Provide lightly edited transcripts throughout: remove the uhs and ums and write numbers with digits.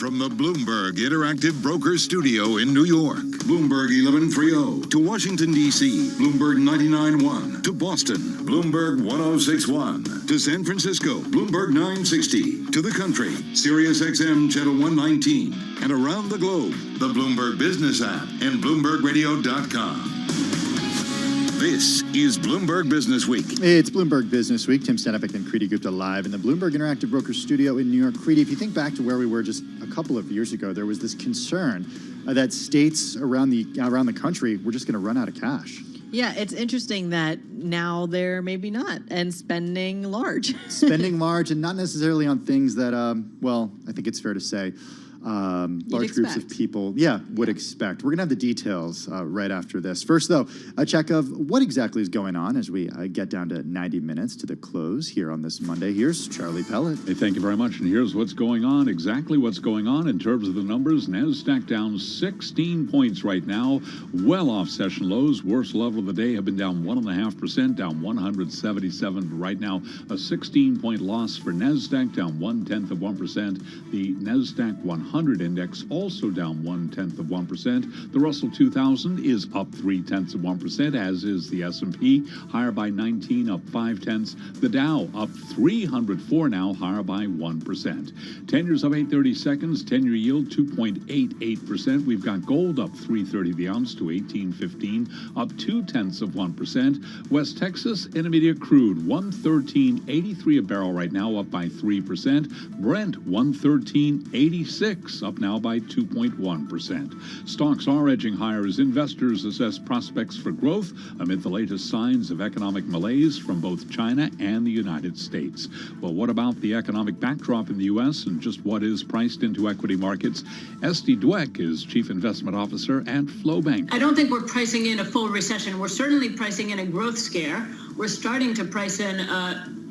from the Bloomberg Interactive Broker Studio in New York, Bloomberg 1130. To Washington, D.C., Bloomberg 99.1. To Boston, Bloomberg 106.1. To San Francisco, Bloomberg 960. To the country, Sirius XM Channel 119. And around the globe, the Bloomberg Business app and BloombergRadio.com. This is Bloomberg Business Week. It's Bloomberg Business Week. Tim Stanavik and Kriti Gupta live in the Bloomberg Interactive Broker Studio in New York. Kriti, if you think back to where we were just a couple of years ago, there was this concern that states around the country were just going to run out of cash. Yeah, it's interesting that now they're maybe not, and spending large. Spending large, and not necessarily on things that, well, I think it's fair to say, large groups of people, would expect. We're going to have the details right after this. First, though, a check of what exactly is going on as we get down to 90 minutes to the close here on this Monday. Here's Charlie Pellet. Hey, thank you very much. And here's what's going on, exactly what's going on in terms of the numbers. NASDAQ down 16 points right now, well off session lows. Worst level of the day have been down 1.5%, down 177 right now. A 16-point loss for NASDAQ, down 0.1%. The NASDAQ 100 index also down 0.1%. The Russell 2000 is up 0.3%, as is the S&P, higher by 19, up 0.5. The Dow up 304 now, higher by 1%. 10 years up 8.30 seconds, 10-year yield 2.88%. We've got gold up 3.30 the ounce to 18.15, up 0.2%. West Texas Intermediate crude 113.83 a barrel right now, up by 3%. Brent 113.86. Up now by 2.1%. Stocks are edging higher as investors assess prospects for growth amid the latest signs of economic malaise from both China and the United States. Well, what about the economic backdrop in the U.S. and just what is priced into equity markets? Esty Dweck is Chief Investment Officer at Flowbank. I don't think we're pricing in a full recession. We're certainly pricing in a growth scare. We're starting to price in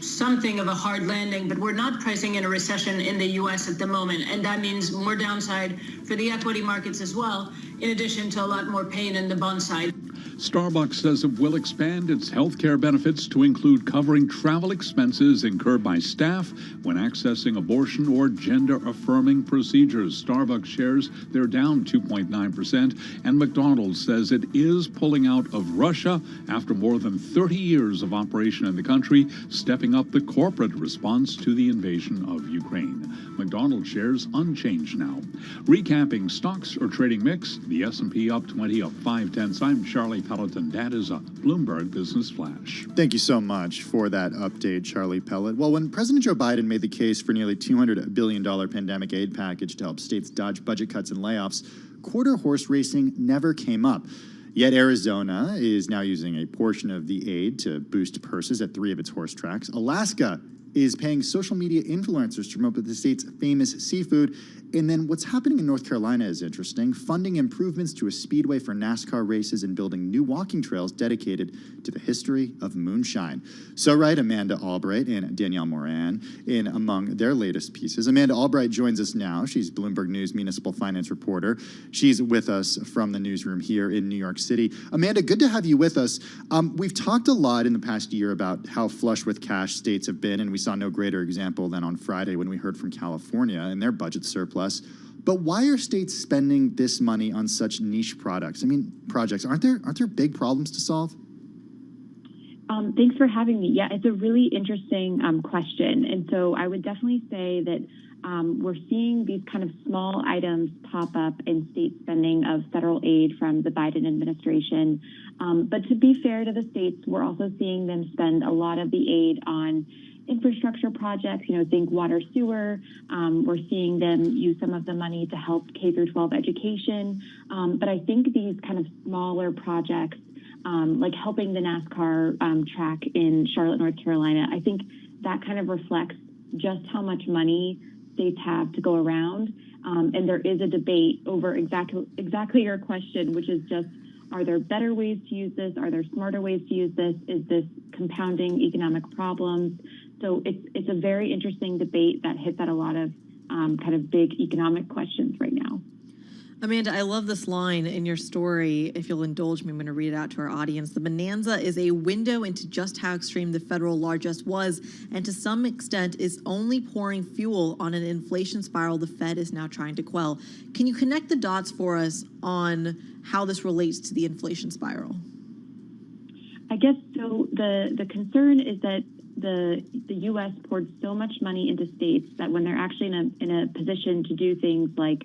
something of a hard landing, but we're not pricing in a recession in the U.S. at the moment. And that means more downside for the equity markets as well, in addition to a lot more pain in the bond side. Starbucks says it will expand its healthcare benefits to include covering travel expenses incurred by staff when accessing abortion or gender-affirming procedures. Starbucks shares, they're down 2.9%, and McDonald's says it is pulling out of Russia after more than 30 years of operation in the country, stepping up the corporate response to the invasion of Ukraine. McDonald's shares unchanged now. Recapping stocks or trading mix, the S&P up 20, up 0.5. I'm Charlie Pelleton. That is a Bloomberg Business Flash. Thank you so much for that update, Charlie Pellet. Well, when President Joe Biden made the case for nearly $200 billion pandemic aid package to help states dodge budget cuts and layoffs, quarter horse racing never came up. Yet Arizona is now using a portion of the aid to boost purses at 3 of its horse tracks. Alaska is paying social media influencers to promote the state's famous seafood. And then what's happening in North Carolina is interesting. Funding improvements to a speedway for NASCAR races and building new walking trails dedicated to the history of moonshine. So write Amanda Albright and Danielle Moran in among their latest pieces. Amanda Albright joins us now. She's Bloomberg News municipal finance reporter. She's with us from the newsroom here in New York City. Amanda, good to have you with us. We've talked a lot in the past year about how flush with cash states have been, and we saw no greater example than on Friday when we heard from California and their budget surplus. But why are states spending this money on such niche projects? Aren't there big problems to solve? Thanks for having me. Yeah, it's a really interesting question. And so I would definitely say that we're seeing these kind of small items pop up in state spending of federal aid from the Biden administration. But to be fair to the states, we're also seeing them spend a lot of the aid on infrastructure projects, think water, sewer. We're seeing them use some of the money to help K-12 education. But I think these kind of smaller projects, like helping the NASCAR track in Charlotte, North Carolina, I think that kind of reflects just how much money states have to go around. And there is a debate over exactly your question, which is just, are there better ways to use this? Are there smarter ways to use this? Is this compounding economic problems? So it's a very interesting debate that hits at a lot of kind of big economic questions right now. Amanda, I love this line in your story. If you'll indulge me, I'm going to read it out to our audience. The bonanza is a window into just how extreme the federal largesse was, and to some extent is only pouring fuel on an inflation spiral the Fed is now trying to quell. Can you connect the dots for us on how this relates to the inflation spiral? I guess so. The concern is that the U.S. poured so much money into states that when they're actually in a position to do things like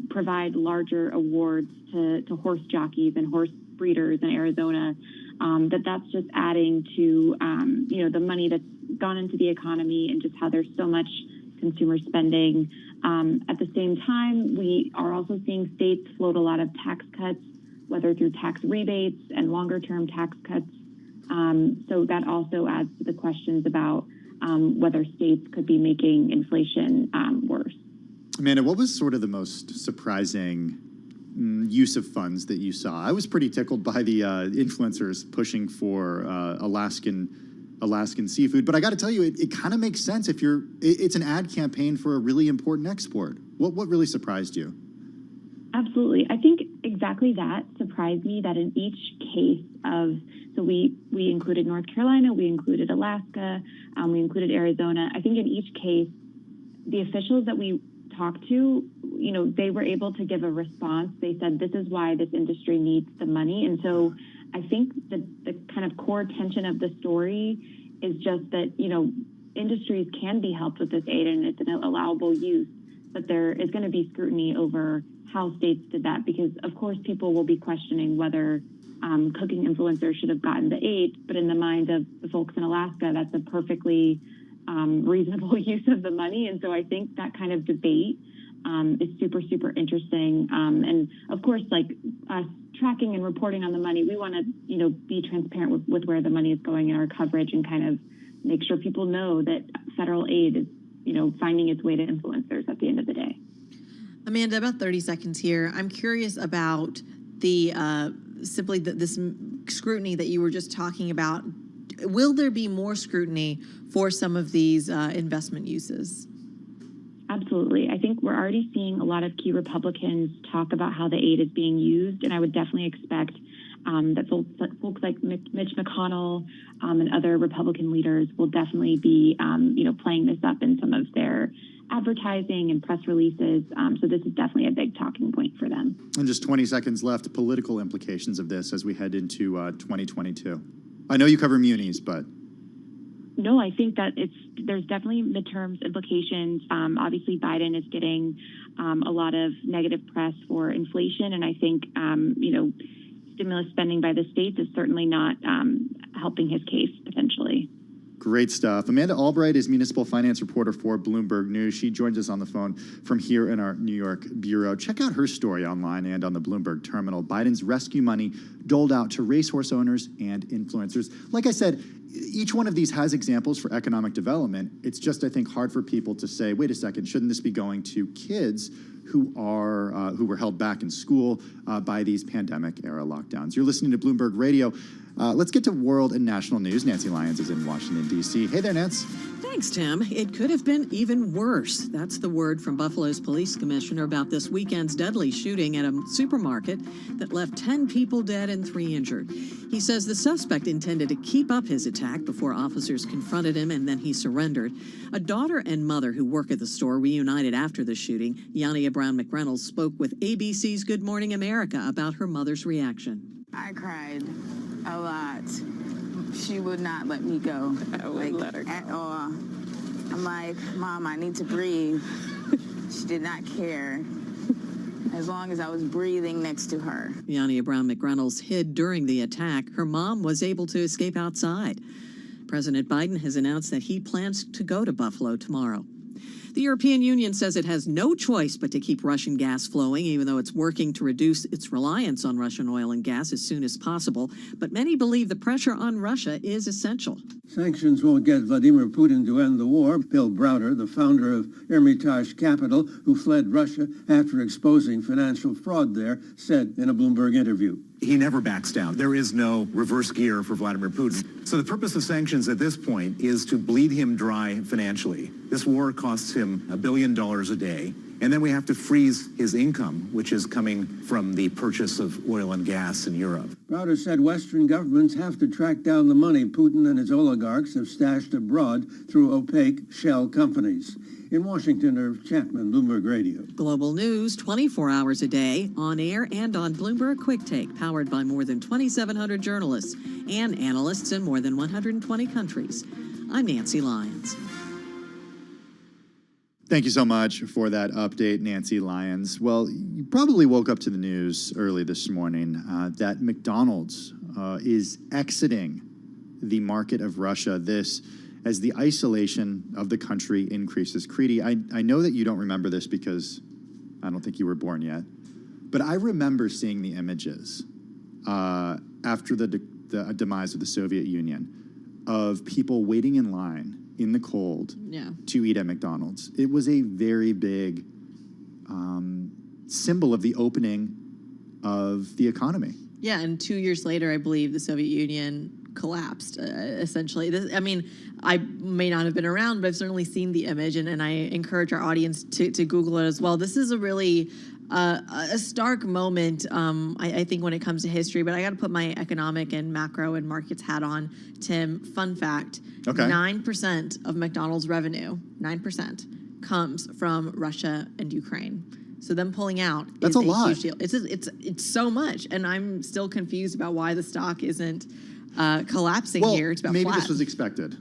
provide larger awards to horse jockeys and horse breeders in Arizona, that's just adding to, the money that's gone into the economy and just how there's so much consumer spending. At the same time, we are also seeing states float a lot of tax cuts, whether through tax rebates and longer-term tax cuts. So that also adds to the questions about whether states could be making inflation worse. Amanda, what was sort of the most surprising use of funds that you saw? I was pretty tickled by the influencers pushing for Alaskan seafood, but I got to tell you, it kind of makes sense if it's an ad campaign for a really important export. What really surprised you? Absolutely. I think exactly that surprised me, that in each case so we included North Carolina, we included Alaska, we included Arizona. I think in each case, the officials that we talked to, they were able to give a response. They said, this is why this industry needs the money. And so I think the kind of core tension of the story is just that, industries can be helped with this aid and it's an allowable use, but there is going to be scrutiny over how states did that, because of course people will be questioning whether cooking influencers should have gotten the aid, but in the mind of the folks in Alaska, that's a perfectly reasonable use of the money. And so I think that kind of debate is super, super interesting. And of course, like us tracking and reporting on the money, we want to, be transparent with where the money is going in our coverage and kind of make sure people know that federal aid is, finding its way to influencers at the end of the day. Amanda, about 30 seconds here. I'm curious about the this scrutiny that you were just talking about. Will there be more scrutiny for some of these investment uses? Absolutely. I think we're already seeing a lot of key Republicans talk about how the aid is being used, and I would definitely expect that folks like Mitch McConnell and other Republican leaders will definitely be, playing this up in some of their advertising and press releases. So this is definitely a big talking point for them. And just 20 seconds left, political implications of this as we head into 2022. I know you cover munis, but... No, I think that there's definitely midterms implications. Obviously, Biden is getting a lot of negative press for inflation, and I think, stimulus spending by the states is certainly not helping his case, potentially. Great stuff. Amanda Albright is municipal finance reporter for Bloomberg News. She joins us on the phone from here in our New York bureau. Check out her story online and on the Bloomberg terminal. Biden's rescue money doled out to racehorse owners and influencers. Like I said, each one of these has examples for economic development. It's just, I think, hard for people to say, wait a second, shouldn't this be going to kids who were held back in school by these pandemic-era lockdowns? You're listening to Bloomberg Radio. Let's get to world and national news. Nancy Lyons is in Washington, D.C. Hey there, Nance. Thanks, Tim. It could have been even worse. That's the word from Buffalo's police commissioner about this weekend's deadly shooting at a supermarket that left 10 people dead and 3 injured. He says the suspect intended to keep up his attack before officers confronted him, and then he surrendered. A daughter and mother who work at the store reunited after the shooting. Yania Brown McReynolds spoke with ABC's Good Morning America about her mother's reaction. I cried a lot. She would not let me go. I wouldn't let her go. At all. I'm like, Mom, I need to breathe. She did not care as long as I was breathing next to her. Yania Brown McReynolds hid during the attack. Her mom was able to escape outside. President Biden has announced that he plans to go to Buffalo tomorrow. The European Union says it has no choice but to keep Russian gas flowing, even though it's working to reduce its reliance on Russian oil and gas as soon as possible. But many believe the pressure on Russia is essential. Sanctions won't get Vladimir Putin to end the war. Bill Browder, the founder of Hermitage Capital, who fled Russia after exposing financial fraud there, said in a Bloomberg interview. He never backs down. There is no reverse gear for Vladimir Putin. So the purpose of sanctions at this point is to bleed him dry financially. This war costs him $1 billion a day. And then we have to freeze his income, which is coming from the purchase of oil and gas in Europe. Browder said Western governments have to track down the money Putin and his oligarchs have stashed abroad through opaque shell companies. In Washington, Irv Chapman, Bloomberg Radio. Global news 24 hours a day, on air and on Bloomberg Quick Take, powered by more than 2,700 journalists and analysts in more than 120 countries. I'm Nancy Lyons. Thank you so much for that update, Nancy Lyons. Well, you probably woke up to the news early this morning that McDonald's is exiting the market of Russia. This as the isolation of the country increases. Creedy, I know that you don't remember this because I don't think you were born yet, but I remember seeing the images after the demise of the Soviet Union of people waiting in line in the cold to eat at McDonald's. It was a very big symbol of the opening of the economy. Yeah, and 2 years later, I believe the Soviet Union collapsed, essentially. I may not have been around, but I've certainly seen the image, and I encourage our audience to Google it as well. This is a really a stark moment, I think, when it comes to history, but I got to put my economic and macro and markets hat on. Tim, fun fact, 9% of McDonald's revenue, 9%, comes from Russia and Ukraine. So them pulling out is a lot. Huge deal. It's so much, and I'm still confused about why the stock isn't collapsing here. It's about maybe flat. This was expected.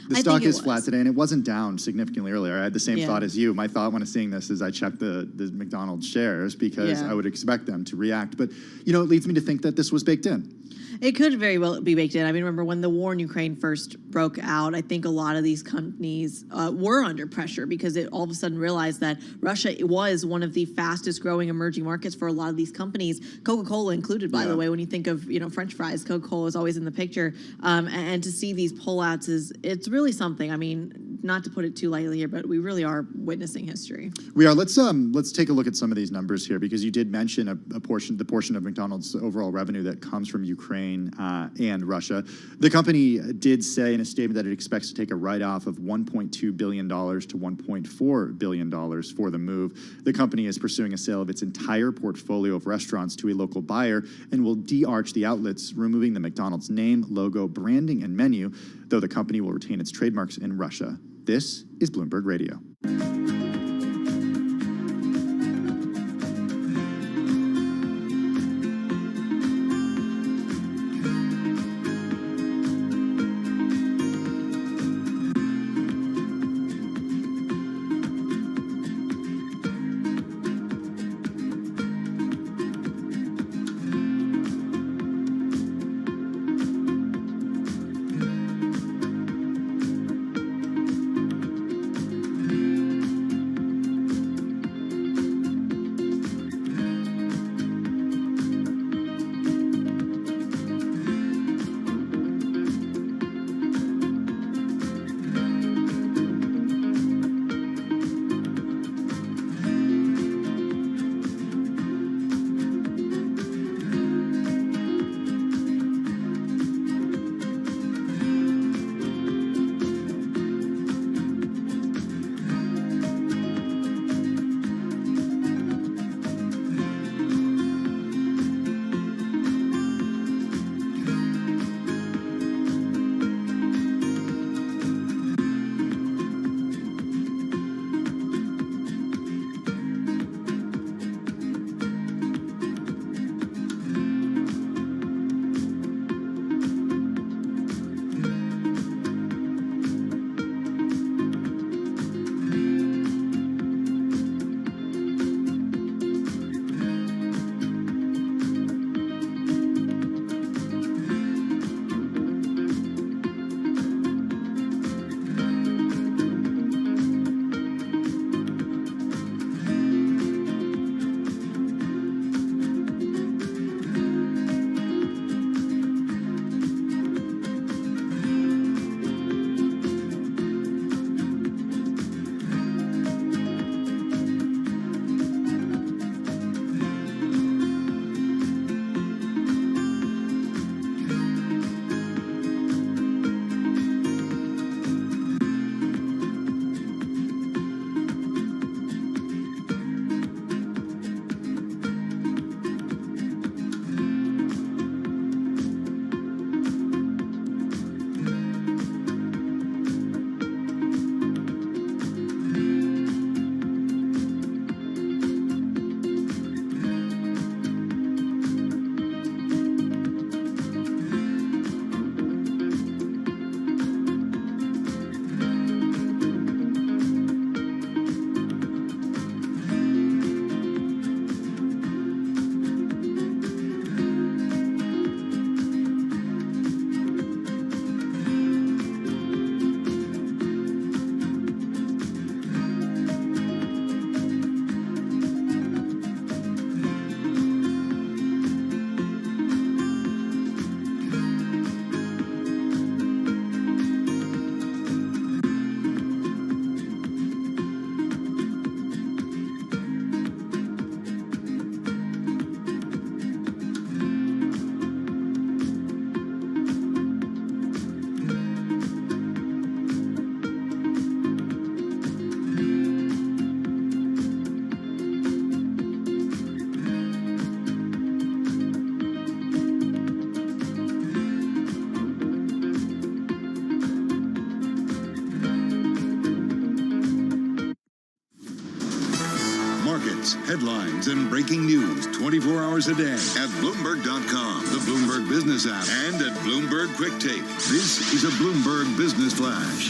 The stock is flat today, and it wasn't down significantly earlier. I had the same thought as you. My thought when I was seeing this is I checked the McDonald's shares because I would expect them to react. But, it leads me to think that this was baked in. It could very well be baked in. I mean, remember when the war in Ukraine first broke out, I think a lot of these companies were under pressure because it all of a sudden realized that Russia was one of the fastest growing emerging markets for a lot of these companies, Coca-Cola included, by the way. When you think of, French fries, Coca-Cola is always in the picture. And to see these pullouts it's really something. I mean, not to put it too lightly here, but we really are witnessing history. We are. Let's take a look at some of these numbers here because you did mention the portion of McDonald's overall revenue that comes from Ukraine and Russia. The company did say in a statement that it expects to take a write-off of $1.2 billion to $1.4 billion for the move. The company is pursuing a sale of its entire portfolio of restaurants to a local buyer and will de-arch the outlets, removing the McDonald's name, logo, branding, and menu, though the company will retain its trademarks in Russia. This is Bloomberg Radio. Headlines and breaking news 24 hours a day at Bloomberg.com, the Bloomberg Business app, and at Bloomberg Quick Take. This is a Bloomberg Business Flash.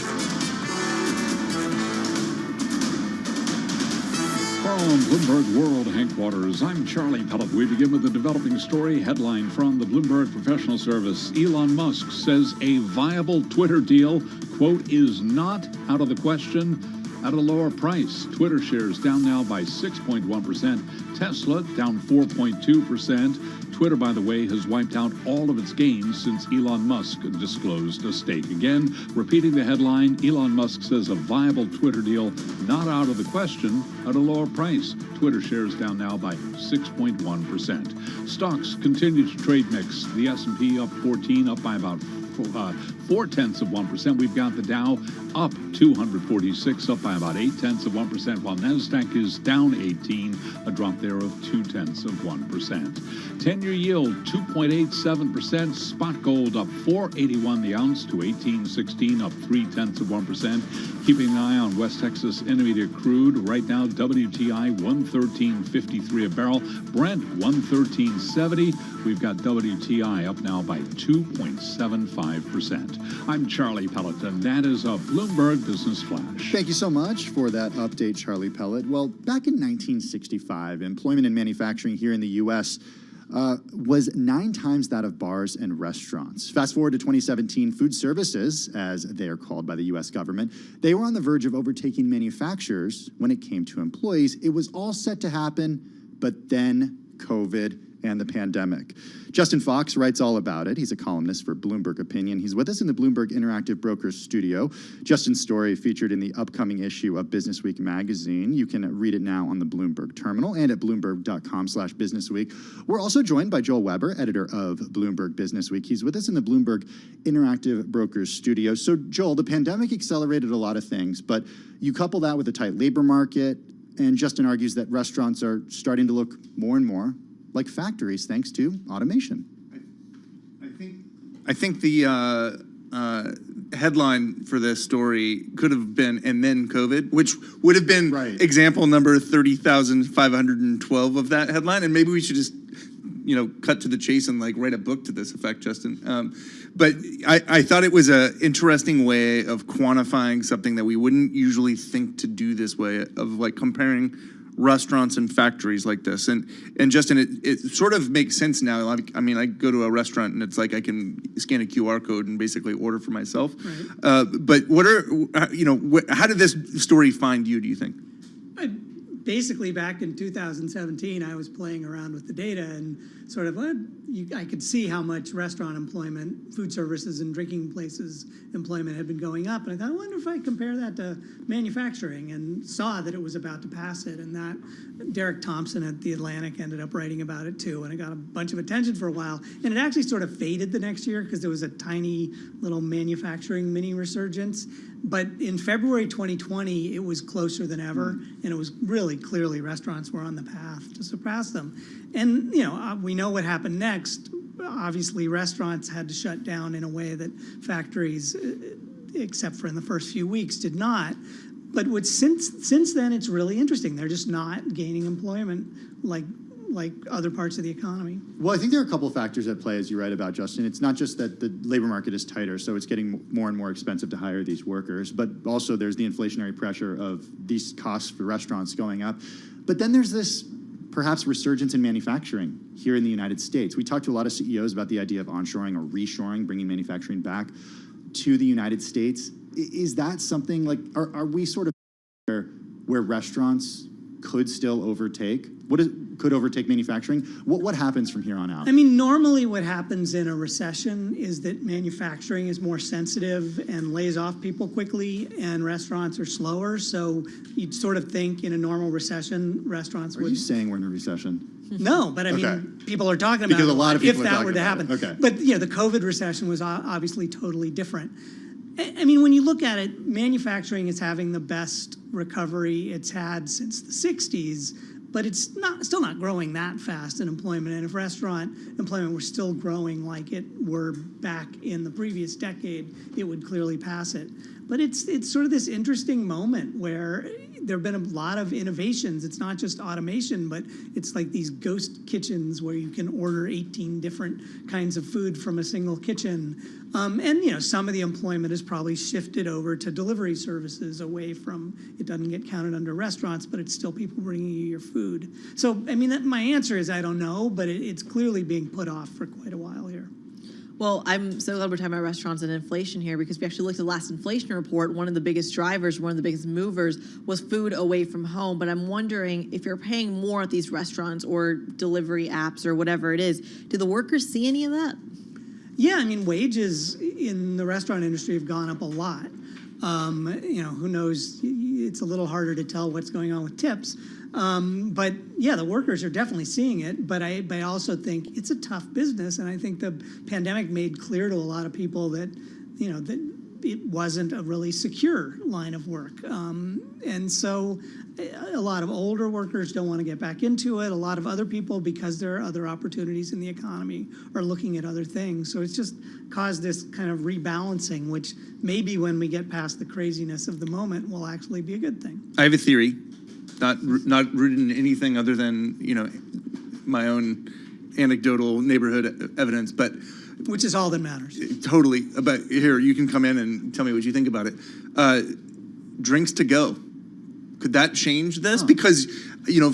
From Bloomberg World Headquarters, I'm Charlie Pellet. We begin with the developing story headline from the Bloomberg Professional Service. Elon Musk says a viable Twitter deal, quote, is not out of the question at a lower price. Twitter shares down now by 6.1%. Tesla down 4.2%. Twitter, by the way, has wiped out all of its gains since Elon Musk disclosed a stake. Again, repeating the headline, Elon Musk says a viable Twitter deal not out of the question at a lower price. Twitter shares down now by 6.1%. Stocks continue to trade mixed. The S&P up 14, up by about 0.4%. We've got the Dow up 246, up by about 0.8%, while NASDAQ is down 18, a drop there of 0.2%. 10-year yield 2.87%. Spot gold up 4.81 the ounce to 18.16, up 0.3%. Keeping an eye on West Texas Intermediate crude. Right now, WTI 113.53 a barrel. Brent 113.70. We've got WTI up now by 2.75%. I'm Charlie Pellet, and that is a Bloomberg Business Flash. Thank you so much for that update, Charlie Pellet. Well, back in 1965, employment in manufacturing here in the U.S. Was 9 times that of bars and restaurants. Fast forward to 2017, food services, as they are called by the U.S. government, they were on the verge of overtaking manufacturers when it came to employees. It was all set to happen, but then COVID and the pandemic. Justin Fox writes all about it. He's a columnist for Bloomberg Opinion. He's with us in the Bloomberg Interactive Brokers studio. Justin's story featured in the upcoming issue of Businessweek magazine. You can read it now on the Bloomberg terminal and at Bloomberg.com/Businessweek. We're also joined by Joel Weber, editor of Bloomberg Businessweek. He's with us in the Bloomberg Interactive Brokers studio. So, Joel, the pandemic accelerated a lot of things, but you couple that with a tight labor market, and Justin argues that restaurants are starting to look more and more like factories thanks to automation. I think the headline for this story could have been "and then COVID," which would have been example number 30,512 of that headline, and maybe we should just cut to the chase and write a book to this effect, Justin. But I thought it was an interesting way of quantifying something that we wouldn't usually think to do this way, of comparing restaurants and factories like this. And Justin, it sort of makes sense now. I mean, I go to a restaurant and it's like I can scan a QR code and basically order for myself. Right. But how did this story find you, do you think? Basically, back in 2017, I was playing around with the data and sort of, I could see how much restaurant employment, food services, and drinking places employment had been going up. And I thought, I wonder if I compare that to manufacturing, and saw that it was about to pass it. And that Derek Thompson at The Atlantic ended up writing about it too. And it got a bunch of attention for a while. And it actually sort of faded the next year because there was a tiny little manufacturing mini resurgence. But in February 2020, it was closer than ever, and it was really clearly restaurants were on the path to surpass them. And, we know what happened next. Obviously, restaurants had to shut down in a way that factories, except for in the first few weeks, did not. But since then, it's really interesting. They're just not gaining employment like other parts of the economy. Well, I think there are a couple of factors at play, as you write about, Justin. It's not just that the labor market is tighter, so it's getting more and more expensive to hire these workers, but also there's the inflationary pressure of these costs for restaurants going up. But then there's this perhaps resurgence in manufacturing here in the United States. We talked to a lot of CEOs about the idea of onshoring or reshoring, bringing manufacturing back to the United States. Is that something are we sort of where restaurants could still overtake? Could overtake manufacturing? What happens from here on out? I mean, normally what happens in a recession is that manufacturing is more sensitive and lays off people quickly, and restaurants are slower. So you'd sort of think in a normal recession, restaurants would... Are you saying we're in a recession? No, but I mean, people are talking about because a lot of people if that were to happen. Okay. But the COVID recession was obviously totally different. I mean, when you look at it, manufacturing is having the best recovery it's had since the 60s, but it's still not growing that fast in employment. And if restaurant employment were still growing like it were back in the previous decade, it would clearly pass it. But it's sort of this interesting moment where there have been a lot of innovations. It's not just automation, but it's like these ghost kitchens where you can order 18 different kinds of food from a single kitchen. And some of the employment has probably shifted over to delivery services away from, it doesn't get counted under restaurants, but it's still people bringing you your food. So, my answer is I don't know, but it's clearly being put off for quite a while here. Well, I'm so glad we're talking about restaurants and inflation here, because we actually looked at the last inflation report. One of the biggest drivers, one of the biggest movers was food away from home. But I'm wondering, if you're paying more at these restaurants or delivery apps or whatever it is, do the workers see any of that? Yeah, wages in the restaurant industry have gone up a lot. Who knows? It's a little harder to tell what's going on with tips. But yeah, the workers are definitely seeing it. But I also think it's a tough business, and I think the pandemic made clear to a lot of people that that it wasn't a really secure line of work. And so a lot of older workers don't want to get back into it. A lot of other people, because there are other opportunities in the economy, are looking at other things. So it's just caused this kind of rebalancing, which maybe when we get past the craziness of the moment will actually be a good thing. I have a theory, not rooted in anything other than my own anecdotal neighborhood evidence, but which is all that matters. Totally. But here, you can come in and tell me what you think about it. Drinks to go. Could that change this? Because,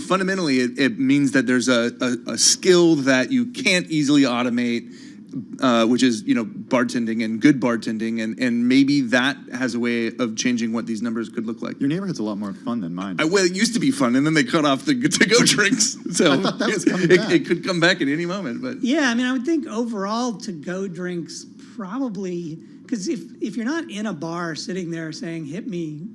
fundamentally, it means that there's a skill that you can't easily automate, which is, bartending and good bartending. And maybe that has a way of changing what these numbers could look like. Your neighborhood's a lot more fun than mine. Well, it used to be fun, and then they cut off the to-go drinks. So I thought that was coming back. It could come back at any moment. But yeah, I would think overall to-go drinks probably, because if you're not in a bar sitting there saying, hit me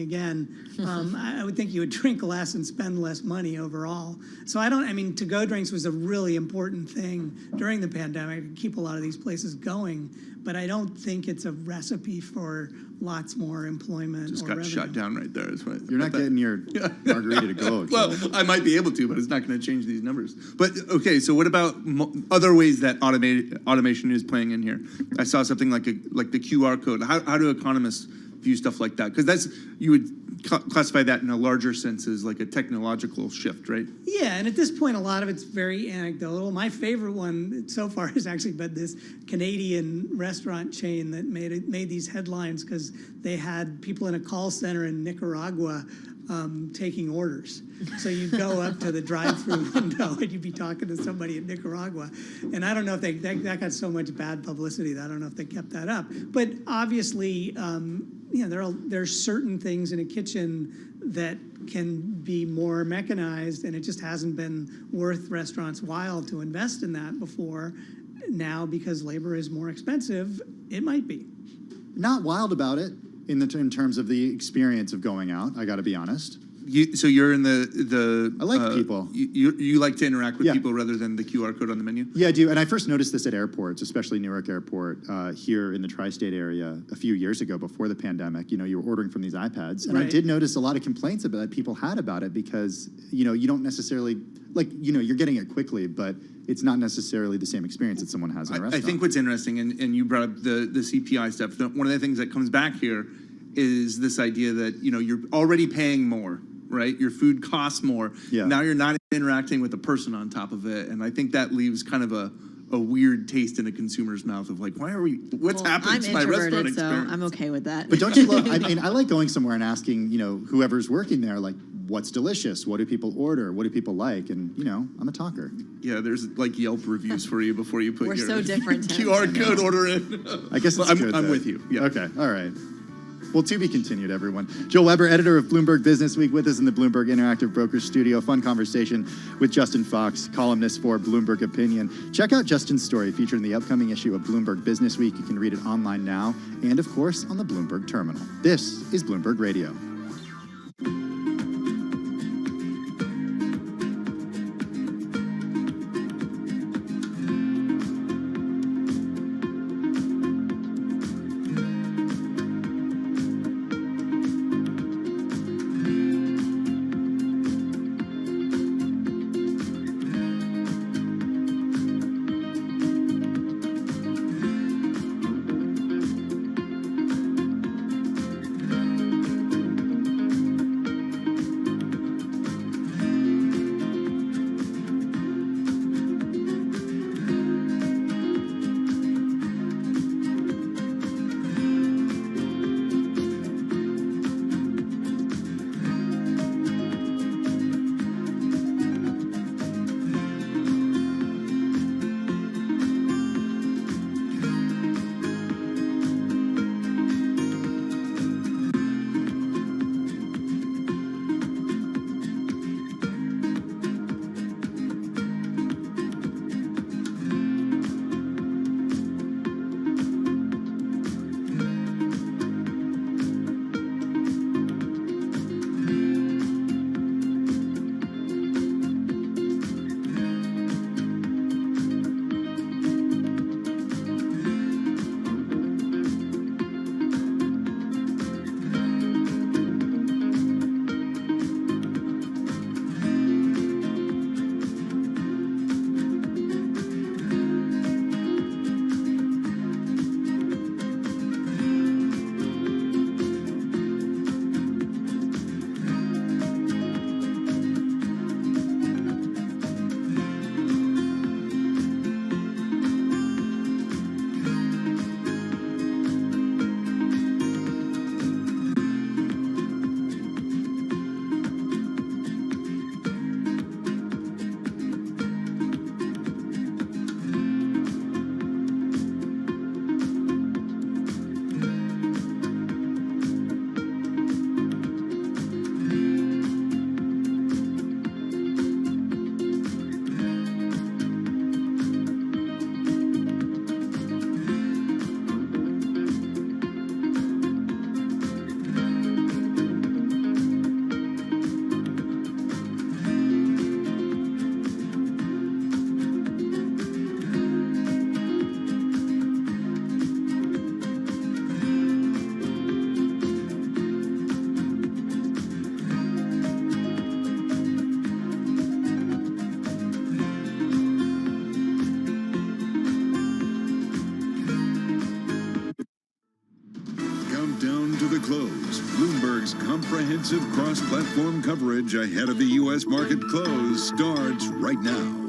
again, I would think you would drink less and spend less money overall. So to-go drinks was a really important thing during the pandemic to keep a lot of these places going, but I don't think it's a recipe for lots more employment. Just or got revenue. shut down right there. You're not getting your margarita to go. Well, I might be able to, but it's not going to change these numbers. But okay, so what about other ways that automation is playing in here? I saw something like the QR code. How do economists view stuff like that? Because you would classify that in a larger sense as like a technological shift, right? Yeah, and at this point, a lot of it's very anecdotal. My favorite one so far has actually been this Canadian restaurant chain that made these headlines because they had people in a call center in Nicaragua taking orders. So you'd go up to the drive-through window and you'd be talking to somebody in Nicaragua. And I don't know if that got so much bad publicity that I don't know if they kept that up. But obviously, there's certain things in a kitchen that can be more mechanized, and it just hasn't been worth restaurants' while to invest in that before. Now, because labor is more expensive, it might be. Not wild about it in terms of the experience of going out, I got to be honest. So you're in the I like people. You like to interact with people rather than the QR code on the menu? Yeah, I do. And I first noticed this at airports, especially Newark Airport here in the tri-state area a few years ago before the pandemic. You were ordering from these iPads. And I did notice a lot of complaints that people had about it because, you don't necessarily, you're getting it quickly, but it's not necessarily the same experience that someone has in a restaurant. I think what's interesting, and you brought up the CPI stuff, one of the things that comes back here is this idea that, you're already paying more, right? Your food costs more. Yeah. Now you're not interacting with a person on top of it. And I think that leaves kind of a weird taste in a consumer's mouth of what's happening to my restaurant experience? So I'm okay with that. But don't you love, I like going somewhere and asking, whoever's working there, what's delicious? What do people order? What do people like? And, I'm a talker. Yeah, there's Yelp reviews for you before you put We're your so different, QR code order in. I guess it's good. I'm with you. Yeah. Okay, all right. Well, to be continued, everyone. Joel Weber, editor of Bloomberg Business Week, with us in the Bloomberg Interactive Brokers studio. Fun conversation with Justin Fox, columnist for Bloomberg Opinion. Check out Justin's story featured in the upcoming issue of Bloomberg Business Week. You can read it online now and, of course, on the Bloomberg terminal. This is Bloomberg Radio. close. Bloomberg's comprehensive cross-platform coverage ahead of the U.S. market close starts right now.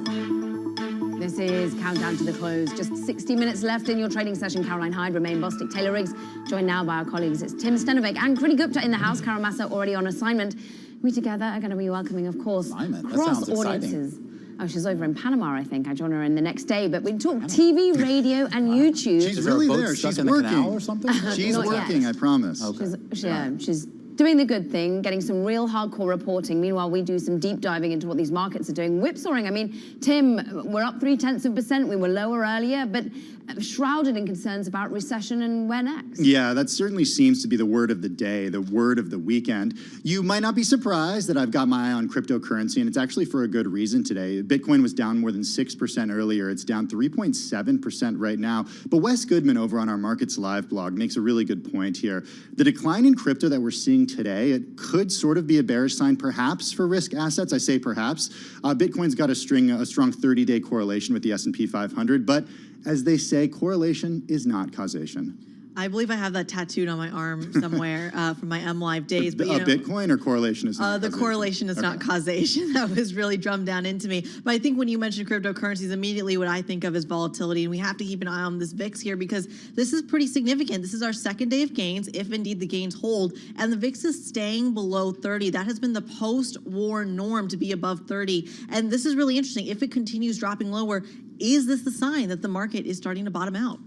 This is Countdown to the Close. Just 60 minutes left in your trading session. Caroline Hyde, Romain Bostic, Taylor Riggs, joined now by our colleagues. It's Tim Stenovic and Kriti Gupta in the house. Karen Massa already on assignment. We together are going to be welcoming, of course, cross audiences. Oh, she's over in Panama, I think. I join her in the next day. But we talk TV, radio, and YouTube. She's really there. She's working. Or something? She's working, I promise. Okay. She's doing the good thing, getting some real hardcore reporting. Meanwhile, we do some deep diving into what these markets are doing. Whipsawing. I mean, Tim, we're up 0.3%. We were lower earlier, but shrouded in concerns about recession and where next. Yeah, that certainly seems to be the word of the day, the word of the weekend. You might not be surprised that I've got my eye on cryptocurrency, and it's actually for a good reason today. Bitcoin was down more than 6% earlier. It's down 3.7% right now. But Wes Goodman over on our Markets Live blog makes a really good point here. The decline in crypto that we're seeing today, it could sort of be a bearish sign perhaps for risk assets. I say perhaps. Bitcoin's got a strong 30-day correlation with the S&P 500, but as they say, correlation is not causation. I believe I have that tattooed on my arm somewhere from my MLive days. But Bitcoin or correlation is not the causation? correlation is not causation. That was really drummed down into me. But I think when you mentioned cryptocurrencies, immediately what I think of is volatility. And we have to keep an eye on this VIX here because this is pretty significant. This is our second day of gains, if indeed the gains hold. And the VIX is staying below 30. That has been the post-war norm to be above 30. And this is really interesting. If it continues dropping lower, is this the sign that the market is starting to bottom out?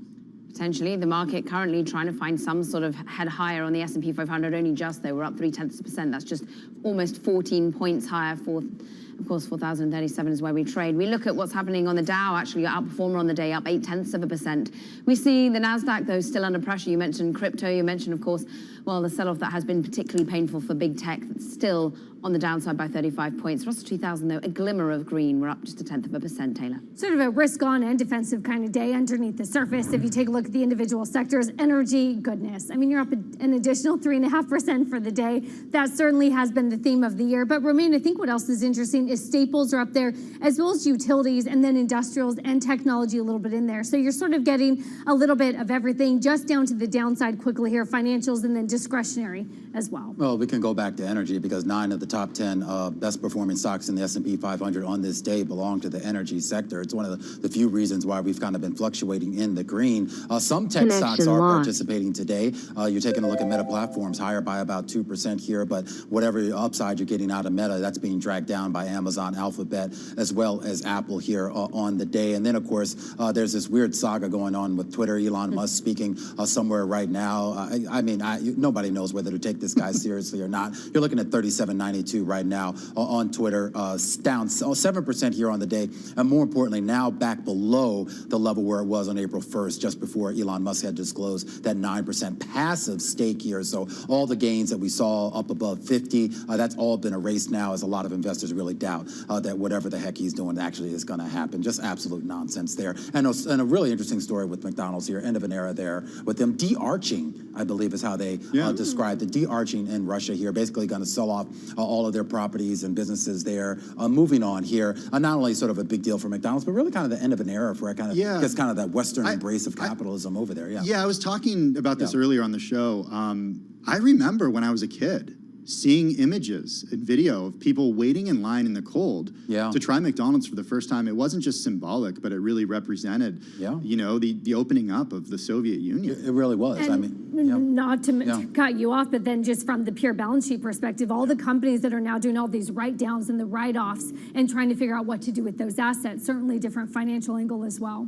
Potentially, the market currently trying to find some sort of head higher on the S&P 500, only just though. We're up 0.3%. That's just almost 14 points higher. Of course, 4,037 is where we trade. We look at what's happening on the Dow, actually, your outperformer on the day, up 0.8%. We see the NASDAQ, though, still under pressure. You mentioned crypto. You mentioned, of course, well, the sell-off that has been particularly painful for big tech. That's still on the downside by 35 points. Russell 2000, though, a glimmer of green. We're up just 0.1%, Taylor. Sort of a risk-on and defensive kind of day underneath the surface. If you take a look at the individual sectors, energy, goodness. I mean, you're up an additional 3.5% for the day. That certainly has been the theme of the year. But Romain, I think what else is interesting is staples are up there, as well as utilities, and then industrials and technology a little bit in there. So you're sort of getting a little bit of everything, just down to the downside quickly here, financials and then discretionary as well. Well, we can go back to energy because 9 of the top 10 best performing stocks in the S&P 500 on this day belong to the energy sector. It's one of the few reasons why we've kind of been fluctuating in the green. Some tech stocks are participating today. You're taking a look at Meta Platforms, higher by about 2% here, but whatever upside you're getting out of Meta, that's being dragged down by Amazon, Alphabet, as well as Apple here on the day. And then, of course, there's this weird saga going on with Twitter. Elon Musk speaking somewhere right now. Nobody knows whether to take this guy seriously or not. You're looking at 37.92 right now on Twitter, down 7% here on the day. And more importantly, now back below the level where it was on April 1st, just before Elon Musk had disclosed that 9% passive stake here. So all the gains that we saw up above 50, that's all been erased now, as a lot of investors really doubt that whatever the heck he's doing actually is going to happen. Just absolute nonsense there. And a really interesting story with McDonald's here, end of an era there, with them de-arching, I believe is how they described it, de-arching in Russia here, basically going to sell off all of their properties and businesses there. Moving on here, not only sort of a big deal for McDonald's, but really kind of the end of an era for kind of gets kind of that Western embrace of capitalism over there. Yeah, I was talking about this earlier on the show. I remember when I was a kid seeing images and video of people waiting in line in the cold to try McDonald's for the first time. It wasn't just symbolic, but it really represented, the opening up of the Soviet Union. It really was. And not to cut you off, but then just from the pure balance sheet perspective, all the companies that are now doing all these write-downs and the write-offs and trying to figure out what to do with those assets, certainly different financial angle as well.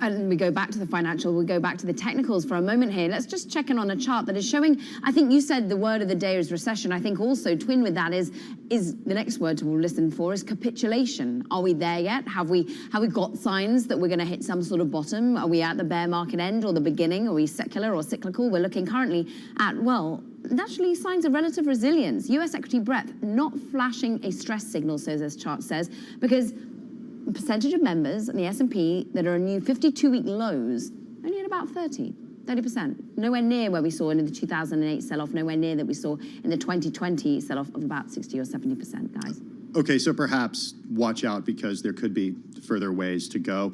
And we go back to the financial, we go back to the technicals for a moment here. Let's just check in on a chart that is showing, I think you said the word of the day is recession. I think also twin with that is the next word to listen for is capitulation. Are we there yet? Have we got signs that we're going to hit some sort of bottom? Are we at the bear market end or the beginning? Are we secular or cyclical? We're looking currently at, well, naturally signs of relative resilience. US equity breadth not flashing a stress signal, so this chart says, because percentage of members in the S&P that are a new 52-week lows, only at about 30%. Nowhere near where we saw in the 2008 sell-off, nowhere near that we saw in the 2020 sell-off of about 60 or 70%, guys. Okay, so perhaps watch out because there could be further ways to go.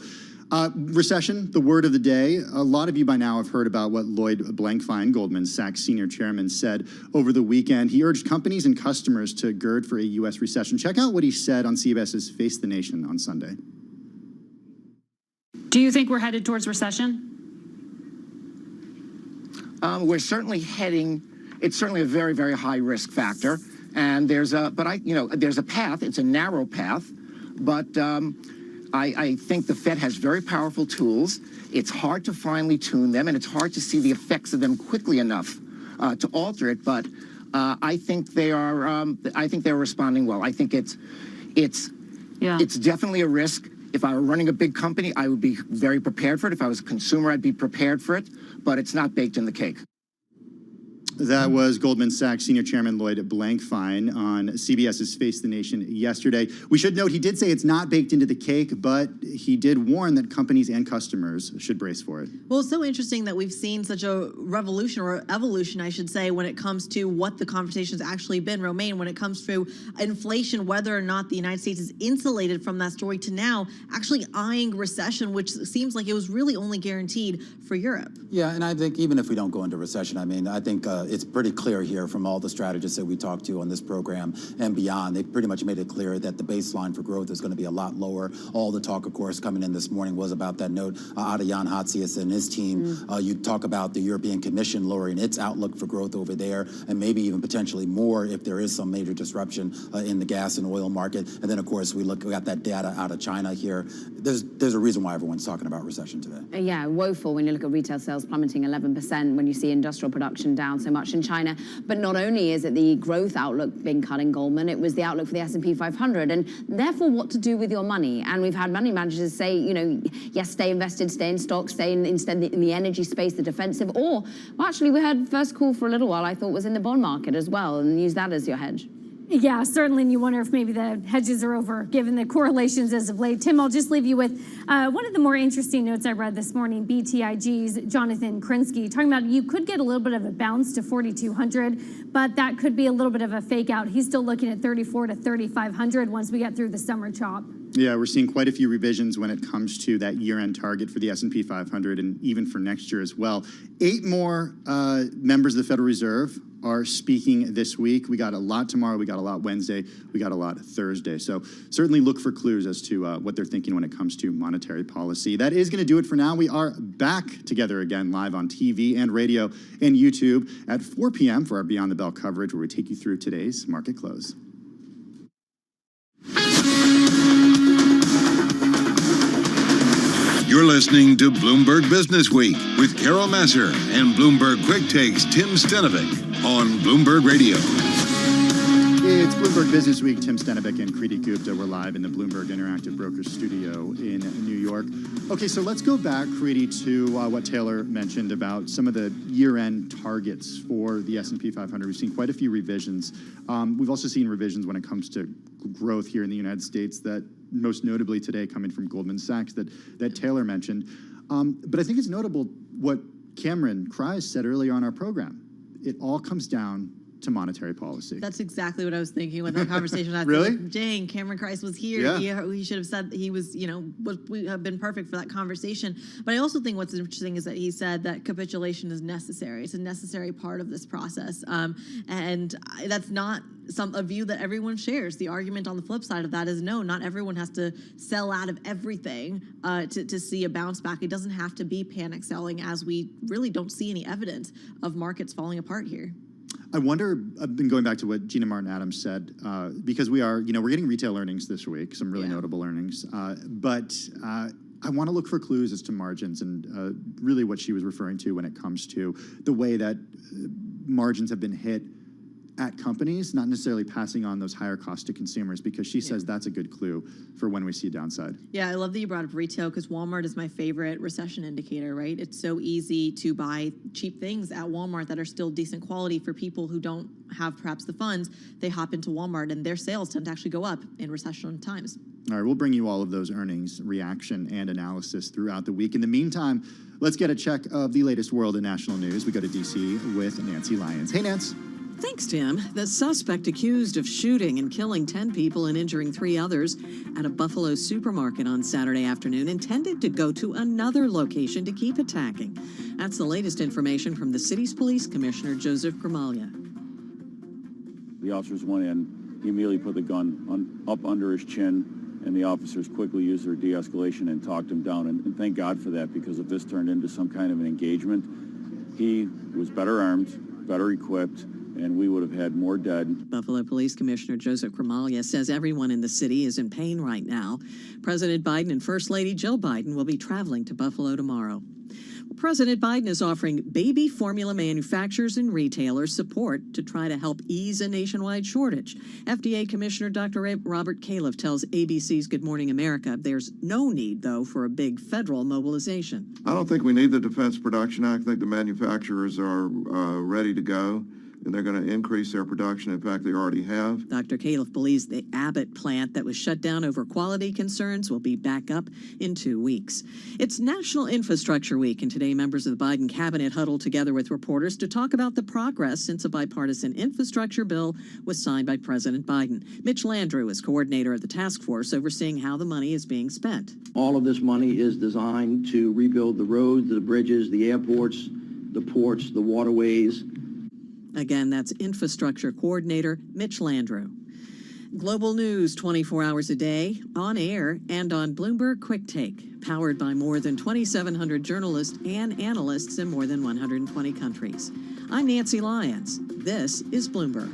Recession, the word of the day. A lot of you by now have heard about what Lloyd Blankfein, Goldman Sachs senior chairman, said over the weekend. He urged companies and customers to gird for a U.S. recession. Check out what he said on CBS's Face the Nation on Sunday. Do you think we're headed towards recession? We're certainly heading. It's certainly a very, very high risk factor, and there's a path. It's a narrow path, but I think the Fed has very powerful tools. It's hard to finely tune them, and it's hard to see the effects of them quickly enough to alter it. But I think they are. I think they're responding well. I think it's definitely a risk. If I were running a big company, I would be very prepared for it. If I was a consumer, I'd be prepared for it. But it's not baked in the cake. That was Goldman Sachs senior chairman Lloyd Blankfein on CBS's Face the Nation yesterday. We should note he did say it's not baked into the cake, but he did warn that companies and customers should brace for it. Well, it's so interesting that we've seen such a revolution, or evolution, I should say, when it comes to what the conversation's actually been. Romaine, when it comes to inflation, whether or not the United States is insulated from that story, to now actually eyeing recession, which seems like it was really only guaranteed for Europe. Yeah, and I think even if we don't go into recession, I mean, I think it's pretty clear here from all the strategists that we talked to on this program and beyond. They pretty much made it clear that the baseline for growth is going to be a lot lower. All the talk, of course, coming in this morning was about that note out of Jan Hatzius and his team. You talk about the European Commission lowering its outlook for growth over there, and maybe even potentially more if there is some major disruption in the gas and oil market. And then, of course, we got that data out of China here. There's a reason why everyone's talking about recession today. Yeah, woeful when you look at retail sales plummeting 11%, when you see industrial production down so much in China. But not only is it the growth outlook being cut in Goldman, it was the outlook for the S&P 500, and therefore what to do with your money. And we've had money managers say, you know, yes, stay invested, stay in stocks, stay instead in the energy space, the defensive, or, well, actually we heard first call for a little while, I thought, was in the bond market as well, and use that as your hedge. Yeah, certainly, and you wonder if maybe the hedges are over, given the correlations as of late. Tim, I'll just leave you with one of the more interesting notes I read this morning, BTIG's Jonathan Krinsky, talking about you could get a little bit of a bounce to 4,200, but that could be a little bit of a fake out. He's still looking at 34 to 3,500 once we get through the summer chop. Yeah, we're seeing quite a few revisions when it comes to that year-end target for the S&P 500 and even for next year as well. 8 more members of the Federal Reserve are speaking this week. We got a lot tomorrow, we got a lot Wednesday, we got a lot Thursday. So certainly look for clues as to what they're thinking when it comes to monetary policy. That is going to do it for now. We are back together again live on TV and radio and YouTube at 4 p.m. for our Beyond the Bell coverage, where we take you through today's market close. You're listening to Bloomberg Business Week with Carol Masser and Bloomberg Quick Takes Tim Stenovic on Bloomberg Radio. It's Bloomberg Business Week. Tim Stenovic and Kriti Gupta. We're live in the Bloomberg Interactive Brokers studio in New York. Okay, so let's go back, Kriti, to what Taylor mentioned about some of the year-end targets for the S&P 500. We've seen quite a few revisions. We've also seen revisions when it comes to growth here in the United States, that most notably today coming from Goldman Sachs that Taylor mentioned. But I think it's notable what Cameron Kreis said earlier on our program. It all comes down to monetary policy. That's exactly what I was thinking when that conversation happened. Really? Dang, Cameron Kreis was here. Yeah. He should have said that he was, would have been perfect for that conversation. But I also think what's interesting is that he said that capitulation is necessary. It's a necessary part of this process. And that's not a view that everyone shares. The argument on the flip side of that is no, not everyone has to sell out of everything to see a bounce back. It doesn't have to be panic selling, as we really don't see any evidence of markets falling apart here. I wonder, I've been going back to what Gina Martin Adams said, because we're getting retail earnings this week, some really notable earnings, but I want to look for clues as to margins and really what she was referring to when it comes to the way that margins have been hit at companies, not necessarily passing on those higher costs to consumers, because she says that's a good clue for when we see a downside. Yeah, I love that you brought up retail, because Walmart is my favorite recession indicator, right? It's so easy to buy cheap things at Walmart that are still decent quality for people who don't have perhaps the funds. They hop into Walmart and their sales tend to actually go up in recession times. All right, we'll bring you all of those earnings, reaction, and analysis throughout the week. In the meantime, let's get a check of the latest world and national news. We go to D.C. with Nancy Lyons. Hey, Nance. Thanks, Tim. The suspect accused of shooting and killing 10 people and injuring 3 others at a Buffalo supermarket on Saturday afternoon intended to go to another location to keep attacking. That's the latest information from the city's police commissioner, Joseph Gramaglia. The officers went in, he immediately put the gun up under his chin, and the officers quickly used their de-escalation and talked him down. And thank God for that, because if this turned into some kind of an engagement, he was better armed, better equipped, and we would have had more dead. Buffalo Police Commissioner Joseph Gramaglia says everyone in the city is in pain right now. President Biden and First Lady Jill Biden will be traveling to Buffalo tomorrow. President Biden is offering baby formula manufacturers and retailers support to try to help ease a nationwide shortage. FDA Commissioner Dr. Robert Califf tells ABC's Good Morning America there's no need, though, for a big federal mobilization. I don't think we need the Defense Production Act. I think the manufacturers are ready to go, and they're going to increase their production. In fact, they already have. Dr. Califf believes the Abbott plant that was shut down over quality concerns will be back up in 2 weeks. It's National Infrastructure Week, and today members of the Biden cabinet huddled together with reporters to talk about the progress since a bipartisan infrastructure bill was signed by President Biden. Mitch Landrieu is coordinator of the task force overseeing how the money is being spent. All of this money is designed to rebuild the roads, the bridges, the airports, the ports, the waterways. Again, that's Infrastructure Coordinator Mitch Landrieu. Global news 24 hours a day, on air and on Bloomberg Quick Take, powered by more than 2,700 journalists and analysts in more than 120 countries. I'm Nancy Lyons. This is Bloomberg.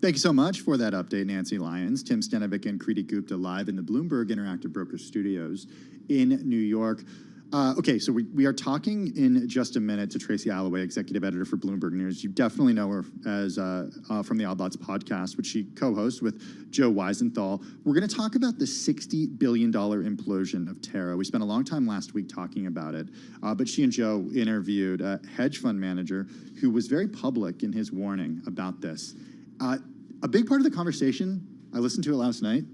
Thank you so much for that update, Nancy Lyons. Tim Stenovic and Kriti Gupta live in the Bloomberg Interactive Brokers studios in New York. Okay, so we are talking in just a minute to Tracy Alloway, executive editor for Bloomberg News. You definitely know her as from the Odd Lots podcast, which she co-hosts with Joe Weisenthal. We're going to talk about the $60 billion implosion of Terra. We spent a long time last week talking about it, but she and Joe interviewed a hedge fund manager who was very public in his warning about this. A big part of the conversation, I listened to it last night,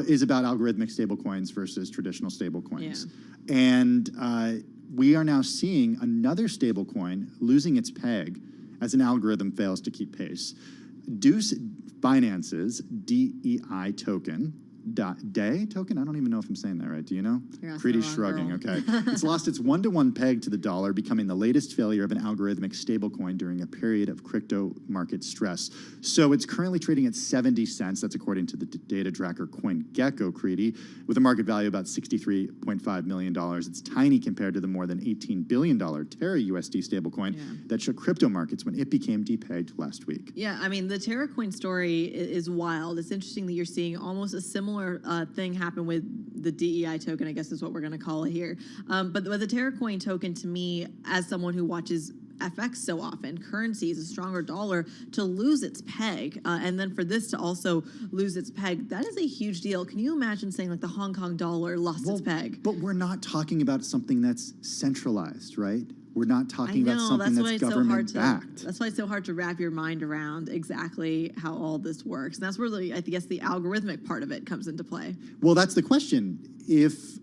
is about algorithmic stablecoins versus traditional stablecoins. Yeah. And we are now seeing another stablecoin losing its peg as an algorithm fails to keep pace. Deuce Binance's DEI token, DAY token? I don't even know if I'm saying that right. Do you know? Kriti's shrugging. Okay. It's lost its one-to-one peg to the dollar, becoming the latest failure of an algorithmic stablecoin during a period of crypto market stress. So it's currently trading at 70 cents. That's according to the data tracker CoinGecko, Kriti, with a market value of about $63.5 million. It's tiny compared to the more than $18 billion Terra USD stablecoin that shook crypto markets when it became depegged last week. Yeah, I mean, the Terra coin story is wild. It's interesting that you're seeing almost a similar thing happen with the DEI token, I guess is what we're going to call it here. But the Terra coin token, to me, as someone who watches FX so often, currency is a stronger dollar, to lose its peg, and then for this to also lose its peg, that is a huge deal. Can you imagine saying like the Hong Kong dollar lost its peg? But we're not talking about something that's centralized, right? We're not talking about something that's government-backed. That's why it's so hard to wrap your mind around exactly how all this works. And that's where, I guess, the algorithmic part of it comes into play. Well, that's the question. If,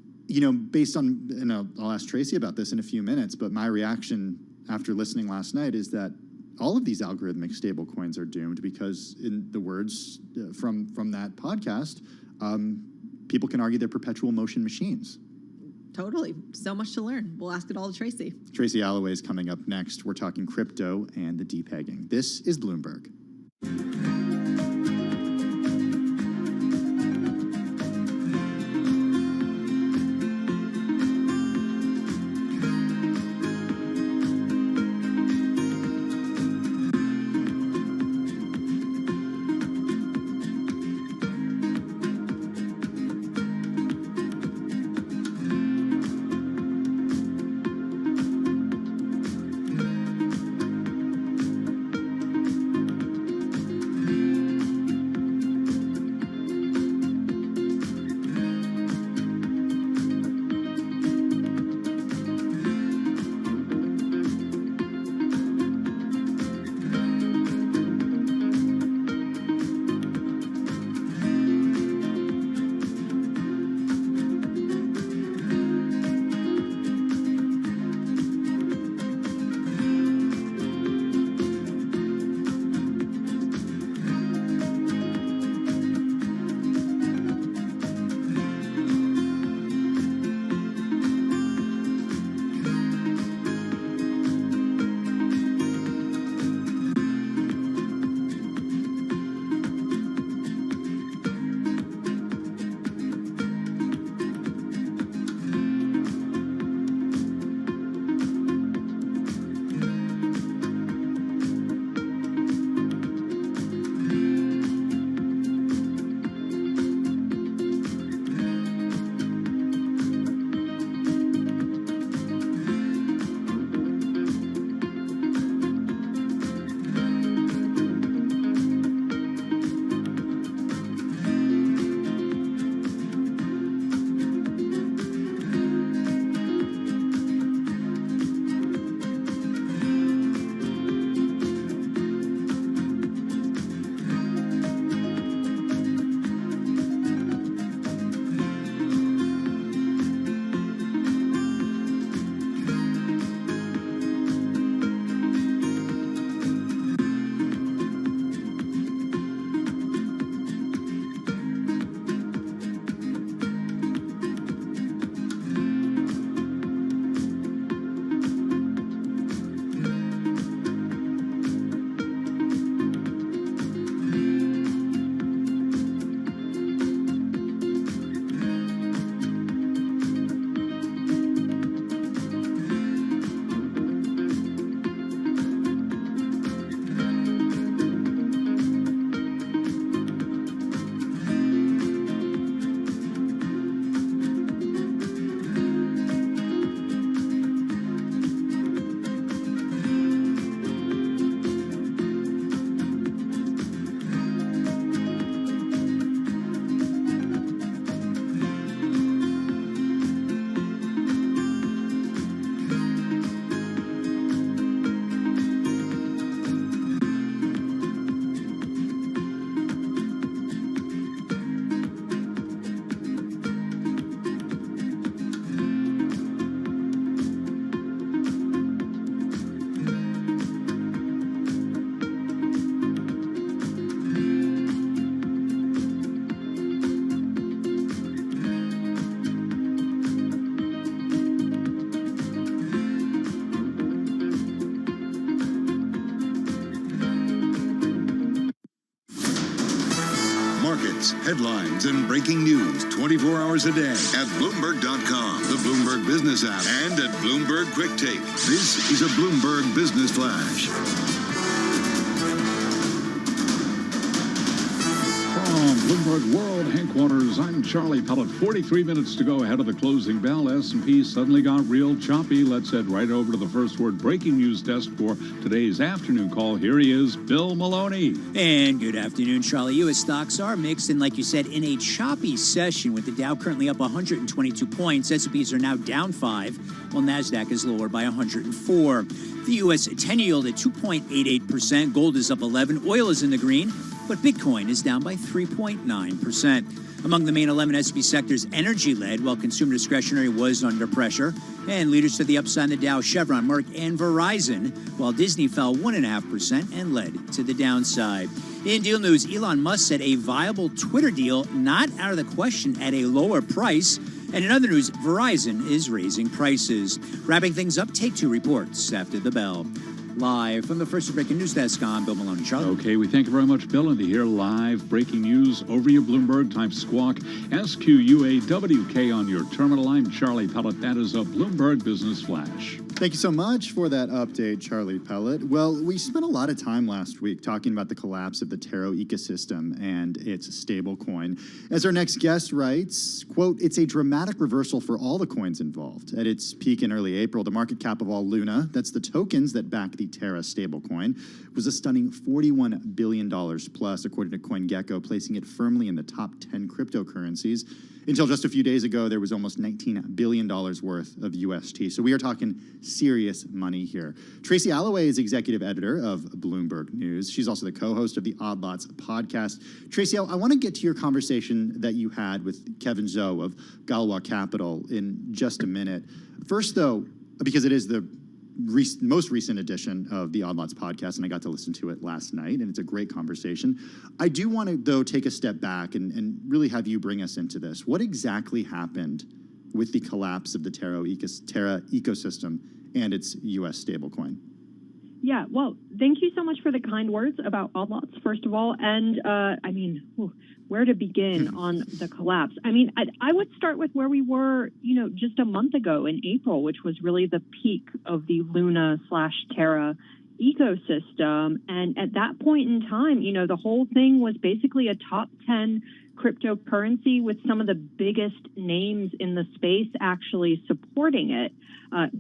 based on, and I'll ask Tracy about this in a few minutes, but my reaction after listening last night is that all of these algorithmic stablecoins are doomed because, in the words from that podcast, people can argue they're perpetual motion machines. Totally. So much to learn. We'll ask it all to Tracy. Tracy Alloway is coming up next. We're talking crypto and the depegging. This is Bloomberg. updates, headlines, and breaking news 24 hours a day at Bloomberg.com, the Bloomberg Business app, and at Bloomberg Quick Take. This is a Bloomberg Business Flash. From Bloomberg World Headquarters, I'm Charlie Pellet. 43 minutes to go ahead of the closing bell. S&P suddenly got real choppy. Let's head right over to the first word breaking news desk for today's afternoon call. Here he is, Bill Maloney. And good afternoon, Charlie. U.S. stocks are mixed and, like you said, in a choppy session with the Dow currently up 122 points. S&Ps are now down 5, while NASDAQ is lower by 104. The U.S. 10-year yield at 2.88%. Gold is up 11. Oil is in the green, but Bitcoin is down by 3.9%. Among the main 11 S&P sectors, energy led, while consumer discretionary was under pressure. And leaders to the upside in the Dow, Chevron, Merck, and Verizon, while Disney fell 1.5% and led to the downside. In deal news, Elon Musk said a viable Twitter deal not out of the question at a lower price. And in other news, Verizon is raising prices. Wrapping things up, Take Two reports after the bell. Live from the first breaking news desk, I'm Bill Maloney. Charlie. Okay, we thank you very much, Bill. And to hear live breaking news over your Bloomberg, type squawk SQUAWK on your terminal. I'm Charlie Pellet. That is a Bloomberg Business Flash. Thank you so much for that update, Charlie Pellet. Well, we spent a lot of time last week talking about the collapse of the Taro ecosystem and its stablecoin. As our next guest writes, quote, "It's a dramatic reversal for all the coins involved. At its peak in early April, the market cap of all Luna, that's the tokens that back the Terra stablecoin, was a stunning $41 billion plus, according to CoinGecko, placing it firmly in the top 10 cryptocurrencies. Until just a few days ago, there was almost $19 billion worth of UST. So we are talking serious money here. Tracy Alloway is executive editor of Bloomberg News. She's also the co-host of the Odd Lots podcast. Tracy, I want to get to your conversation that you had with Kevin Zhou of Galois Capital in just a minute. First, though, because it is the most recent edition of the Odd Lots podcast, and I got to listen to it last night, and it's a great conversation. I do want to, though, take a step back and really have you bring us into this. What exactly happened with the collapse of the Terra ecosystem and its U.S. stablecoin? Yeah, well, thank you so much for the kind words about Odd Lots, first of all. And where to begin on the collapse? I mean, I would start with where we were, just a month ago in April, which was really the peak of the Luna/Terra ecosystem. And at that point in time, the whole thing was basically a top 10 cryptocurrency with some of the biggest names in the space actually supporting it.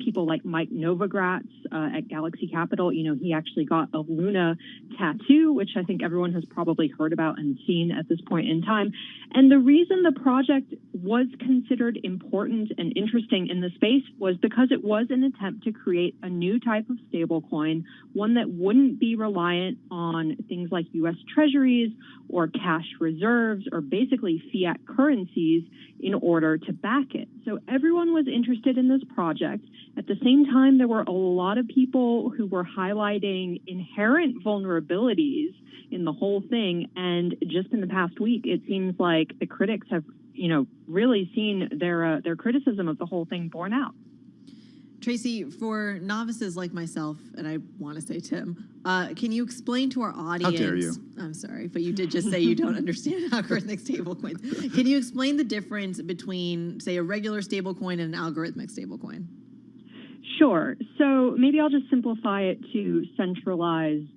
People like Mike Novogratz at Galaxy Capital, he actually got a Luna tattoo, which I think everyone has probably heard about and seen at this point in time. And the reason the project was considered important and interesting in the space was because it was an attempt to create a new type of stablecoin, one that wouldn't be reliant on things like U.S. treasuries or cash reserves or basically fiat currencies in order to back it. So everyone was interested in this project. At the same time, there were a lot of people who were highlighting inherent vulnerabilities in the whole thing. And just in the past week, it seems like the critics have, really seen their criticism of the whole thing borne out. Tracy, for novices like myself, and I want to say Tim, can you explain to our audience? How dare you? I'm sorry, but you did just say you don't understand algorithmic stablecoins. Can you explain the difference between, say, a regular stablecoin and an algorithmic stablecoin? Sure. So maybe I'll just simplify it to centralized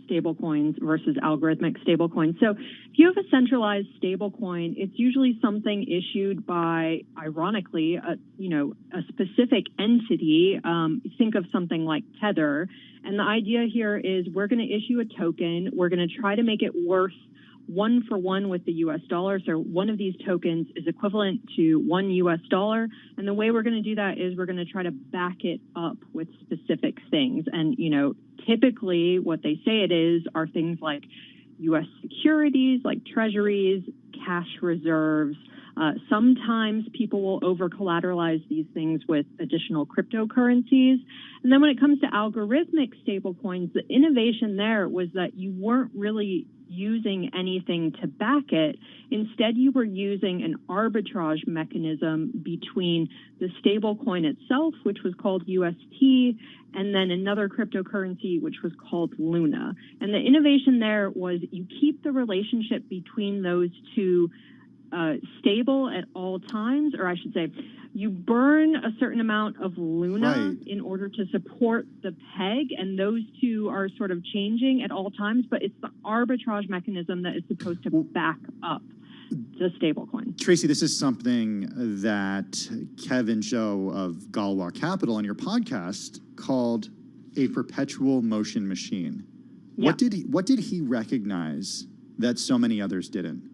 stablecoins versus algorithmic stablecoins. So if you have a centralized stablecoin, it's usually something issued by, ironically, a specific entity. Think of something like Tether. And the idea here is we're going to issue a token. We're going to try to make it worth 1-for-1 with the US dollar. So one of these tokens is equivalent to $1 US. And the way we're going to do that is we're going to try to back it up with specific things. And, typically what they say it is are things like US securities, like treasuries, cash reserves, Sometimes people will over-collateralize these things with additional cryptocurrencies. And then when it comes to algorithmic stablecoins, the innovation there was that you weren't really using anything to back it. Instead, you were using an arbitrage mechanism between the stablecoin itself, which was called UST, and then another cryptocurrency, which was called Luna. And the innovation there was you keep the relationship between those two stable at all times, or I should say, you burn a certain amount of Luna in order to support the peg, and those two are sort of changing at all times, but it's the arbitrage mechanism that is supposed to back up the stablecoin. Tracy, this is something that Kevin Zhou of Galwa Capital on your podcast called a perpetual motion machine. Yeah. What did he recognize that so many others didn't?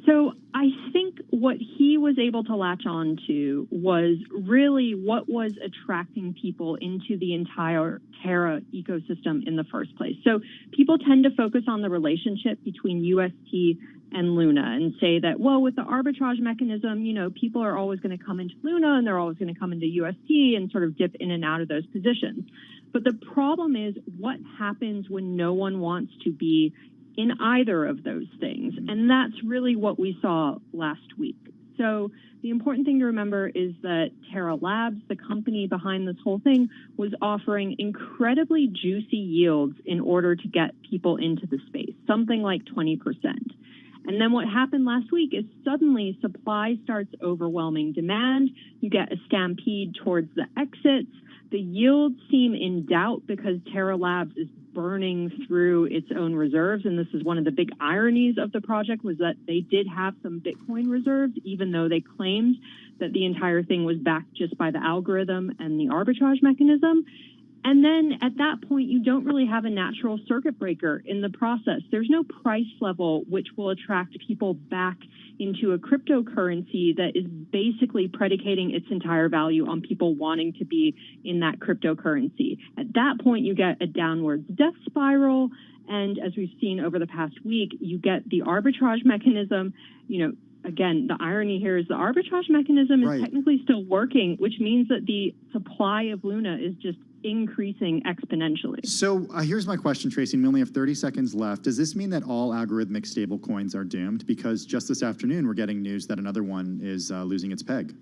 So I think what he was able to latch on to was really what was attracting people into the entire Terra ecosystem in the first place. So people tend to focus on the relationship between UST and Luna and say that, well, with the arbitrage mechanism, you know, people are always going to come into Luna and they're always going to come into UST and sort of dip in and out of those positions. But the problem is what happens when no one wants to be in either of those things. And that's really what we saw last week. So the important thing to remember is that Terra Labs, the company behind this whole thing, was offering incredibly juicy yields in order to get people into the space, something like 20%. And then what happened last week is suddenly supply starts overwhelming demand. You get a stampede towards the exits. The yields seem in doubt because Terra Labs is burning through its own reserves. And this is one of the big ironies of the project, was that they did have some Bitcoin reserves, even though they claimed that the entire thing was backed just by the algorithm and the arbitrage mechanism. And then at that point, you don't really have a natural circuit breaker in the process. There's no price level which will attract people back into a cryptocurrency that is basically predicating its entire value on people wanting to be in that cryptocurrency. At that point, you get a downward death spiral. And as we've seen over the past week, you get the arbitrage mechanism. You know, again, the irony here is the arbitrage mechanism is technically still working, which means that the supply of Luna is just increasing exponentially. So here's my question, Tracy, and we only have 30 seconds left. Does this mean that all algorithmic stablecoins are doomed? Because just this afternoon, we're getting news that another one is losing its peg.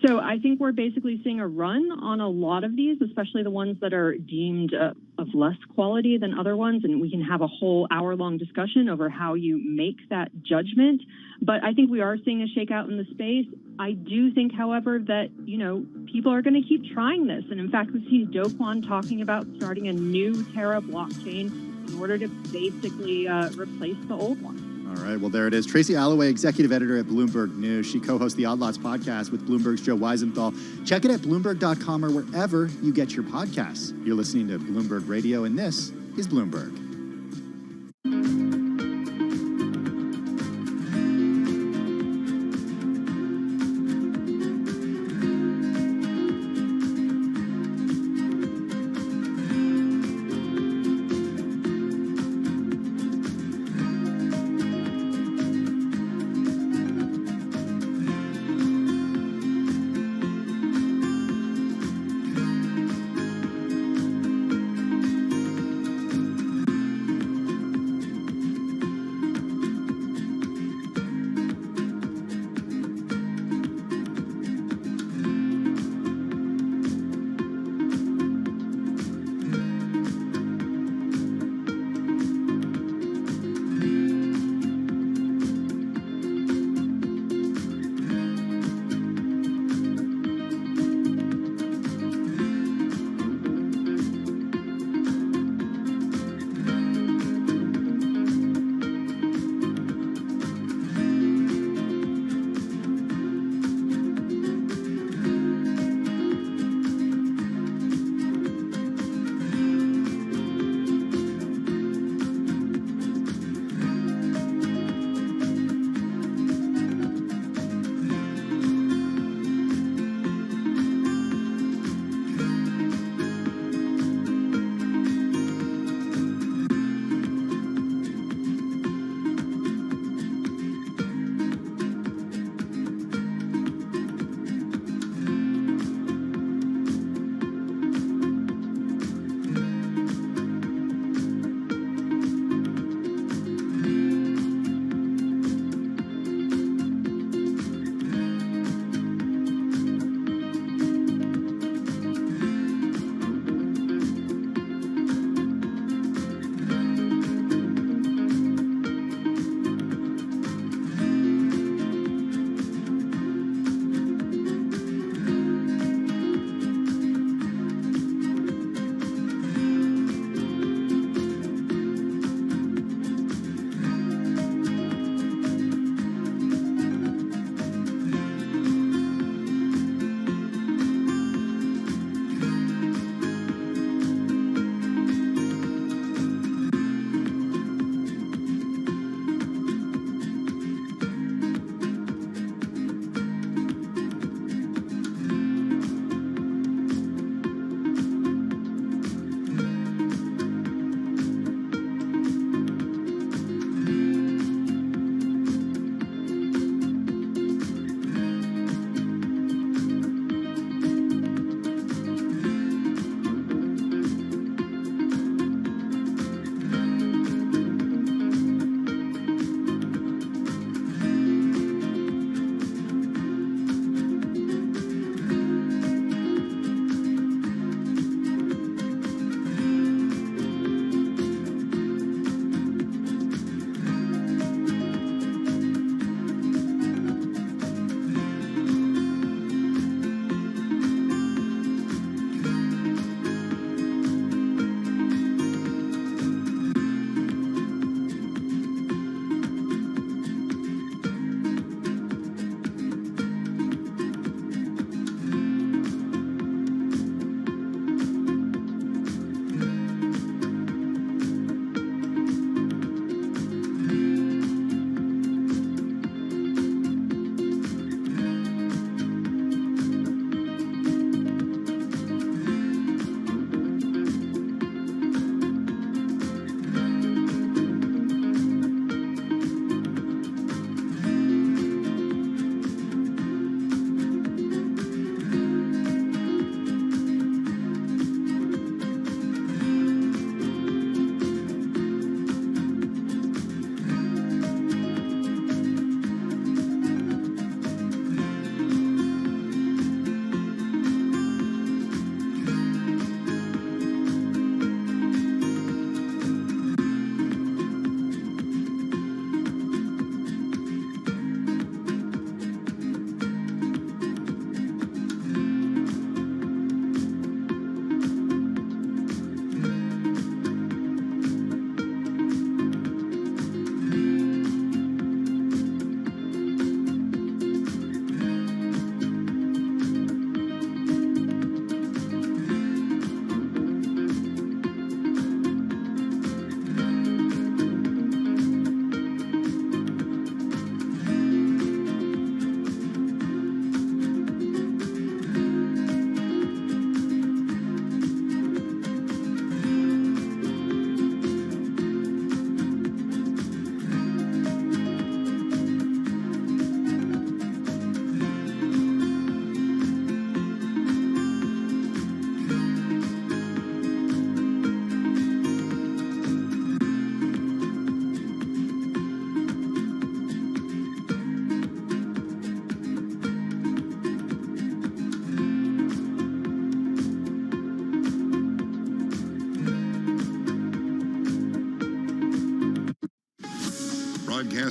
So I think we're basically seeing a run on a lot of these, especially the ones that are deemed of less quality than other ones. And we can have a whole hour-long discussion over how you make that judgment. But I think we are seeing a shakeout in the space. I do think, however, that, you know, people are going to keep trying this. And in fact, we've seen Do Kwon talking about starting a new Terra blockchain in order to basically replace the old one. All right, well, there it is. Tracy Alloway, executive editor at Bloomberg News. She co-hosts the Odd Lots podcast with Bloomberg's Joe Weisenthal. Check it at Bloomberg.com or wherever you get your podcasts. You're listening to Bloomberg Radio, and this is Bloomberg.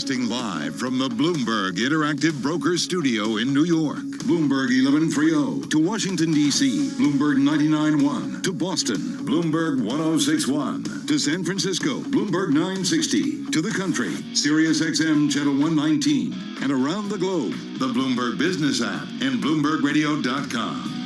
Broadcasting live from the Bloomberg Interactive Broker Studio in New York. Bloomberg 1130 to Washington, D.C. Bloomberg 99.1 to Boston. Bloomberg 106.1 to San Francisco. Bloomberg 960 to the country. Sirius XM Channel 119. And around the globe, the Bloomberg Business app and BloombergRadio.com.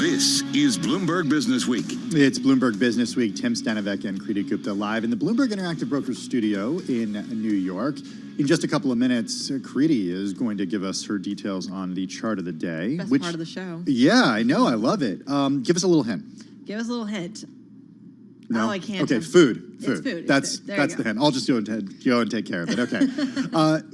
This is Bloomberg Business Week. It's Bloomberg Business Week. Tim Stanovic and Kriti Gupta live in the Bloomberg Interactive Brokers Studio in New York. In just a couple of minutes, Kriti is going to give us her details on the chart of the day. Best part of the show. Yeah, I know. I love it. Give us a little hint. Give us a little hint. No? Oh, I can't. Okay, food. It's food. That's the hint. I'll just go and take care of it. Okay.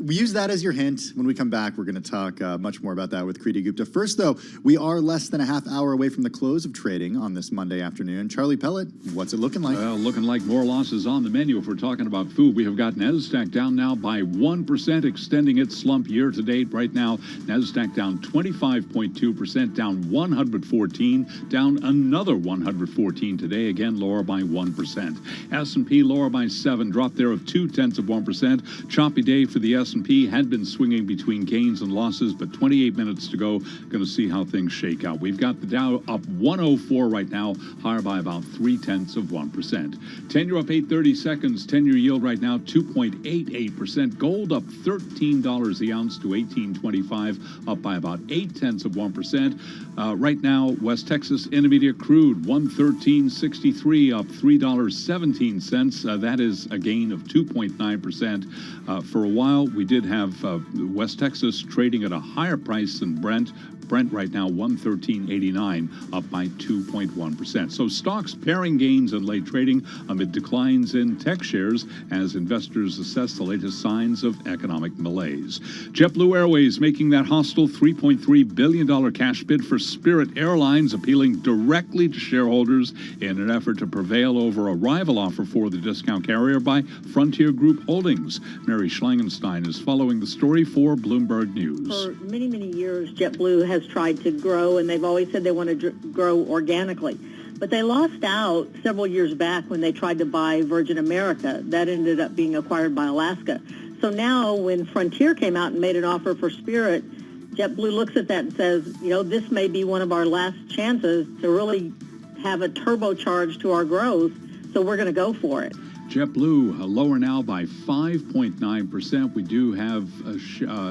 We use that as your hint. When we come back, we're going to talk much more about that with Kriti Gupta. First, though, we are less than a half hour away from the close of trading on this Monday afternoon. Charlie Pellet, what's it looking like? Well, looking like more losses on the menu if we're talking about food. We have got NASDAQ down now by 1%, extending its slump year to date. Right now, NASDAQ down 25.2%, down 114, down another 114 today, again lower by 1%. S&P lower by 7, drop there of 0.2%. Choppy day for the S&P, had been swinging between gains and losses, but 28 minutes to go. Going to see how things shake out. We've got the Dow up 104 right now, higher by about 0.3%. 10-year up 8.30 seconds. 10-year yield right now 2.88%. Gold up $13 the ounce to $18.25, up by about 0.8%. Right now, West Texas Intermediate crude 113.63, up $3.17. That is a gain of 2.9%. For a while, we did have West Texas trading at a higher price than Brent. Brent right now 113.89, up by 2.1%. So stocks pairing gains in late trading amid declines in tech shares as investors assess the latest signs of economic malaise. JetBlue Airways making that hostile $3.3 billion cash bid for Spirit Airlines, appealing directly to shareholders in an effort to prevail over a rival offer for the discount carrier by Frontier Group Holdings. Mary Schlangenstein is following the story for Bloomberg News. For many, many years, JetBlue has tried to grow, and they've always said they want to grow organically. But they lost out several years back when they tried to buy Virgin America. That ended up being acquired by Alaska. So now when Frontier came out and made an offer for Spirit, JetBlue looks at that and says, you know, this may be one of our last chances to really have a turbocharge to our growth, so we're going to go for it. JetBlue lower now by 5.9%. We do have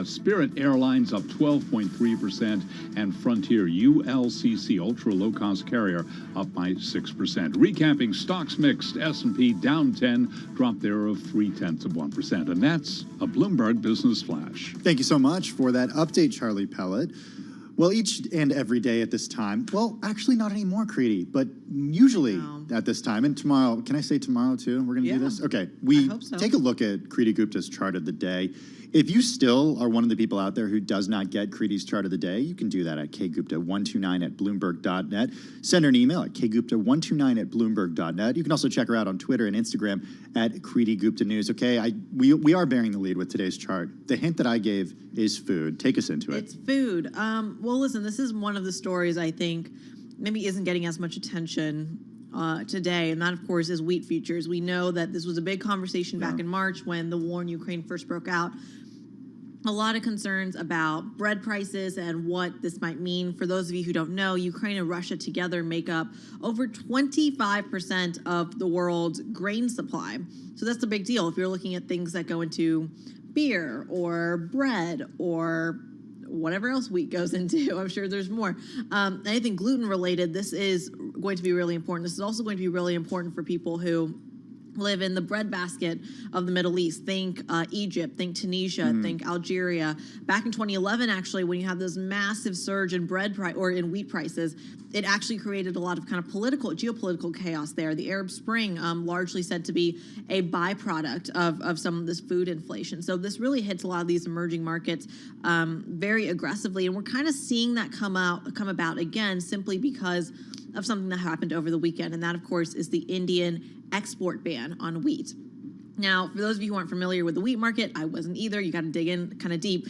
Spirit Airlines up 12.3%, and Frontier ULCC, ultra low-cost carrier, up by 6%. Recapping stocks mixed, S&P down 10, drop there of 0.3%. And that's a Bloomberg Business Flash. Thank you so much for that update, Charlie Pellet. Well, each and every day at this time, well, actually not anymore, Kriti, but usually at this time, and tomorrow, can I say tomorrow too? We're going to do this? Okay, we take a look at Kriti Gupta's chart of the day. If you still are one of the people out there who does not get Kriti's chart of the day, you can do that at kgupta129@bloomberg.net. Send her an email at kgupta129@bloomberg.net. You can also check her out on Twitter and Instagram at Kriti Gupta News. Okay, we are bearing the lead with today's chart. The hint that I gave is food. Take us into it. It's food. Well, listen, this is one of the stories I think maybe isn't getting as much attention today, and that, of course, is wheat futures. We know that this was a big conversation back in March when the war in Ukraine first broke out. A lot of concerns about bread prices and what this might mean. For those of you who don't know, Ukraine and Russia together make up over 25% of the world's grain supply. So that's a big deal if you're looking at things that go into beer or bread or whatever else wheat goes into. I'm sure there's more. Anything gluten related, this is going to be really important. This is also going to be really important for people who live in the breadbasket of the Middle East. Think Egypt, think Tunisia, think Algeria. Back in 2011, actually, when you had this massive surge in in wheat prices, it actually created a lot of kind of geopolitical chaos there. The Arab Spring, largely said to be a byproduct of some of this food inflation. So this really hits a lot of these emerging markets very aggressively, and we're kind of seeing that come about again simply because of something that happened over the weekend, and that, of course, is the Indian export ban on wheat. Now, for those of you who aren't familiar with the wheat market, I wasn't either. You got to dig in kind of deep.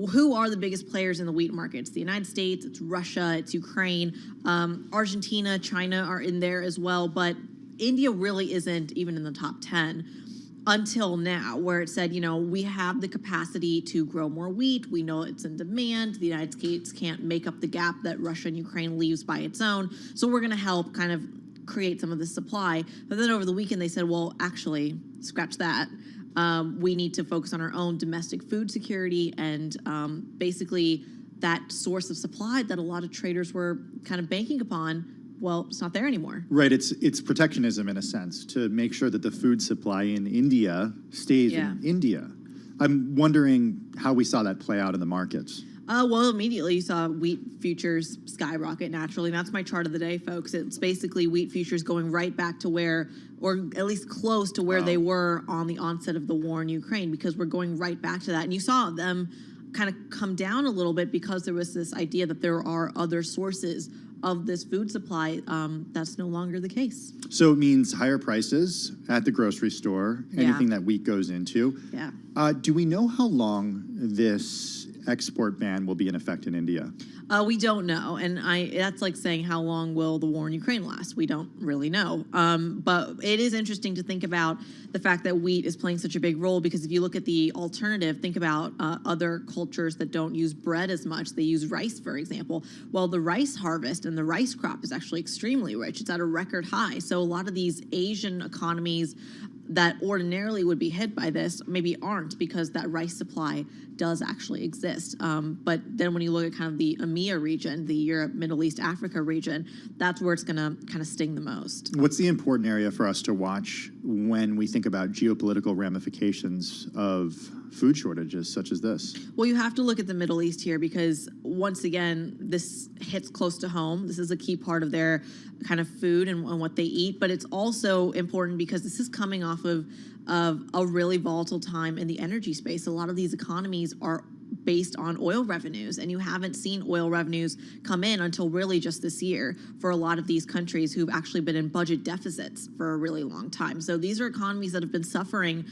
Who are the biggest players in the wheat market? It's the United States, it's Russia, it's Ukraine, Argentina, China are in there as well, but India really isn't even in the top 10. until now, where it said, we have the capacity to grow more wheat. We know it's in demand. The United States can't make up the gap that Russia and Ukraine leaves by its own. So we're going to help kind of create some of the supply. But then over the weekend, they said, well, actually, scratch that. We need to focus on our own domestic food security and basically that source of supply that a lot of traders were kind of banking upon. Well, it's not there anymore. Right. It's protectionism in a sense to make sure that the food supply in India stays in India. I'm wondering how we saw that play out in the markets. Well, immediately you saw wheat futures skyrocket naturally. And that's my chart of the day, folks. It's basically wheat futures going right back to where, or at least close to where they were on the onset of the war in Ukraine, because we're going right back to that. And you saw them kind of come down a little bit because there was this idea that there are other sources of this food supply. That's no longer the case. So it means higher prices at the grocery store, anything that wheat goes into. Yeah. Do we know how long this export ban will be in effect in India? We don't know, and that's like saying how long will the war in Ukraine last? We don't really know. But it is interesting to think about the fact that wheat is playing such a big role, because if you look at the alternative, think about other cultures that don't use bread as much. They use rice, for example. Well, the rice harvest and the rice crop is actually extremely rich. It's at a record high. So a lot of these Asian economies that ordinarily would be hit by this maybe aren't, because that rice supply does actually exist. But then when you look at kind of the EMEA region, the Europe, Middle East, Africa region, that's where it's going to kind of sting the most. What's the important area for us to watch when we think about geopolitical ramifications of food shortages such as this? Well, you have to look at the Middle East here, because once again, this hits close to home. This is a key part of their kind of food and what they eat, but it's also important because this is coming off of a really volatile time in the energy space. A lot of these economies are based on oil revenues, and you haven't seen oil revenues come in until really just this year for a lot of these countries who've actually been in budget deficits for a really long time. So these are economies that have been suffering,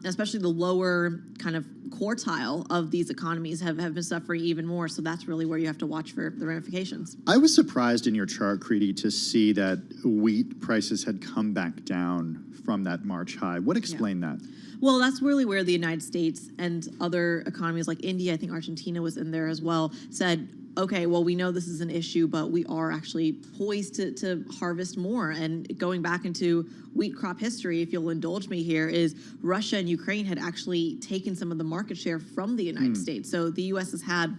especially the lower kind of quartile of these economies have been suffering even more. So that's really where you have to watch for the ramifications. I was surprised in your chart, Kriti, to see that wheat prices had come back down from that March high. What explained that? Well, that's really where the United States and other economies like India, I think Argentina was in there as well, said, okay, well, we know this is an issue, but we are actually poised to harvest more. And going back into wheat crop history, if you'll indulge me here, is Russia and Ukraine had actually taken some of the market share from the United States. So the U.S. has had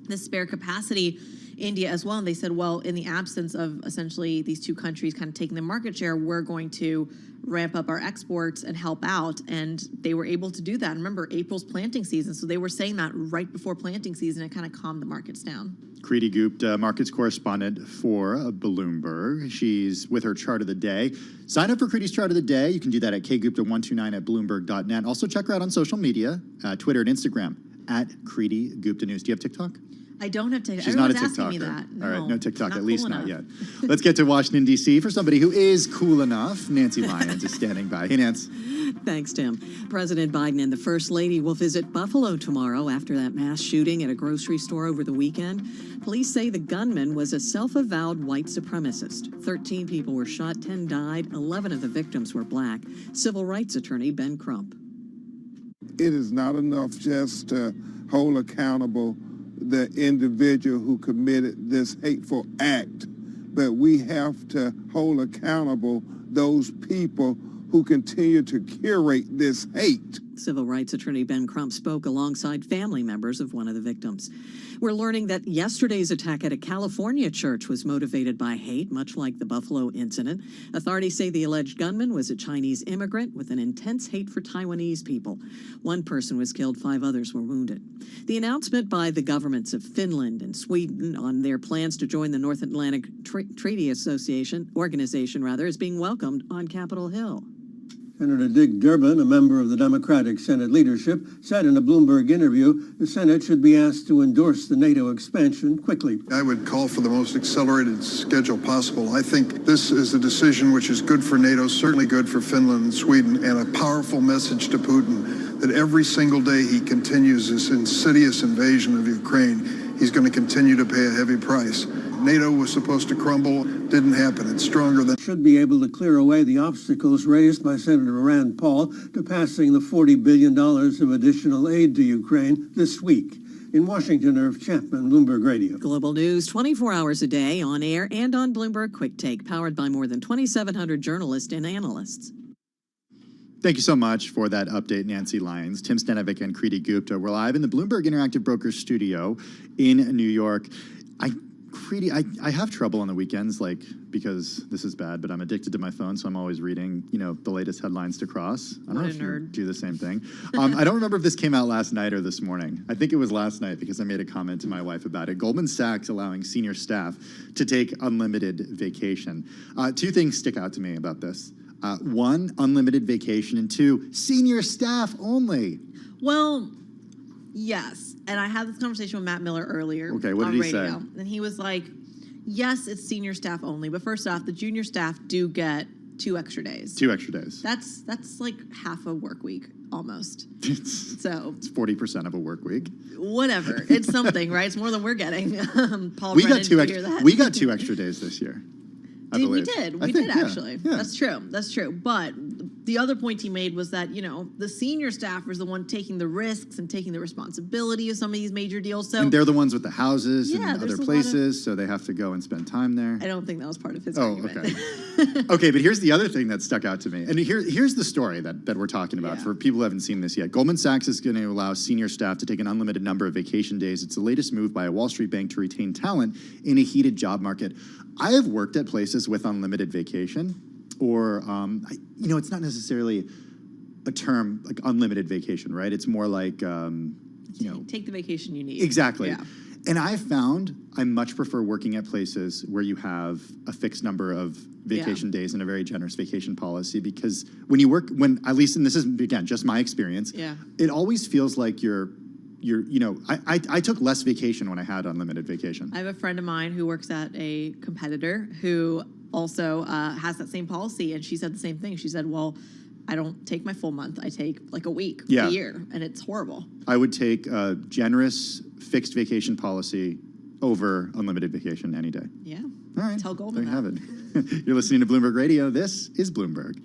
this spare capacity, India as well, and they said, well, in the absence of essentially these two countries kind of taking the market share, we're going to ramp up our exports and help out, and they were able to do that. Remember, April's planting season, so they were saying that right before planting season. It kind of calmed the markets down. Kriti Gupta, markets correspondent for Bloomberg. She's with her chart of the day. Sign up for Kriti's chart of the day. You can do that at kgupta129@bloomberg.net. Also check her out on social media, Twitter and Instagram, at Kriti Gupta News. Do you have TikTok? I don't have TikTok. She's not a Everyone's asking me TikToker. that. No, all right, no TikTok, not at least cool not enough. yet. Let's get to Washington, D.C. for somebody who is cool enough. Nancy Lyons is standing by. Hey, Nance. Thanks, Tim. President Biden and the First Lady will visit Buffalo tomorrow after that mass shooting at a grocery store over the weekend. Police say the gunman was a self-avowed white supremacist. 13 people were shot, 10 died, 11 of the victims were black. Civil rights attorney Ben Crump. It is not enough just to hold accountable the individual who committed this hateful act, but we have to hold accountable those people who continue to curate this hate. Civil rights attorney Ben Crump spoke alongside family members of one of the victims. We're learning that yesterday's attack at a California church was motivated by hate, much like the Buffalo incident. Authorities say the alleged gunman was a Chinese immigrant with an intense hate for Taiwanese people. One person was killed, 5 others were wounded. The announcement by the governments of Finland and Sweden on their plans to join the North Atlantic Treaty Organization is being welcomed on Capitol Hill. Senator Dick Durbin, a member of the Democratic Senate leadership, said in a Bloomberg interview the Senate should be asked to endorse the NATO expansion quickly. I would call for the most accelerated schedule possible. I think this is a decision which is good for NATO, certainly good for Finland and Sweden, and a powerful message to Putin that every single day he continues this insidious invasion of Ukraine, he's going to continue to pay a heavy price. NATO was supposed to crumble. Didn't happen. It's stronger than... Should be able to clear away the obstacles raised by Senator Rand Paul to passing the $40 billion of additional aid to Ukraine this week. In Washington, Irv Chapman, Bloomberg Radio. Global news 24 hours a day on air and on Bloomberg Quick Take, powered by more than 2,700 journalists and analysts. Thank you so much for that update, Nancy Lyons. Tim Stanovic and Kriti Gupta. We're live in the Bloomberg Interactive Brokers studio in New York. Kriti, I have trouble on the weekends, because this is bad, but I'm addicted to my phone, so I'm always reading, the latest headlines to cross. I don't know if you do the same thing. I don't remember if this came out last night or this morning. I think it was last night because I made a comment to my wife about it. Goldman Sachs allowing senior staff to take unlimited vacation. Two things stick out to me about this. One, unlimited vacation, and two, senior staff only. Well, yes. And I had this conversation with Matt Miller earlier on radio. And he was like, yes, it's senior staff only. But first off, the junior staff do get 2 extra days. 2 extra days. That's like half a work week almost. It's 40% of a work week. Whatever. It's something, right? It's more than we're getting. Paul we Brennan, got 2 did you hear that? We got 2 extra days this year. We did actually. Yeah. That's true. But the other point he made was that, the senior staff is the one taking the risks and taking the responsibility of some of these major deals. So, and they're the ones with the houses and Yeah, other there's a places, so they have to go and spend time there. I don't think that was part of his argument. Okay. Okay, but here's the other thing that stuck out to me. And here's the story that we're talking about for people who haven't seen this yet. Goldman Sachs is going to allow senior staff to take an unlimited number of vacation days. It's the latest move by a Wall Street bank to retain talent in a heated job market. I have worked at places with unlimited vacation, or, it's not necessarily a term like unlimited vacation, right? It's more like, take the vacation you need. Exactly. Yeah. And I found I much prefer working at places where you have a fixed number of vacation days and a very generous vacation policy, because at least, and this is, again, just my experience, it always feels like I took less vacation when I had unlimited vacation. I have a friend of mine who works at a competitor who also has that same policy, and she said the same thing. She said, well, I don't take my full month. I take like a week, a year, and it's horrible. I would take a generous fixed vacation policy over unlimited vacation any day. Yeah. All right. Tell Goldman there you have it. You're listening to Bloomberg Radio. This is Bloomberg.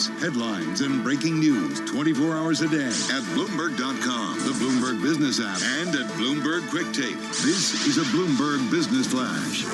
updates, headlines, and breaking news 24 hours a day at Bloomberg.com, the Bloomberg Business app, and at Bloomberg Quick Take. This is a Bloomberg Business Flash.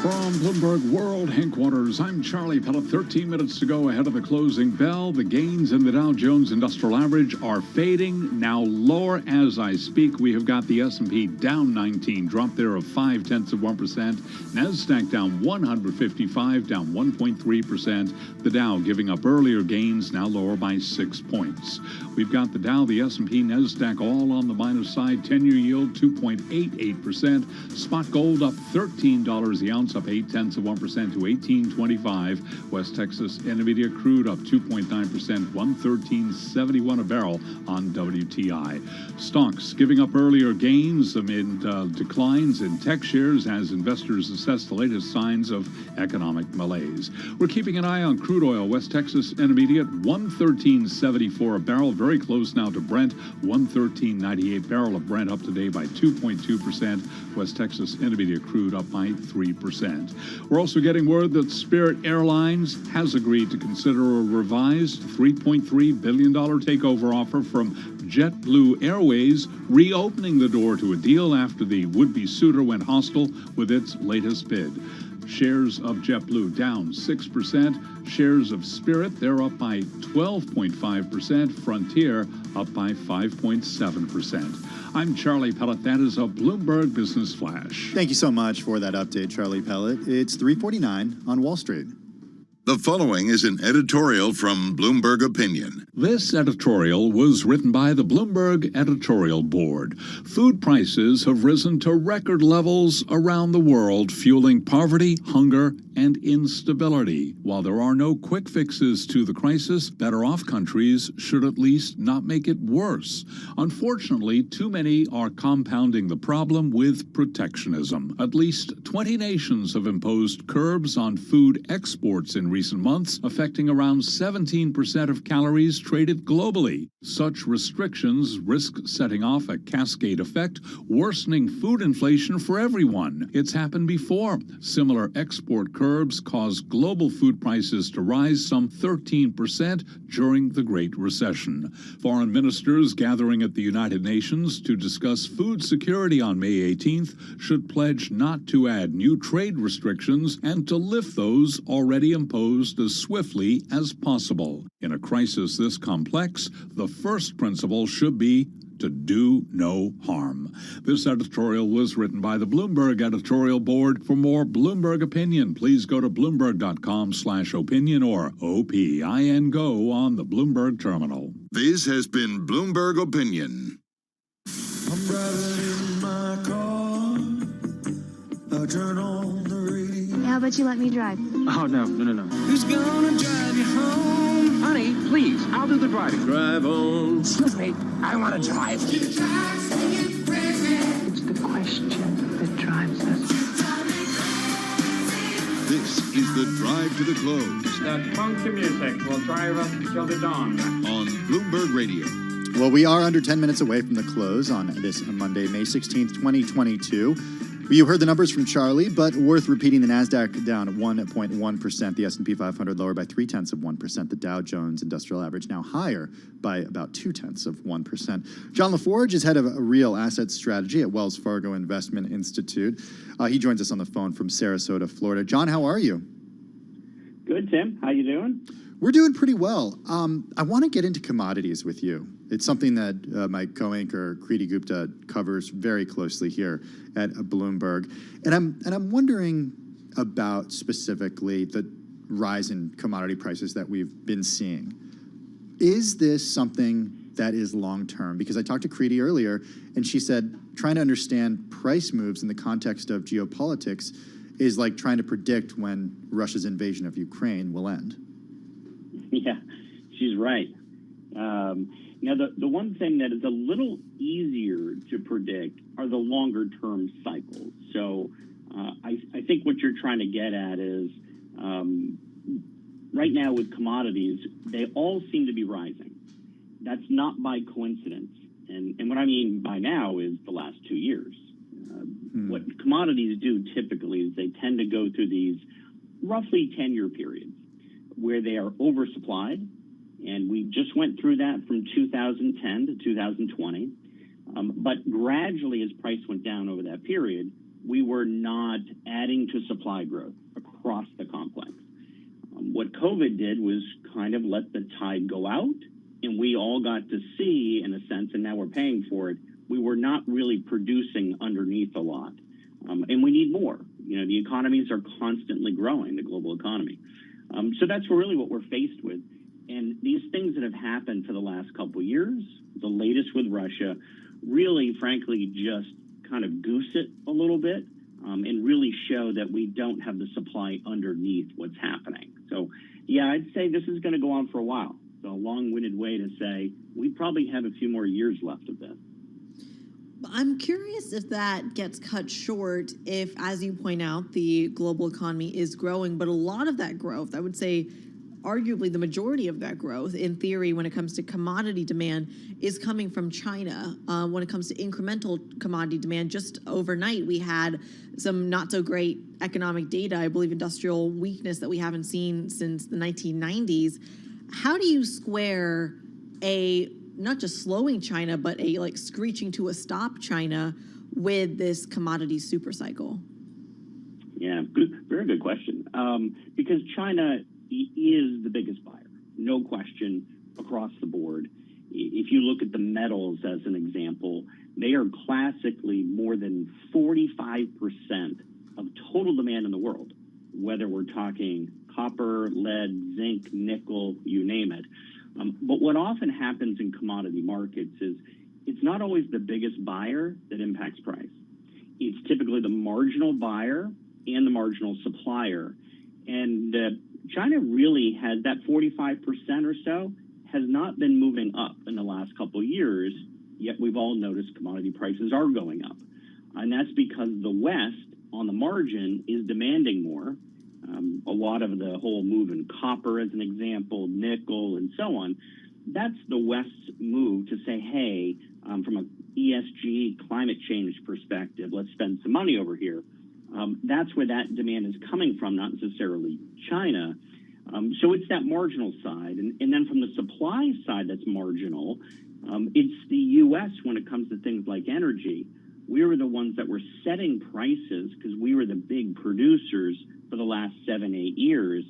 From Bloomberg World Headquarters, I'm Charlie Pellet. 13 minutes to go ahead of the closing bell. The gains in the Dow Jones Industrial Average are fading, now lower as I speak. We have got the S&P down 19, drop there of 0.5%. NASDAQ down 155, down 1.3%. The Dow giving up earlier gains, now lower by 6 points. We've got the Dow, the S&P, NASDAQ all on the minus side. 10-year yield 2.88%. Spot gold up $13 the ounce, up 0.8% to 18.25. West Texas Intermediate crude up 2.9%, 113.71 a barrel on WTI. Stocks giving up earlier gains amid declines in tech shares as investors assess the latest signs of economic malaise. We're keeping an eye on crude oil. West Texas Intermediate 113.74 a barrel, very close now to Brent. 113.98 barrel of Brent up today by 2.2%. West Texas Intermediate crude up by 3%. We're also getting word that Spirit Airlines has agreed to consider a revised $3.3 billion takeover offer from JetBlue Airways, reopening the door to a deal after the would-be suitor went hostile with its latest bid. Shares of JetBlue down 6%. Shares of Spirit, they're up by 12.5%. Frontier up by 5.7%. I'm Charlie Pellet. That is a Bloomberg Business Flash. Thank you so much for that update, Charlie Pellet. It's 3:49 on Wall Street. The following is an editorial from Bloomberg Opinion. This editorial was written by the Bloomberg Editorial Board. Food prices have risen to record levels around the world, fueling poverty, hunger, and instability. While there are no quick fixes to the crisis, better-off countries should at least not make it worse. Unfortunately, too many are compounding the problem with protectionism. At least 20 nations have imposed curbs on food exports in recent months, affecting around 17% of calories traded globally. Such restrictions risk setting off a cascade effect, worsening food inflation for everyone. It's happened before. Similar export curbs caused global food prices to rise some 13% during the Great Recession. Foreign ministers gathering at the United Nations to discuss food security on May 18th should pledge not to add new trade restrictions and to lift those already imposed as swiftly as possible. In a crisis this complex, the first principle should be to do no harm. This editorial was written by the Bloomberg Editorial Board. For more Bloomberg Opinion, please go to Bloomberg.com/opinion or OPIN Go on the Bloomberg terminal. This has been Bloomberg Opinion. I'm driving in my car. I turn on the radio. How about you let me drive? Oh, no. Who's gonna drive you home? Honey, please, I'll do the driving. Drive on. Excuse me, I want to drive. It's the question that drives us. This is the Drive to the Close. That funky music will drive us till the dawn. On Bloomberg Radio. Well, we are under 10 minutes away from the close on this Monday, May 16th, 2022. You heard the numbers from Charlie, but worth repeating: the NASDAQ down 1.1%, the S&P 500 lower by 0.3%, the Dow Jones Industrial Average now higher by about 0.2%. John LaForge is head of real asset strategy at Wells Fargo Investment Institute. He joins us on the phone from Sarasota, Florida. John, how are you? Good, Tim. How you doing? We're doing pretty well. I want to get into commodities with you. It's something that my co-anchor Kriti Gupta covers very closely here at Bloomberg, and I'm wondering about specifically the rise in commodity prices that we've been seeing. Is this something that is long term? Because I talked to Kriti earlier, and she said trying to understand price moves in the context of geopolitics is like trying to predict when Russia's invasion of Ukraine will end. Yeah, she's right. Now, the one thing that is a little easier to predict are the longer-term cycles. So I think what you're trying to get at is right now with commodities, they all seem to be rising. That's not by coincidence. And what I mean by now is the last 2 years. What commodities do typically is they tend to go through these roughly 10-year periods where they are oversupplied. And we just went through that from 2010 to 2020. But gradually, as price went down over that period, we were not adding to supply growth across the complex. What COVID did was kind of let the tide go out, and we all got to see, in a sense, and now we're paying for it, we were not really producing underneath a lot. And we need more. You know, the economies are constantly growing, the global economy. So that's really what we're faced with. And these things that have happened for the last couple of years, the latest with Russia, really, frankly, just kind of goose it a little bit and really show that we don't have the supply underneath what's happening. So, yeah, I'd say this is going to go on for a while. So a long-winded way to say we probably have a few more years left of this. I'm curious if that gets cut short if, as you point out, the global economy is growing, but a lot of that growth, I would say arguably the majority of that growth, in theory, when it comes to commodity demand, is coming from China. When it comes to incremental commodity demand, just overnight we had some not so great economic data, I believe industrial weakness that we haven't seen since the 1990s. How do you square a not just slowing China, but a like screeching to a stop China with this commodity super cycle? Yeah, good, very good question. Because China is the biggest buyer, no question, across the board. If you look at the metals as an example, they are classically more than 45% of total demand in the world, whether we're talking copper, lead, zinc, nickel, you name it. But what often happens in commodity markets is it's not always the biggest buyer that impacts price. It's typically the marginal buyer and the marginal supplier. And China really has that 45% or so has not been moving up in the last couple of years, yet we've all noticed commodity prices are going up. And that's because the West, on the margin, is demanding more. A lot of the whole move in copper, as an example, nickel, and so on, that's the West's move to say, hey, from an ESG climate change perspective, let's spend some money over here. That's where that demand is coming from, not necessarily China. So it's that marginal side. And then from the supply side that's marginal, it's the U.S. when it comes to things like energy. We were the ones that were setting prices because we were the big producers for the last 7-8 years.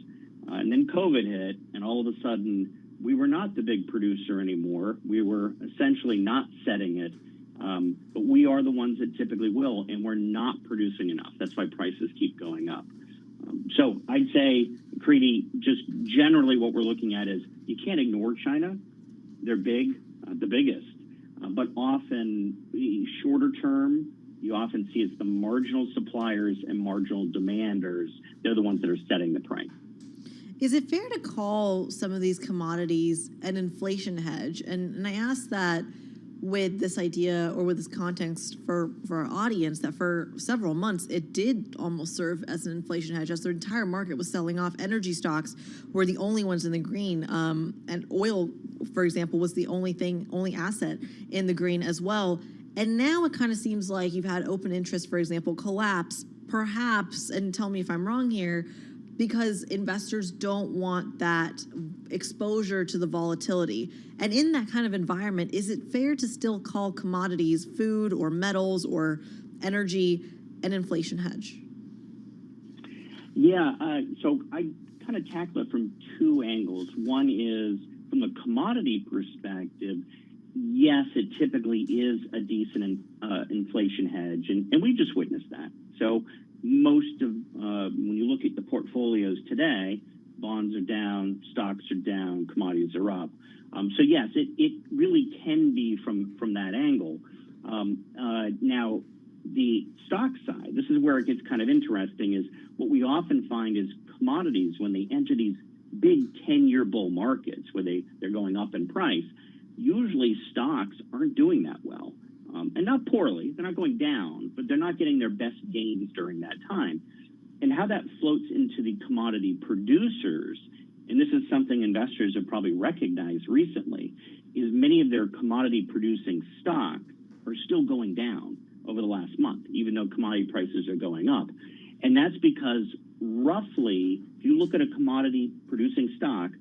And then COVID hit, and all of a sudden, we were not the big producer anymore. We were essentially not setting it. But we are the ones that typically will, and we're not producing enough. That's why prices keep going up. So I'd say, Creedy, just generally what we're looking at is you can't ignore China. They're big, the biggest. But often, shorter term, you often see it's the marginal suppliers and marginal demanders. They're the ones that are setting the price. Is it fair to call some of these commodities an inflation hedge? And I ask that with this idea or with this context for our audience that for several months it did almost serve as an inflation hedge as the entire market was selling off. Energy stocks were the only ones in the green, and oil, for example, was the only asset in the green as well. And now it kind of seems like you've had open interest, for example, collapse, perhaps, and tell me if I'm wrong here, because investors don't want that exposure to the volatility. And in that kind of environment, is it fair to still call commodities, food or metals or energy, an inflation hedge? Yeah, so I kind of tackle it from two angles. One is from the commodity perspective, yes, it typically is a decent inflation hedge, and we just witnessed that. So most of, when you look at the portfolios today, bonds are down, stocks are down, commodities are up. So yes, it really can be from that angle. Now, the stock side, this is where it gets kind of interesting, is what we often find is commodities, when they enter these big 10-year bull markets where they're going up in price, usually stocks aren't doing that well. And not poorly, they're not going down, but they're not getting their best gains during that time. And how that floats into the commodity producers, and this is something investors have probably recognized recently, is many of their commodity producing stocks are still going down over the last month, even though commodity prices are going up. And that's because roughly, if you look at a commodity producing stock,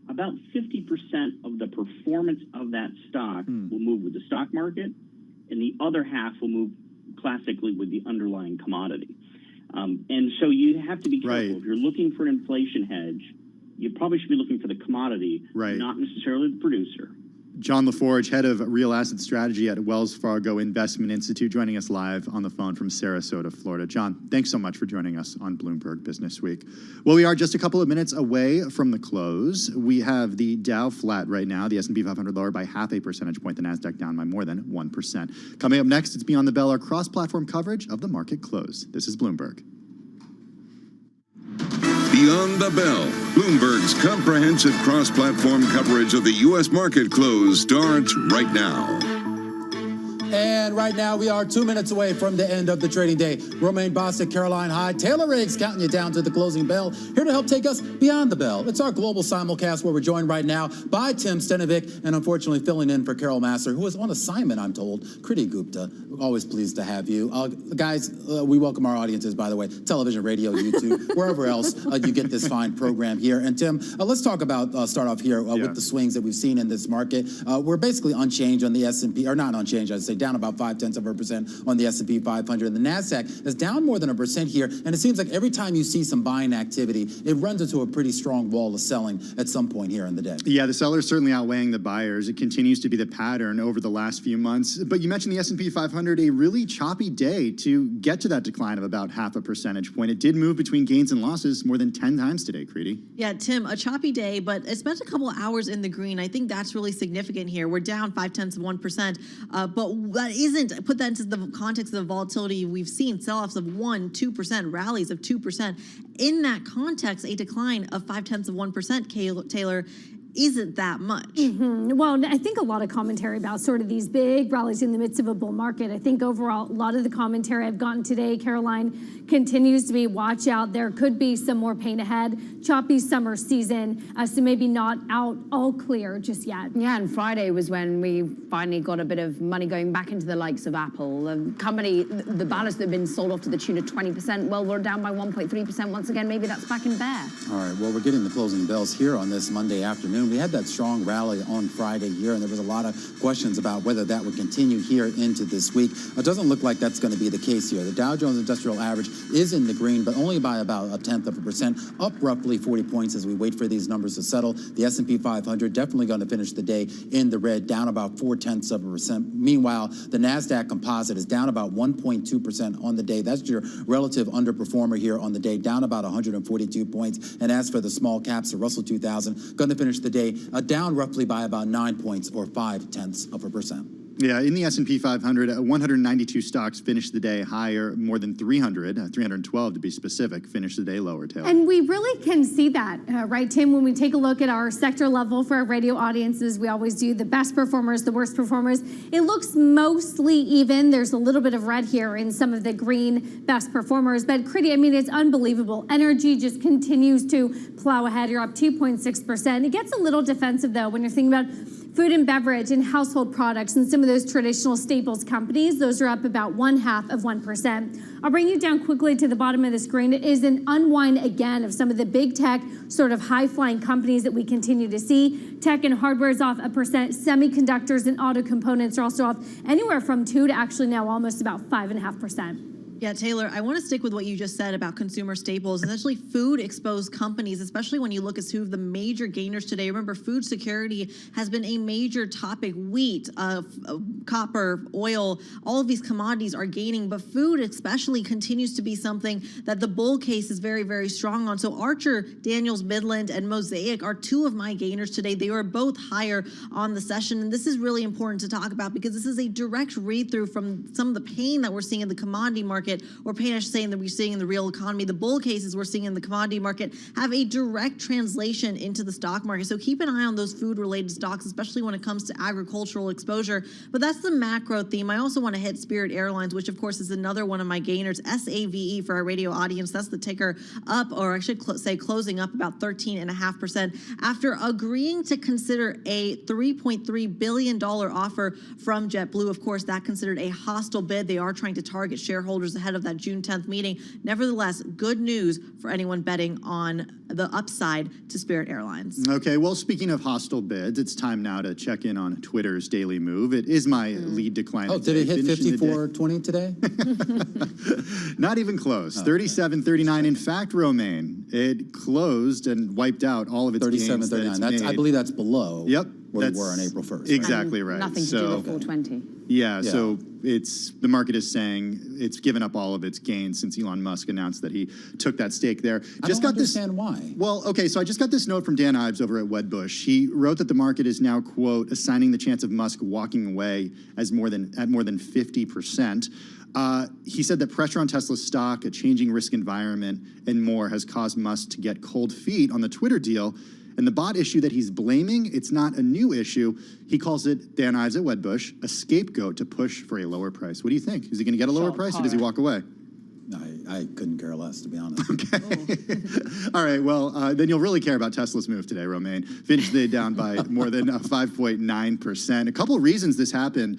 about 50% of the performance of that stock will move with the stock market, and the other half will move classically with the underlying commodity. And so you have to be careful. Right. If you're looking for an inflation hedge, you probably should be looking for the commodity, Right. not necessarily the producer. John LaForge, head of real asset strategy at Wells Fargo Investment Institute, joining us live on the phone from Sarasota, Florida. John, thanks so much for joining us on Bloomberg Business Week. Well, we are just a couple of minutes away from the close. We have the Dow flat right now, the S&P 500 lower by 0.5 percentage point, the NASDAQ down by more than 1%. Coming up next, it's Beyond the Bell, our cross-platform coverage of the market close. This is Bloomberg. Beyond the Bell, Bloomberg's comprehensive cross-platform coverage of the U.S. market close starts right now. And right now, we are 2 minutes away from the end of the trading day. Romaine Bostic, Caroline Hyde, Taylor Riggs counting you down to the closing bell. Here to help take us beyond the bell. It's our global simulcast where we're joined right now by Tim Stenovic and unfortunately filling in for Carol Masser, who is on assignment, I'm told. Kriti Gupta, always pleased to have you. Guys, we welcome our audiences, by the way, television, radio, YouTube, wherever else you get this fine program here. And Tim, let's talk about, start off here with the swings that we've seen in this market. We're basically unchanged on the S&P, or not unchanged, I'd say down about 0.5% on the S&P 500. The NASDAQ is down more than 1% here, and it seems like every time you see some buying activity, it runs into a pretty strong wall of selling at some point here in the day. Yeah, the sellers certainly outweighing the buyers. It continues to be the pattern over the last few months. But you mentioned the S&P 500, a really choppy day to get to that decline of about 0.5 percentage point. It did move between gains and losses more than 10 times today, Kriti. Yeah, Tim, a choppy day, but it spent a couple hours in the green. I think that's really significant here. We're down 0.5%, but that isn't, put that into the context of the volatility we've seen, sell-offs of 1-2%, rallies of 2%. In that context, a decline of 0.5%, Taylor, isn't that much. Well, I think a lot of commentary about sort of these big rallies in the midst of a bull market. I think overall, a lot of the commentary I've gotten today, Caroline, continues to be watch out. There could be some more pain ahead. Choppy summer season, so maybe not out all clear just yet. Yeah, and Friday was when we finally got a bit of money going back into the likes of Apple. The company, the balance that had been sold off to the tune of 20%, well, we're down by 1.3% once again. Maybe that's back in bear. All right, well, we're getting the closing bells here on this Monday afternoon. We had that strong rally on Friday here, and there was a lot of questions about whether that would continue here into this week. It doesn't look like that's going to be the case here. The Dow Jones Industrial Average is in the green, but only by about 0.1%, up roughly 40 points as we wait for these numbers to settle. The S&P 500 definitely going to finish the day in the red, down about 0.4%. Meanwhile, the NASDAQ Composite is down about 1.2% on the day. That's your relative underperformer here on the day, down about 142 points. And as for the small caps, the Russell 2000 going to finish the day down roughly by about 9 points or 0.5%. Yeah, in the S&P 500, 192 stocks finished the day higher, more than 300, 312 to be specific, finished the day lower, Taylor. And we really can see that, right, Tim? When we take a look at our sector level for our radio audiences, we always do the best performers, the worst performers. It looks mostly even. There's a little bit of red here in some of the green best performers. But, Kriti, I mean, it's unbelievable. Energy just continues to plow ahead. You're up 2.6%. It gets a little defensive, though, when you're thinking about food and beverage and household products and some of those traditional staples companies. Those are up about 0.5%. I'll bring you down quickly to the bottom of the screen. It is an unwind again of some of the big tech sort of high-flying companies that we continue to see. Tech and hardware is off 1%. Semiconductors and auto components are also off anywhere from 2 to actually now almost about 5.5%. Yeah, Taylor, I want to stick with what you just said about consumer staples, essentially food-exposed companies, especially when you look at two of the major gainers today. Remember, food security has been a major topic. Wheat, copper, oil, all of these commodities are gaining, but food especially continues to be something that the bull case is very, very strong on. So Archer, Daniels Midland, and Mosaic are two of my gainers today. They were both higher on the session, and this is really important to talk about because this is a direct read-through from some of the pain that we're seeing in the commodity market, or pain, I should say, that we're seeing in the real economy. The bull cases we're seeing in the commodity market have a direct translation into the stock market. So keep an eye on those food-related stocks, especially when it comes to agricultural exposure. But that's the macro theme. I also want to hit Spirit Airlines, which, of course, is another one of my gainers, SAVE for our radio audience. That's the ticker up, or I should say closing up about 13.5% after agreeing to consider a $3.3 billion offer from JetBlue. Of course, that considered a hostile bid. They are trying to target shareholders ahead of that June 10th meeting. Nevertheless, good news for anyone betting on the upside to Spirit Airlines. Okay, well, speaking of hostile bids, it's time now to check in on Twitter's daily move. It is my lead decline. Oh, did it hit 54.20 today? Not even close. 37.39. In fact, Romaine, it closed and wiped out all of its gains. 37.39. I believe that's below. Yep. Where we were on April 1st. Right? Exactly right. Nothing to do with 420. Yeah, so the market is saying it's given up all of its gains since Elon Musk announced that he took that stake there. I don't understand why. Well, okay, so I just got this note from Dan Ives over at Wedbush. He wrote that the market is now, quote, assigning the chance of Musk walking away as more than 50%. He said that pressure on Tesla's stock, a changing risk environment, and more has caused Musk to get cold feet on the Twitter deal. And the bot issue that he's blaming, it's not a new issue. He calls it, Dan Ives at Wedbush, a scapegoat to push for a lower price. What do you think? Is he going to get a lower price or does he walk away? I couldn't care less, to be honest. Okay. All right, well, then you'll really care about Tesla's move today, Romaine. Finished the day down by more than 5.9%. A couple of reasons this happened.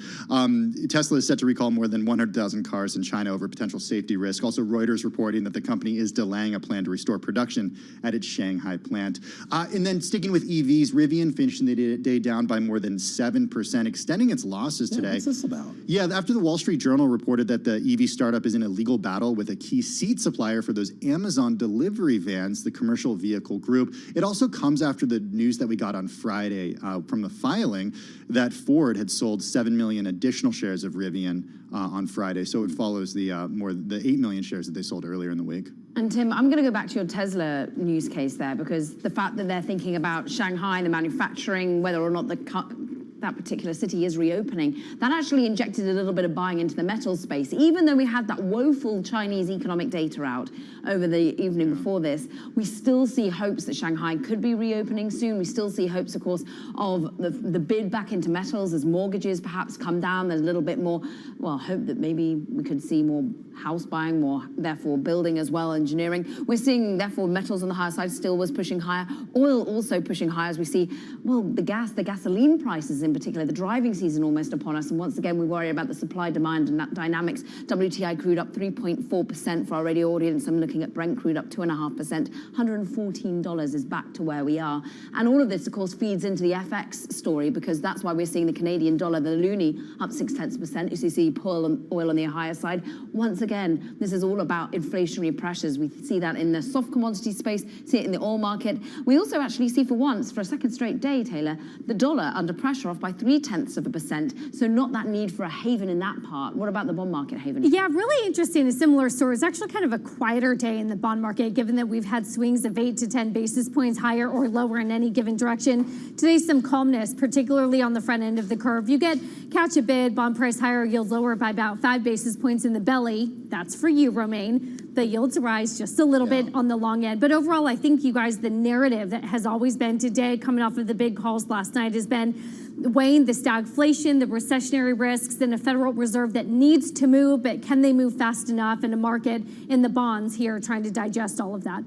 Tesla is set to recall more than 100,000 cars in China over potential safety risk. Also, Reuters reporting that the company is delaying a plan to restore production at its Shanghai plant. And then sticking with EVs, Rivian finishing the day down by more than 7%, extending its losses today. What's this about? Yeah, after the Wall Street Journal reported that the EV startup is in a legal battle with a key seat supplier for those Amazon delivery vans, the commercial vehicle group. It also comes after the news that we got on Friday from the filing that Ford had sold 7 million additional shares of Rivian on Friday. So it follows the 8 million shares that they sold earlier in the week. And Tim, I'm going to go back to your Tesla news case there, because the fact that they're thinking about Shanghai, the manufacturing, whether or not that particular city is reopening, that actually injected a little bit of buying into the metal space. Even though we had that woeful Chinese economic data out over the evening before this, we still see hopes that Shanghai could be reopening soon. We still see hopes, of course, of the bid back into metals as mortgages perhaps come down. There's a little bit more, well, hope that maybe we could see more house buying, more, therefore, building as well, engineering. We're seeing, therefore, metals on the higher side still was pushing higher. Oil also pushing higher as we see, well, the gasoline prices in particular, the driving season almost upon us. And once again, we worry about the supply-demand and that dynamics. WTI crude up 3.4% for our radio audience. I'm looking at Brent crude up 2.5%. $114 is back to where we are. And all of this, of course, feeds into the FX story, because that's why we're seeing the Canadian dollar, the loonie, up 0.6%. You see oil on the higher side. Once again, this is all about inflationary pressures. We see that in the soft commodity space, see it in the oil market. We also actually see for once, for a second straight day, Taylor, the dollar under pressure, off by 0.3%. So not that need for a haven in that part. What about the bond market, Haven? Yeah, really interesting. A similar story. It's actually kind of a quieter day in the bond market, given that we've had swings of 8 to 10 basis points higher or lower in any given direction. Today, some calmness, particularly on the front end of the curve. You catch a bid, bond price higher, yield lower by about 5 basis points in the belly. That's for you, Romaine. The yields rise just a little bit on the long end. But overall, I think, you guys, the narrative that has always been today, coming off of the big calls last night, has been weighing the stagflation, the recessionary risks, and a Federal Reserve that needs to move, but can they move fast enough, in a market in the bonds here trying to digest all of that?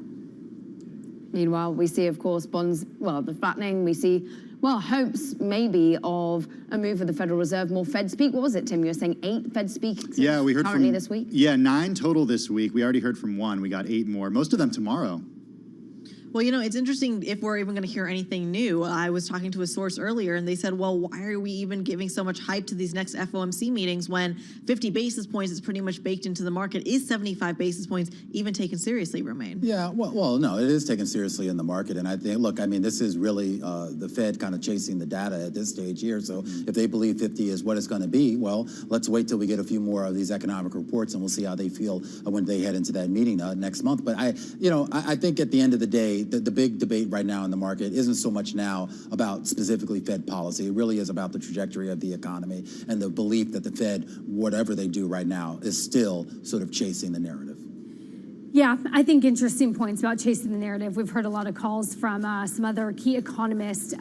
Meanwhile, we see, of course, bonds, well, the flattening. We see, well, hopes maybe of a move of the Federal Reserve, more Fed speak. What was it, Tim? You were saying 8 Fed speaks we heard currently from, this week? Yeah, 9 total this week. We already heard from 1. We got 8 more, most of them tomorrow. Well, you know, it's interesting if we're even going to hear anything new. I was talking to a source earlier, and they said, well, why are we even giving so much hype to these next FOMC meetings when 50 basis points is pretty much baked into the market? Is 75 basis points even taken seriously, Romaine? Yeah, well, no, it is taken seriously in the market. And I think, look, I mean, this is really the Fed kind of chasing the data at this stage here. So if they believe 50 is what it's going to be, well, let's wait till we get a few more of these economic reports, and we'll see how they feel when they head into that meeting next month. But I think at the end of the day, the big debate right now in the market isn't so much now about specifically Fed policy. It really is about the trajectory of the economy and the belief that the Fed, whatever they do right now, is still sort of chasing the narrative. Yeah, I think interesting points about chasing the narrative. We've heard a lot of calls from some other key economists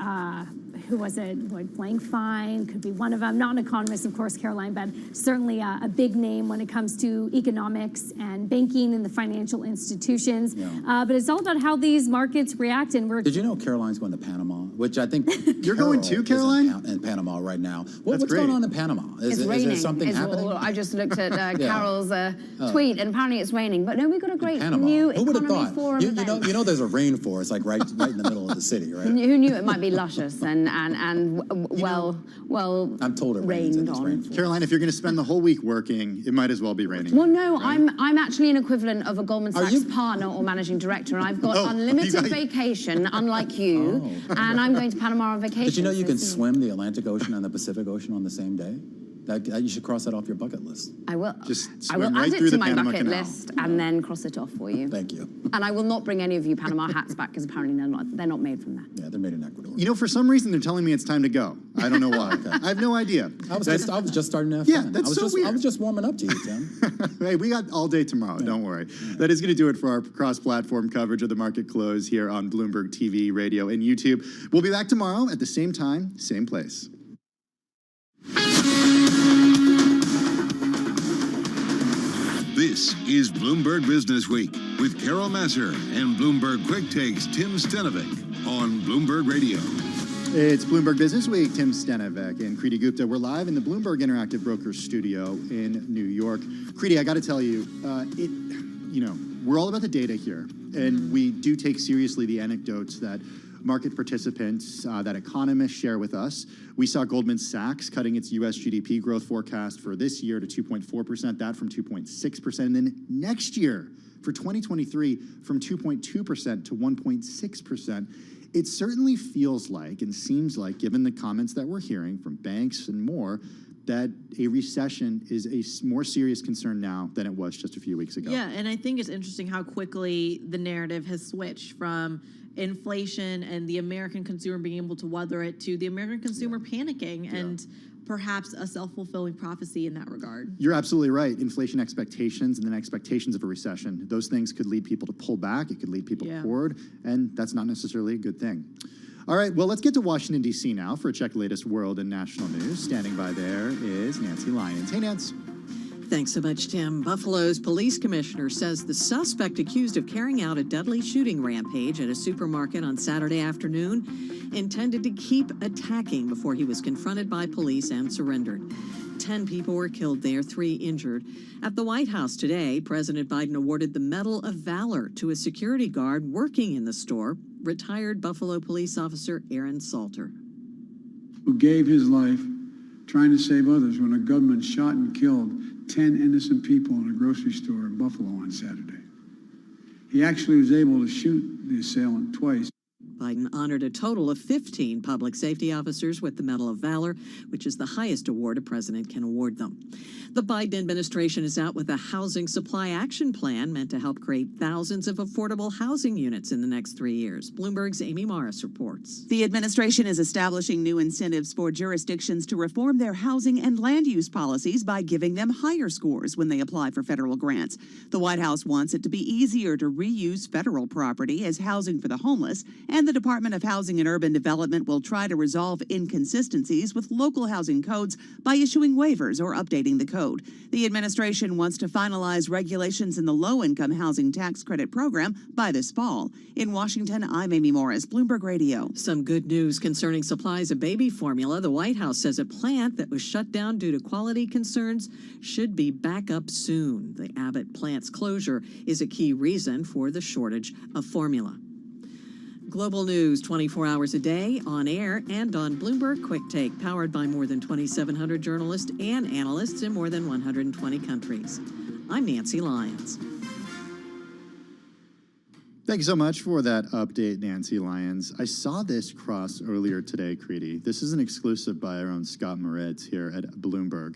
who was it? Lloyd Blankfein could be one of them. Not an economist, of course, Caroline, but certainly a big name when it comes to economics and banking and the financial institutions. But it's all about how these markets react. And Did you know Caroline's going to Panama? Which I think you're going to, Caroline? In Panama right now. What's going on in Panama? Is there something happening? Well, I just looked at Yeah. Carol's tweet, and apparently it's raining. But no, we've got a great new Who would have economy thought? forum event. You know, there's a rainforest like right in the middle of the city, right? Who knew it might be luscious and well I'm told it rained on. Caroline, if you're going to spend the whole week working, it might as well be raining. Well, no, I'm actually an equivalent of a Goldman Sachs partner or managing director, and I've got unlimited vacation, unlike you, and I'm going to Panama on vacation. Did you know you can swim the Atlantic Ocean and the Pacific Ocean on the same day? You should cross that off your bucket list. I will. Just I will swim add right it through to the my Panama bucket Canal. list and then cross it off for you. Thank you. And I will not bring any of you Panama hats back because apparently they're not made from that. Yeah, they're made in Ecuador. You know, for some reason, they're telling me it's time to go. I don't know why. I have no idea. I was just starting to have Yeah, fun. that's so weird. I was just warming up to you, Tim. Hey, we got all day tomorrow. Don't worry. That is going to do it for our cross-platform coverage of the market close here on Bloomberg TV, radio, and YouTube. We'll be back tomorrow at the same time, same place. This is Bloomberg Business Week with Carol Masser and Bloomberg Quick Takes Tim Stenovic on Bloomberg Radio. It's Bloomberg Business Week. Tim Stenovic and Kriti Gupta. We're live in the Bloomberg Interactive Brokers studio in New York. Kriti, I got to tell you, we're all about the data here, and we do take seriously the anecdotes that market participants, that economists share with us. We saw Goldman Sachs cutting its U.S. GDP growth forecast for this year to 2.4%, that from 2.6%, and then next year for 2023 from 2.2% to 1.6%. It certainly feels like and seems like, given the comments that we're hearing from banks and more, that a recession is a more serious concern now than it was just a few weeks ago. Yeah, and I think it's interesting how quickly the narrative has switched from inflation and the American consumer being able to weather it to the American consumer panicking and perhaps a self-fulfilling prophecy in that regard. You're absolutely right. Inflation expectations and then expectations of a recession, those things could lead people to pull back. It could lead people to hoard, and that's not necessarily a good thing. All right, well, let's get to Washington, D.C. now for a check of the latest world and national news. Standing by there is Nancy Lyons. Hey, Nance. Thanks so much, Tim. Buffalo's police commissioner says the suspect accused of carrying out a deadly shooting rampage at a supermarket on Saturday afternoon intended to keep attacking before he was confronted by police and surrendered. 10 people were killed there, 3 injured. At the White House today, President Biden awarded the Medal of Valor to a security guard working in the store, retired Buffalo police officer Aaron Salter. Who gave his life trying to save others when a gunman shot and killed 10 innocent people in a grocery store in Buffalo on Saturday. He actually was able to shoot the assailant twice. Biden honored a total of 15 public safety officers with the Medal of Valor, which is the highest award a president can award them. The Biden administration is out with a housing supply action plan meant to help create thousands of affordable housing units in the next 3 years. Bloomberg's Amy Morris reports. The administration is establishing new incentives for jurisdictions to reform their housing and land use policies by giving them higher scores when they apply for federal grants. The White House wants it to be easier to reuse federal property as housing for the homeless, and the Department of Housing and Urban Development will try to resolve inconsistencies with local housing codes by issuing waivers or updating the code. The administration wants to finalize regulations in the low-income housing tax credit program by this fall. In Washington, I'm Amy Morris, Bloomberg Radio. Some good news concerning supplies of baby formula. The White House says a plant that was shut down due to quality concerns should be back up soon. The Abbott plant's closure is a key reason for the shortage of formula. Global news 24 hours a day, on air and on Bloomberg Quick Take, powered by more than 2,700 journalists and analysts in more than 120 countries. I'm Nancy Lyons. Thank you so much for that update, Nancy Lyons. I saw this cross earlier today, Kriti. This is an exclusive by our own Scott Moritz here at Bloomberg.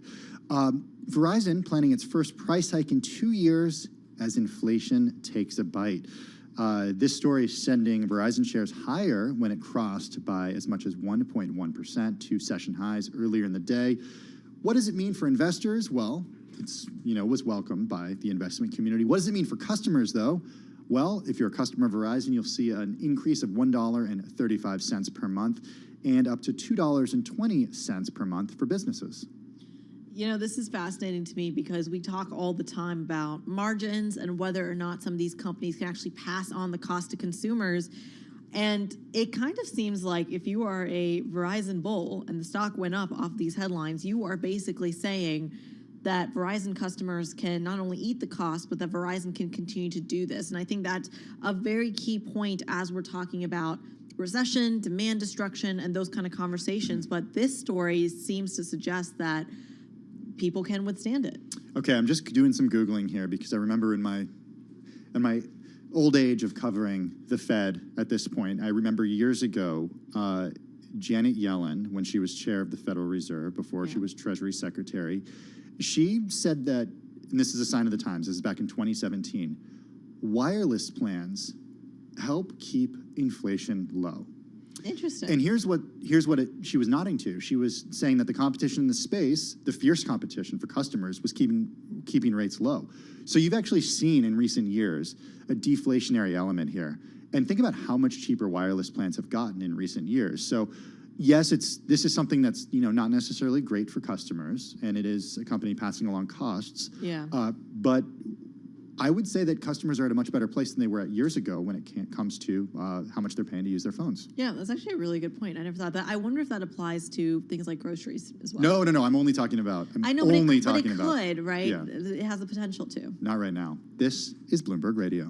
Verizon planning its first price hike in 2 years as inflation takes a bite. This story is sending Verizon shares higher when it crossed by as much as 1.1% to session highs earlier in the day. What does it mean for investors? Well, it's was welcomed by the investment community. What does it mean for customers, though? Well, if you're a customer of Verizon, you'll see an increase of $1.35 per month and up to $2.20 per month for businesses. You know, this is fascinating to me because we talk all the time about margins and whether or not some of these companies can actually pass on the cost to consumers. And it kind of seems like if you are a Verizon bull and the stock went up off these headlines, you are basically saying that Verizon customers can not only eat the cost, but that Verizon can continue to do this. And I think that's a very key point as we're talking about recession, demand destruction, and those kind of conversations. But this story seems to suggest that people can withstand it. Okay, I'm just doing some Googling here because I remember in my old age of covering the Fed at this point, I remember years ago, Janet Yellen, when she was chair of the Federal Reserve, before she was Treasury Secretary, she said that, and this is a sign of the times, this is back in 2017, wireless plans help keep inflation low. Interesting. And here's what she was nodding to. She was saying that the competition in the space, the fierce competition for customers, was keeping rates low. So you've actually seen in recent years a deflationary element here. And think about how much cheaper wireless plans have gotten in recent years. So yes, this is something that's not necessarily great for customers, and it is a company passing along costs. Yeah. But I would say that customers are at a much better place than they were at years ago when it comes to how much they're paying to use their phones. Yeah, that's actually a really good point. I never thought that. I wonder if that applies to things like groceries as well. No. I'm only talking about. I know, but it could, right? Yeah. It has the potential to. Not right now. This is Bloomberg Radio.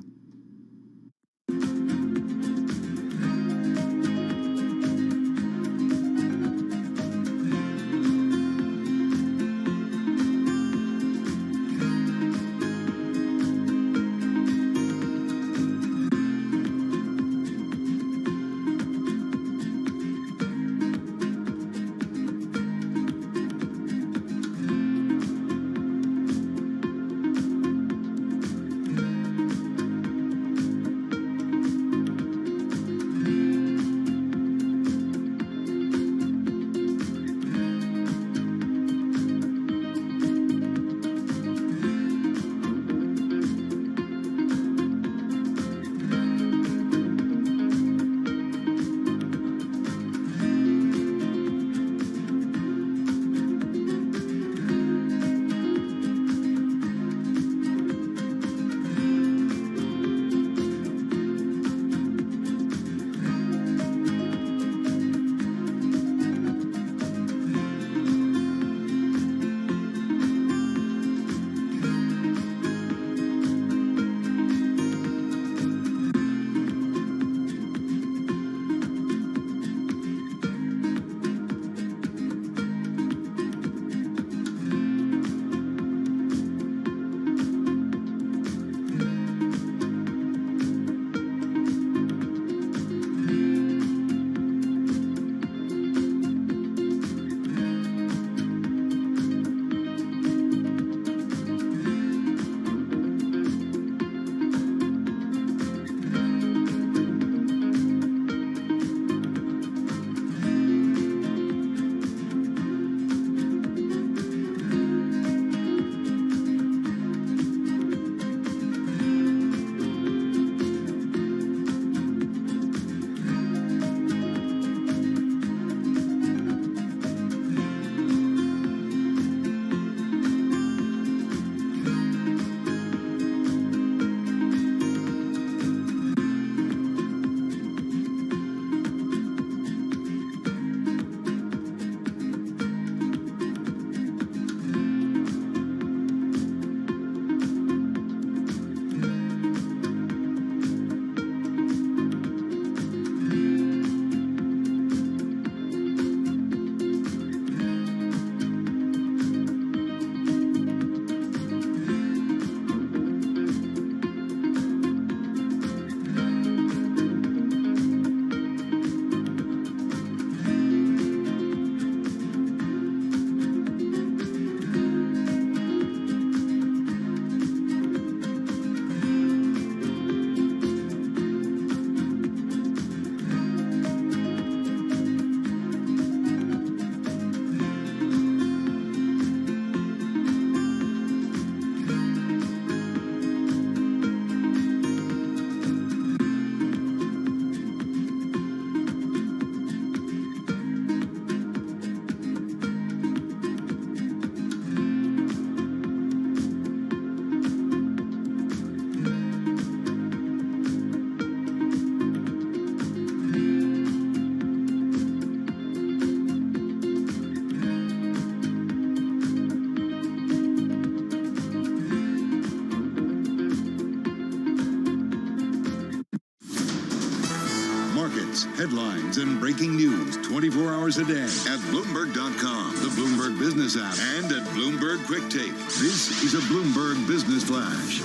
updates, headlines, and breaking news 24 hours a day at Bloomberg.com, the Bloomberg Business app, and at Bloomberg Quick Take. This is a Bloomberg Business Flash.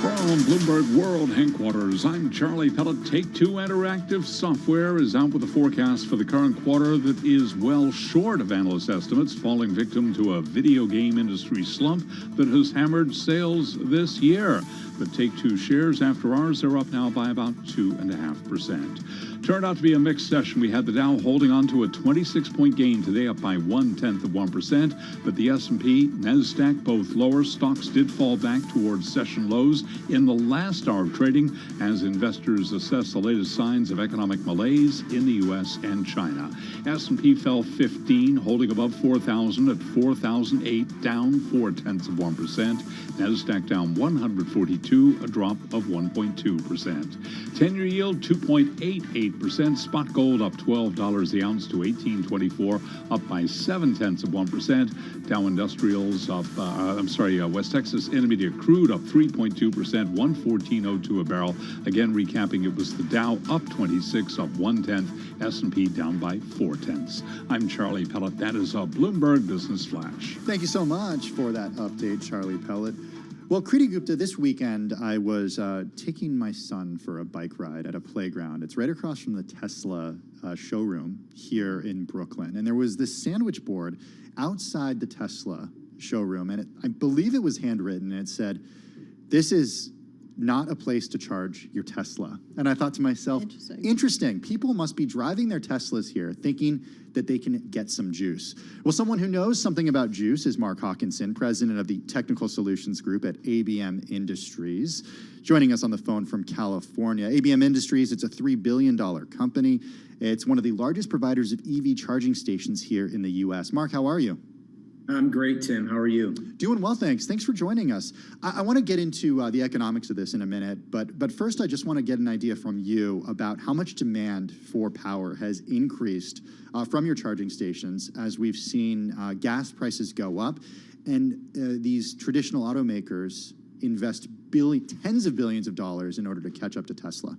From Bloomberg World Headquarters, I'm Charlie Pellet. Take-Two Interactive Software is out with a forecast for the current quarter that is well short of analyst estimates, falling victim to a video game industry slump that has hammered sales this year. But Take-Two shares after hours are up now by about 2.5%. Turned out to be a mixed session. We had the Dow holding on to a 26-point gain today, up by 0.1%, but the S&P, NASDAQ, both lower. Stocks did fall back towards session lows in the last hour of trading as investors assess the latest signs of economic malaise in the U.S. and China. S&P fell 15, holding above 4,000 at 4,008, down 0.4%. NASDAQ down 142, a drop of 1.2%. 10-year yield 2.88%. Spot gold up $12 the ounce to $18.24, up by 0.7%. Dow Industrials up, West Texas Intermediate crude up 3.2%, 114.02 a barrel. Again, recapping, it was the Dow up 26, up 0.1, S&P down by 0.4. I'm Charlie Pellet. That is a Bloomberg Business Flash. Thank you so much for that update, Charlie Pellet. Well, Kriti Gupta, this weekend I was taking my son for a bike ride at a playground. It's right across from the Tesla showroom here in Brooklyn. And there was this sandwich board outside the Tesla showroom, and I believe it was handwritten, and it said, "This is not a place to charge your Tesla." And I thought to myself, interesting. People must be driving their Teslas here thinking that they can get some juice. Well, someone who knows something about juice is Mark Hawkinson, president of the Technical Solutions Group at ABM Industries, joining us on the phone from California. ABM Industries, it's a $3 billion company. It's one of the largest providers of EV charging stations here in the U.S. Mark, how are you? I'm great, Tim. How are you? Doing well, thanks. Thanks for joining us. I want to get into the economics of this in a minute, but first I just want to get an idea from you about how much demand for power has increased from your charging stations as we've seen gas prices go up and these traditional automakers invest tens of billions of dollars in order to catch up to Tesla.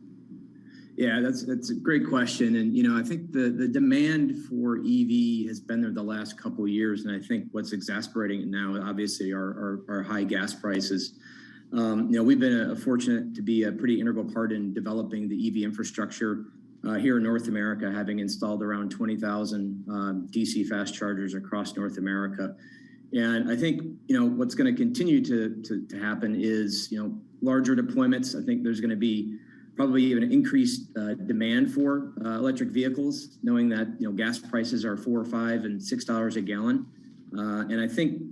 Yeah, that's a great question. And, I think the demand for EV has been there the last couple of years. And I think what's exasperating it now, obviously, are high gas prices. We've been fortunate to be a pretty integral part in developing the EV infrastructure here in North America, having installed around 20,000 DC fast chargers across North America. And I think, what's going to continue to happen is, larger deployments. I think there's going to be probably even an increased demand for electric vehicles, knowing that gas prices are $4 or $5 and $6 a gallon. And I think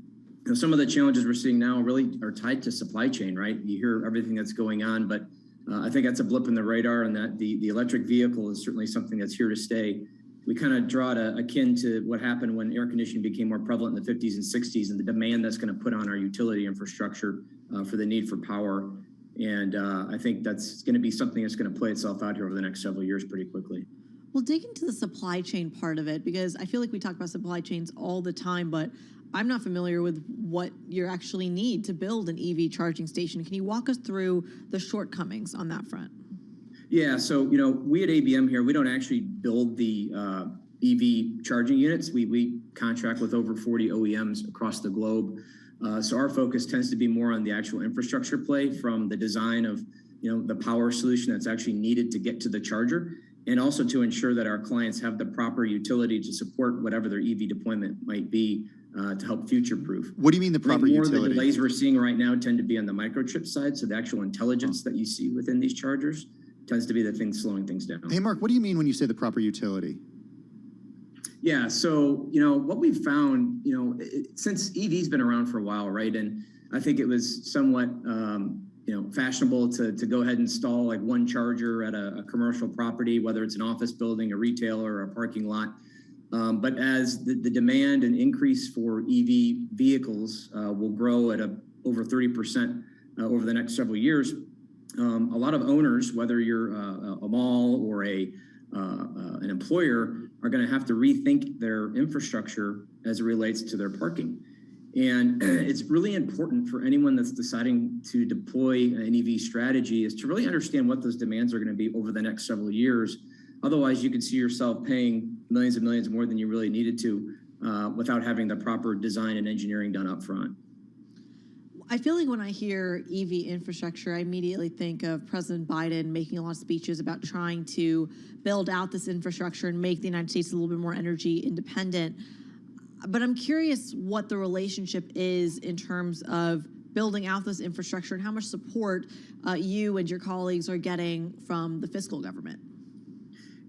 some of the challenges we're seeing now really are tied to supply chain, right? You hear everything that's going on, but I think that's a blip in the radar, and that the electric vehicle is certainly something that's here to stay. We kind of draw it akin to what happened when air conditioning became more prevalent in the 50s and 60s, and the demand that's going to put on our utility infrastructure for the need for power. And I think that's going to be something that's going to play itself out here over the next several years pretty quickly. Well, dig into the supply chain part of it, because I feel like we talk about supply chains all the time, but I'm not familiar with what you actually need to build an EV charging station. Can you walk us through the shortcomings on that front? Yeah, so, we at ABM here, we don't actually build the EV charging units. We contract with over 40 OEMs across the globe. So our focus tends to be more on the actual infrastructure play, from the design of, the power solution that's actually needed to get to the charger, and also to ensure that our clients have the proper utility to support whatever their EV deployment might be to help future-proof. What do you mean the proper utility? More of the delays we're seeing right now tend to be on the microchip side, so the actual intelligence that you see within these chargers tends to be the thing slowing things down. Hey, Mark, what do you mean when you say the proper utility? Yeah, so, what we've found, since EV's been around for a while, right? And I think it was somewhat, fashionable to go ahead and install like one charger at a commercial property, whether it's an office building, a retailer, or a parking lot. But as the demand and increase for EV vehicles will grow at over 30% over the next several years, a lot of owners, whether you're a mall or an employer, are going to have to rethink their infrastructure as it relates to their parking. And it's really important for anyone that's deciding to deploy an EV strategy is to really understand what those demands are going to be over the next several years. Otherwise, you could see yourself paying millions and millions more than you really needed to without having the proper design and engineering done up front. I feel like when I hear EV infrastructure, I immediately think of President Biden making a lot of speeches about trying to build out this infrastructure and make the United States a little bit more energy independent. But I'm curious what the relationship is in terms of building out this infrastructure and how much support you and your colleagues are getting from the fiscal government.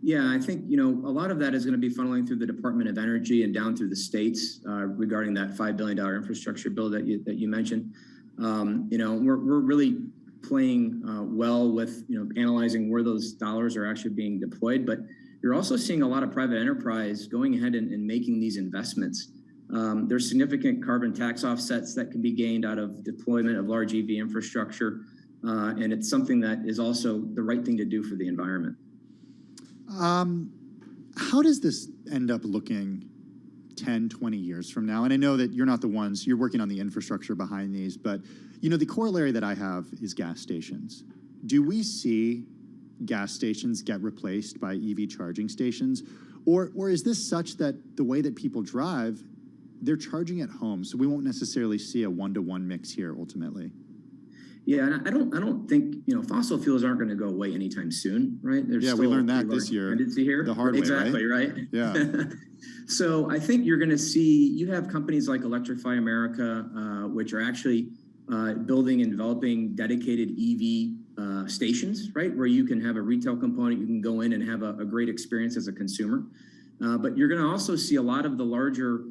Yeah, I think, a lot of that is going to be funneling through the Department of Energy and down through the states regarding that $5 billion infrastructure bill that you mentioned. We're really playing well with, analyzing where those dollars are actually being deployed, but you're also seeing a lot of private enterprise going ahead and making these investments. There's significant carbon tax offsets that can be gained out of deployment of large EV infrastructure, and it's something that is also the right thing to do for the environment. How does this end up looking 10, 20 years from now? And I know that you're not the ones, you're working on the infrastructure behind these, but the corollary that I have is gas stations. Do we see gas stations get replaced by EV charging stations? Or is this such that the way that people drive, they're charging at home, so we won't necessarily see a one-to-one mix here ultimately? Yeah, and I don't think fossil fuels aren't going to go away anytime soon, right? There's we learned that this year, the hard way, exactly, right? Yeah. So I think you're going to see you have companies like Electrify America, which are actually building and developing dedicated EV stations, right, where you can have a retail component, you can go in and have a great experience as a consumer. But you're going to also see a lot of the larger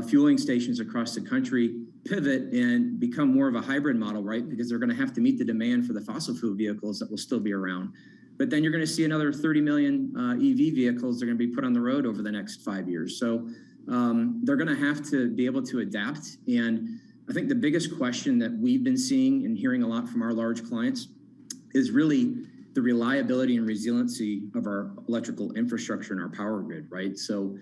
fueling stations across the country pivot and become more of a hybrid model, right? Because they're going to have to meet the demand for the fossil fuel vehicles that will still be around. But then you're going to see another 30 million EV vehicles that are going to be put on the road over the next 5 years. So they're going to have to be able to adapt. And I think the biggest question that we've been seeing and hearing a lot from our large clients is really the reliability and resiliency of our electrical infrastructure and our power grid, right? So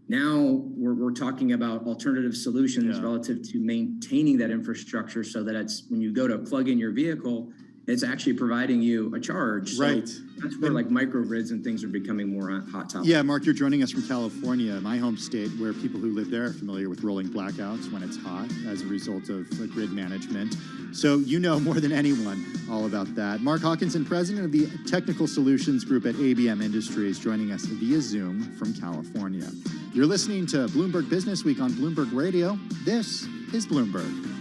now we're talking about alternative solutions relative to maintaining that infrastructure so that it's when you go to plug in your vehicle, it's actually providing you a charge. So right. That's where like microgrids and things are becoming more hot topic. Yeah, Mark, you're joining us from California, my home state, where people who live there are familiar with rolling blackouts when it's hot as a result of grid management. So you know more than anyone all about that. Mark Hawkinson, president of the Technical Solutions Group at ABM Industries, joining us via Zoom from California. You're listening to Bloomberg Business Week on Bloomberg Radio. This is Bloomberg.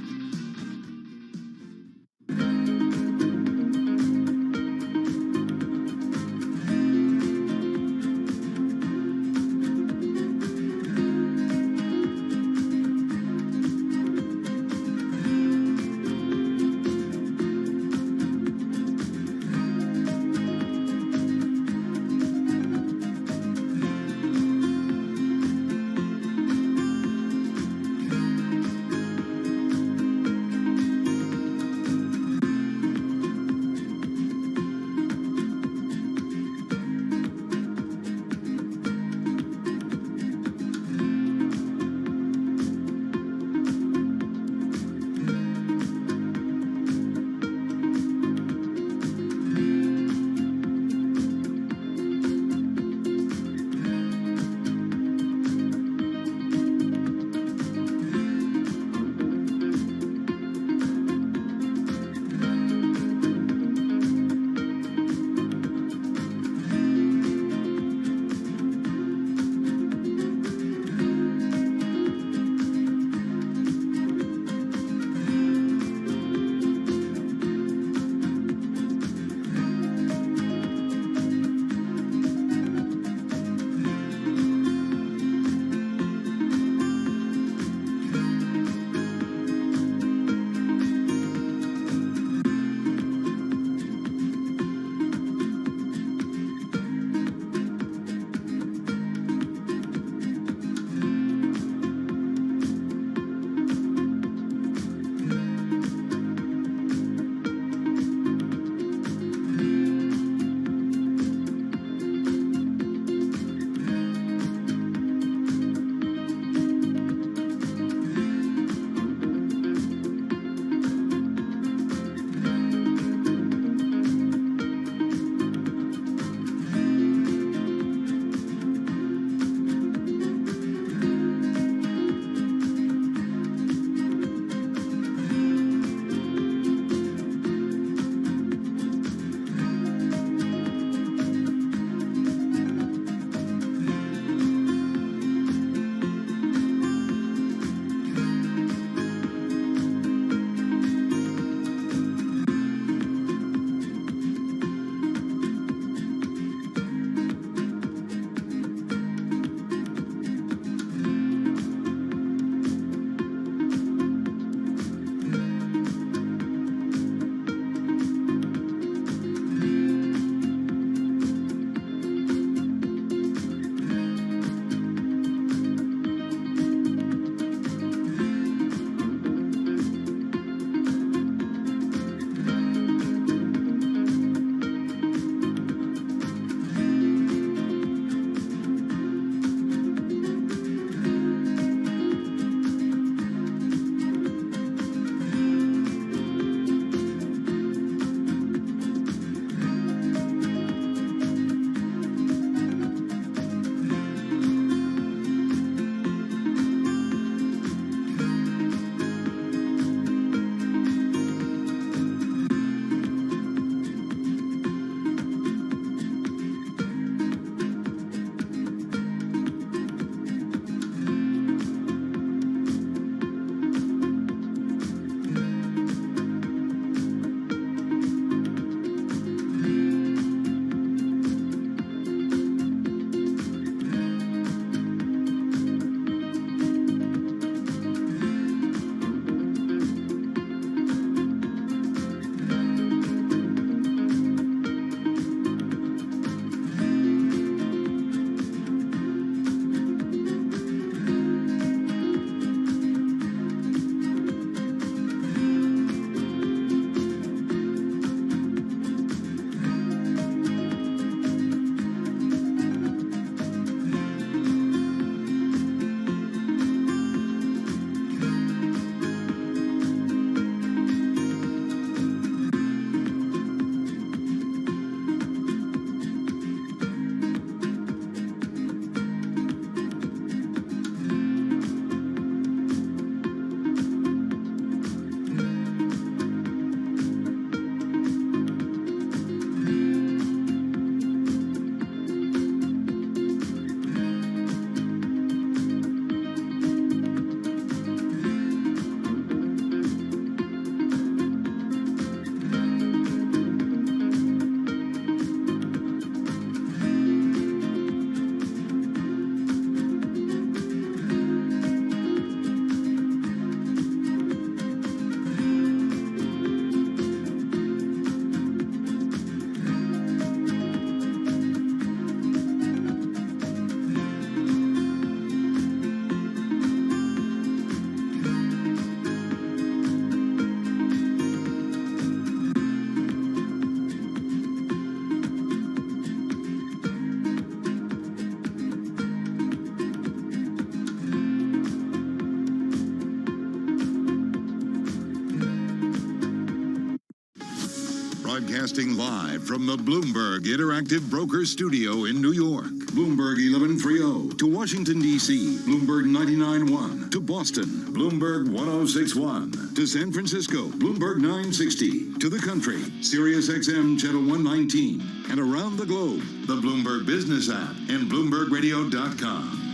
Broadcasting live from the Bloomberg Interactive Brokers Studio in New York. Bloomberg 1130 to Washington, D.C. Bloomberg 99.1 to Boston. Bloomberg 106.1 to San Francisco. Bloomberg 960 to the country. Sirius XM Channel 119. And around the globe, the Bloomberg Business app and BloombergRadio.com.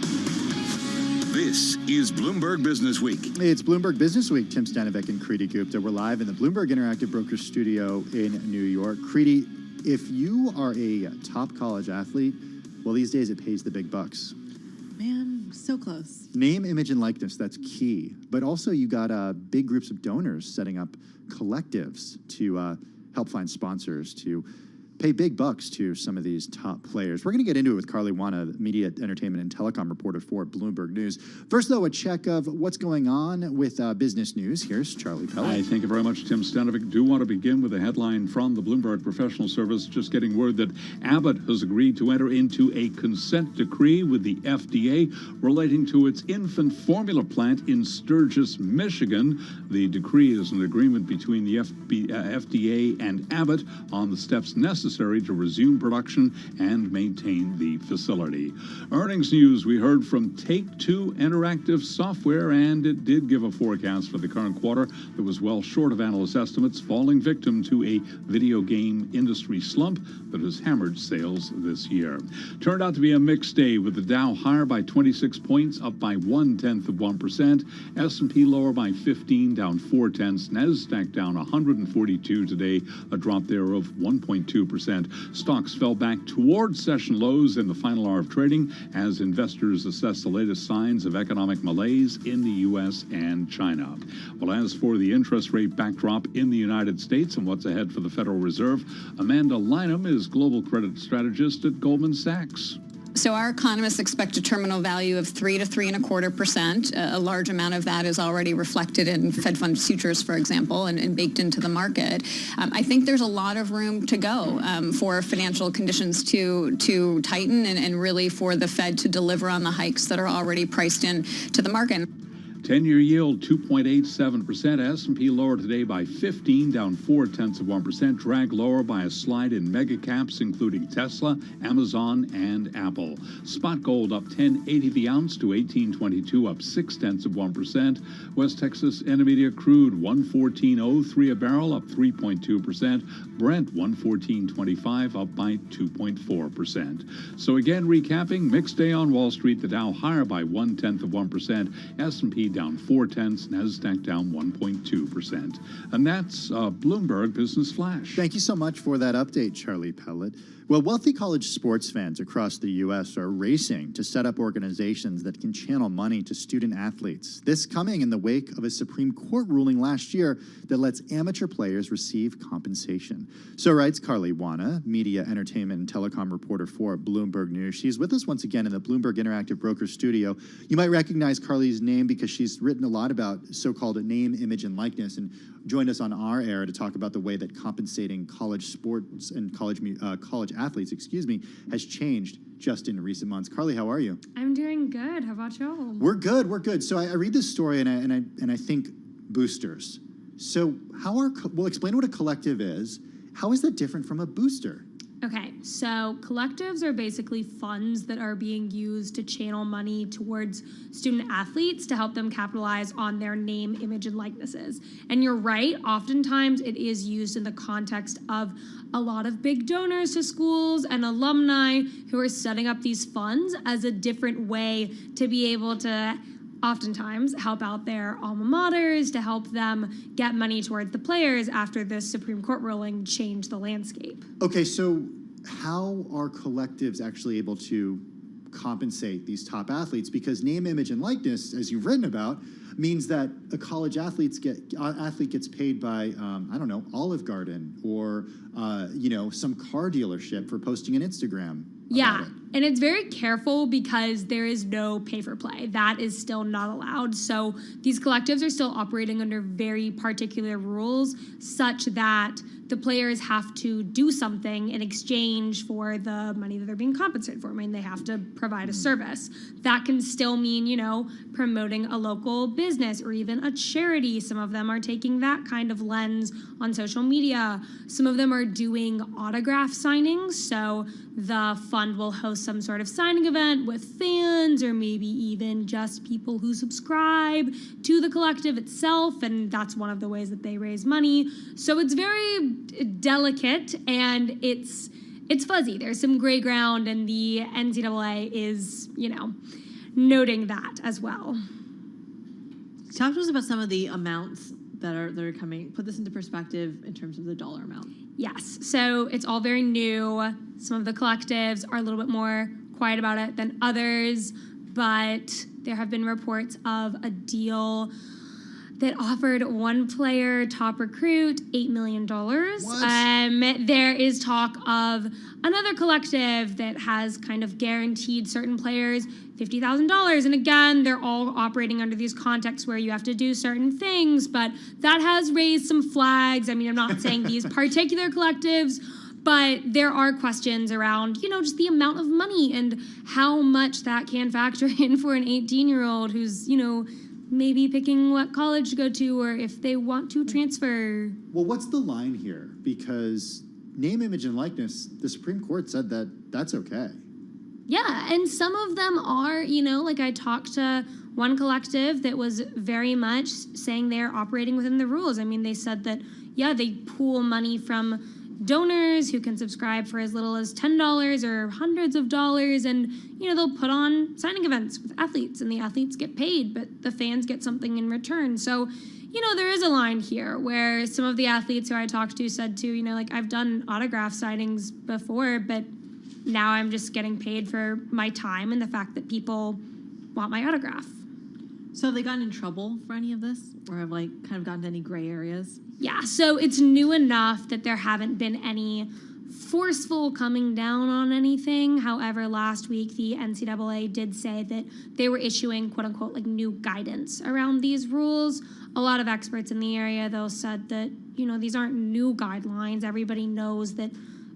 This is Bloomberg Business Week. It's Bloomberg Business Week. Tim Stanovic and Kriti Gupta. We're live in the Bloomberg Interactive Brokers Studio in New York. Kriti, if you are a top college athlete, well, these days it pays the big bucks. Man, so close. Name, image, and likeness, that's key. But also you got big groups of donors setting up collectives to help find sponsors, to pay big bucks to some of these top players. We're going to get into it with Carly Wana, media, entertainment, and telecom reporter for Bloomberg News. First, though, a check of what's going on with business news. Here's Charlie Pellet. Thank you very much, Tim Stanovic. Do want to begin with a headline from the Bloomberg Professional Service, just getting word that Abbott has agreed to enter into a consent decree with the FDA relating to its infant formula plant in Sturgis, Michigan. The decree is an agreement between the FDA and Abbott on the steps necessary to resume production and maintain the facility. Earnings news, we heard from Take-Two Interactive Software, and it did give a forecast for the current quarter that was well short of analyst estimates, falling victim to a video game industry slump that has hammered sales this year. Turned out to be a mixed day, with the Dow higher by 26 points, up by 0.1%, S&P lower by 15, down 0.4, NASDAQ down 142 today, a drop there of 1.2%. Stocks fell back towards session lows in the final hour of trading as investors assess the latest signs of economic malaise in the U.S. and China. Well, as for the interest rate backdrop in the United States and what's ahead for the Federal Reserve, Amanda Lynham is global credit strategist at Goldman Sachs. So our economists expect a terminal value of 3 to 3.25%. A large amount of that is already reflected in Fed funds futures, for example, and baked into the market. I think there's a lot of room to go for financial conditions to tighten and really for the Fed to deliver on the hikes that are already priced in to the market. 10-year yield 2.87%. S&P lower today by 15, down 0.4%. Drag lower by a slide in mega caps, including Tesla, Amazon, and Apple. Spot gold up 10.80 the ounce to 18.22, up 0.6%. West Texas Intermediate crude 114.03 a barrel, up 3.2%. Brent 114.25, up by 2.4%. So again, recapping, mixed day on Wall Street. The Dow higher by 0.1%. S&P down 0.4, NASDAQ down 1.2%. And that's Bloomberg Business Flash. Thank you so much for that update, Charlie Pellet. Well, wealthy college sports fans across the U.S. are racing to set up organizations that can channel money to student athletes. This coming in the wake of a Supreme Court ruling last year that lets amateur players receive compensation. So writes Carly Wana, media, entertainment, and telecom reporter for Bloomberg News. She's with us once again in the Bloomberg Interactive Brokers Studio. You might recognize Carly's name because she's written a lot about so-called name, image, and likeness, and joined us on our air to talk about the way that compensating college sports and college athletes, has changed just in recent months. Carly, how are you? I'm doing good. How about y'all? We're good. We're good. So I read this story and I think boosters. So we'll explain what a collective is. How is that different from a booster? Okay, so collectives are basically funds that are being used to channel money towards student athletes to help them capitalize on their name, image, and likenesses. And you're right, oftentimes it is used in the context of a lot of big donors to schools and alumni who are setting up these funds as a different way to be able to oftentimes help out their alma maters, to help them get money towards the players after this Supreme Court ruling changed the landscape. Okay, so how are collectives actually able to compensate these top athletes? Because name, image, and likeness, as you've written about, means that a college athlete gets paid by, Olive Garden or, some car dealership for posting an Instagram. Yeah. And it's very careful because there is no pay for play. That is still not allowed. So these collectives are still operating under very particular rules such that the players have to do something in exchange for the money that they're being compensated for. I mean, they have to provide a service. That can still mean, promoting a local business or even a charity. Some of them are taking that kind of lens on social media. Some of them are doing autograph signings. So the fund will host some sort of signing event with fans or maybe even just people who subscribe to the collective itself. And that's one of the ways that they raise money. So it's very delicate and it's fuzzy. There's some gray ground, and the NCAA is, noting that as well. Talk to us about some of the amounts that are coming. Put this into perspective in terms of the dollar amount. Yes, so it's all very new. Some of the collectives are a little bit more quiet about it than others, but there have been reports of a deal that offered one player, top recruit, $8 million. There is talk of another collective that has kind of guaranteed certain players $50,000. And again, they're all operating under these contexts where you have to do certain things, but that has raised some flags. I mean, I'm not saying these particular collectives, but there are questions around, just the amount of money and how much that can factor in for an 18-year-old who's, maybe picking what college to go to or if they want to transfer. Well, what's the line here? Because name, image, and likeness, the Supreme Court said that that's okay. Yeah, and some of them are, like I talked to one collective that was very much saying they're operating within the rules. I mean, they said that, they pool money from donors who can subscribe for as little as $10 or hundreds of dollars, and they'll put on signing events with athletes, and the athletes get paid, but the fans get something in return. So there is a line here where some of the athletes who I talked to said too, I've done autograph signings before, but now I'm just getting paid for my time and the fact that people want my autograph. So have they gotten in trouble for any of this, or have kind of gotten to any gray areas? Yeah, so it's new enough that there haven't been any forceful coming down on anything. However, last week the NCAA did say that they were issuing quote unquote new guidance around these rules. A lot of experts in the area though said that, these aren't new guidelines. Everybody knows that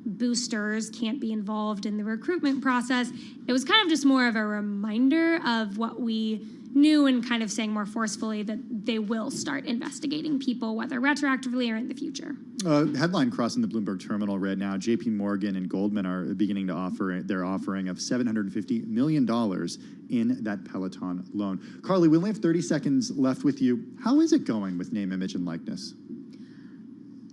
boosters can't be involved in the recruitment process. It was kind of just more of a reminder of what we knew and kind of saying more forcefully that they will start investigating people, whether retroactively or in the future. Headline crossing the Bloomberg terminal right now. JP Morgan and Goldman are beginning to offer their offering of $750 million in that Peloton loan. Carly, we only have 30 seconds left with you. How is it going with name, image, and likeness?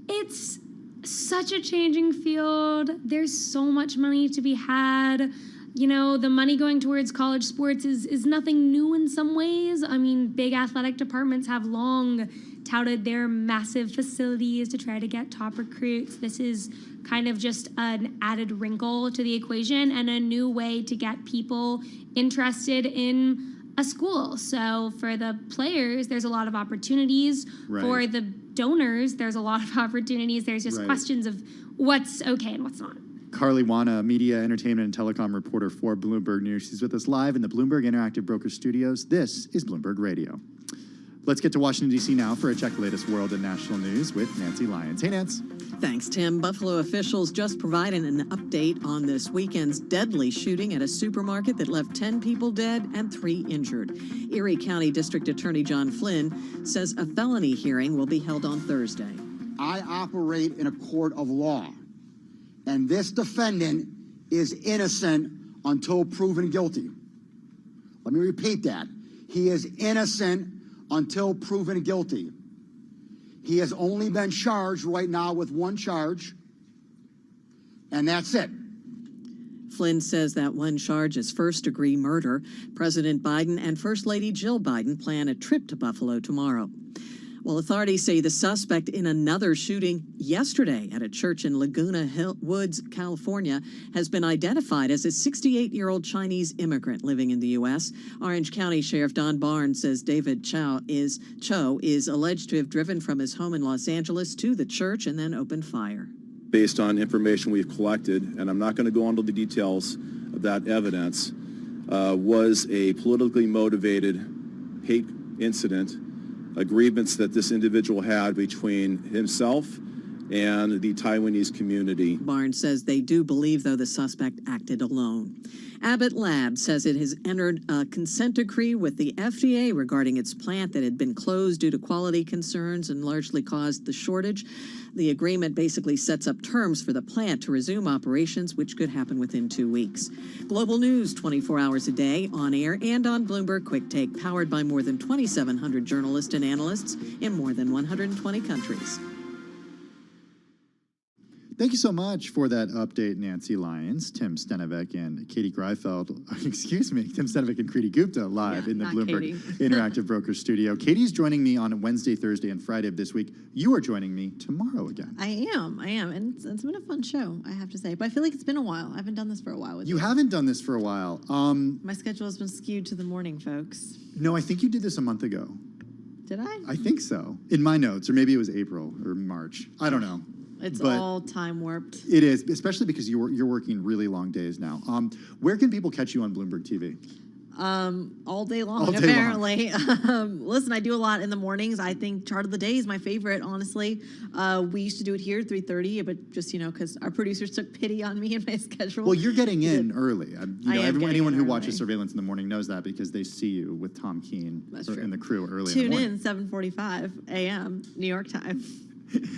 It's such a changing field. There's so much money to be had. The money going towards college sports is nothing new in some ways. I mean, big athletic departments have long touted their massive facilities to try to get top recruits. This is kind of just an added wrinkle to the equation and a new way to get people interested in a school. So for the players, there's a lot of opportunities. Right. For the donors, there's a lot of opportunities. There's just questions of what's okay and what's not. Carly Wana, media, entertainment, and telecom reporter for Bloomberg News. She's with us live in the Bloomberg Interactive Broker Studios. This is Bloomberg Radio. Let's get to Washington, D.C. now for a check of the latest world and national news with Nancy Lyons. Hey, Nance. Thanks, Tim. Buffalo officials just provided an update on this weekend's deadly shooting at a supermarket that left 10 people dead and 3 injured. Erie County District Attorney John Flynn says a felony hearing will be held on Thursday. I operate in a court of law, and this defendant is innocent until proven guilty. Let me repeat that. He is innocent until proven guilty. He has only been charged right now with 1 charge, and that's it. Flynn says that one charge is first-degree murder. President Biden and First Lady Jill Biden plan a trip to Buffalo tomorrow. Well, authorities say the suspect in another shooting yesterday at a church in Laguna Woods, California, has been identified as a 68-year-old Chinese immigrant living in the U.S. Orange County Sheriff Don Barnes says David Cho is alleged to have driven from his home in Los Angeles to the church and then opened fire. Based on information we've collected, and I'm not going to go into the details of that evidence was a politically motivated hate incident, a grievance that this individual had between himself and the Taiwanese community. Barnes says they do believe, though, the suspect acted alone. Abbott Labs says it has entered a consent decree with the FDA regarding its plant that had been closed due to quality concerns and largely caused the shortage. The agreement basically sets up terms for the plant to resume operations, which could happen within 2 weeks. Global news 24 hours a day, on air and on Bloomberg Quick Take, powered by more than 2,700 journalists and analysts in more than 120 countries. Thank you so much for that update, Nancy Lyons, Tim Stenivek, and Katie Greifeld. Excuse me, Tim Stenivek and Kriti Gupta live in the Bloomberg Interactive Brokers studio. Katie's joining me on Wednesday, Thursday, and Friday of this week. You are joining me tomorrow again. I am, and it's been a fun show, I have to say. But I feel like it's been a while. I haven't done this for a while with you. You haven't done this for a while. My schedule has been skewed to the morning, folks. No, I think you did this a month ago. Did I? I think so. In my notes, or maybe it was April or March. I don't know. It's all time warped. It is, especially because you're working really long days now. Where can people catch you on Bloomberg TV? All day long, All day apparently. Listen, I do a lot in the mornings. I think Chart of the Day is my favorite, honestly. We used to do it here at 3:30, but just, because our producers took pity on me and my schedule. Well, you're getting in early. Anyone who watches early. Surveillance in the Morning knows that because they see you with Tom Keene and the crew early Tune in the morning. 7:45 a.m. New York time.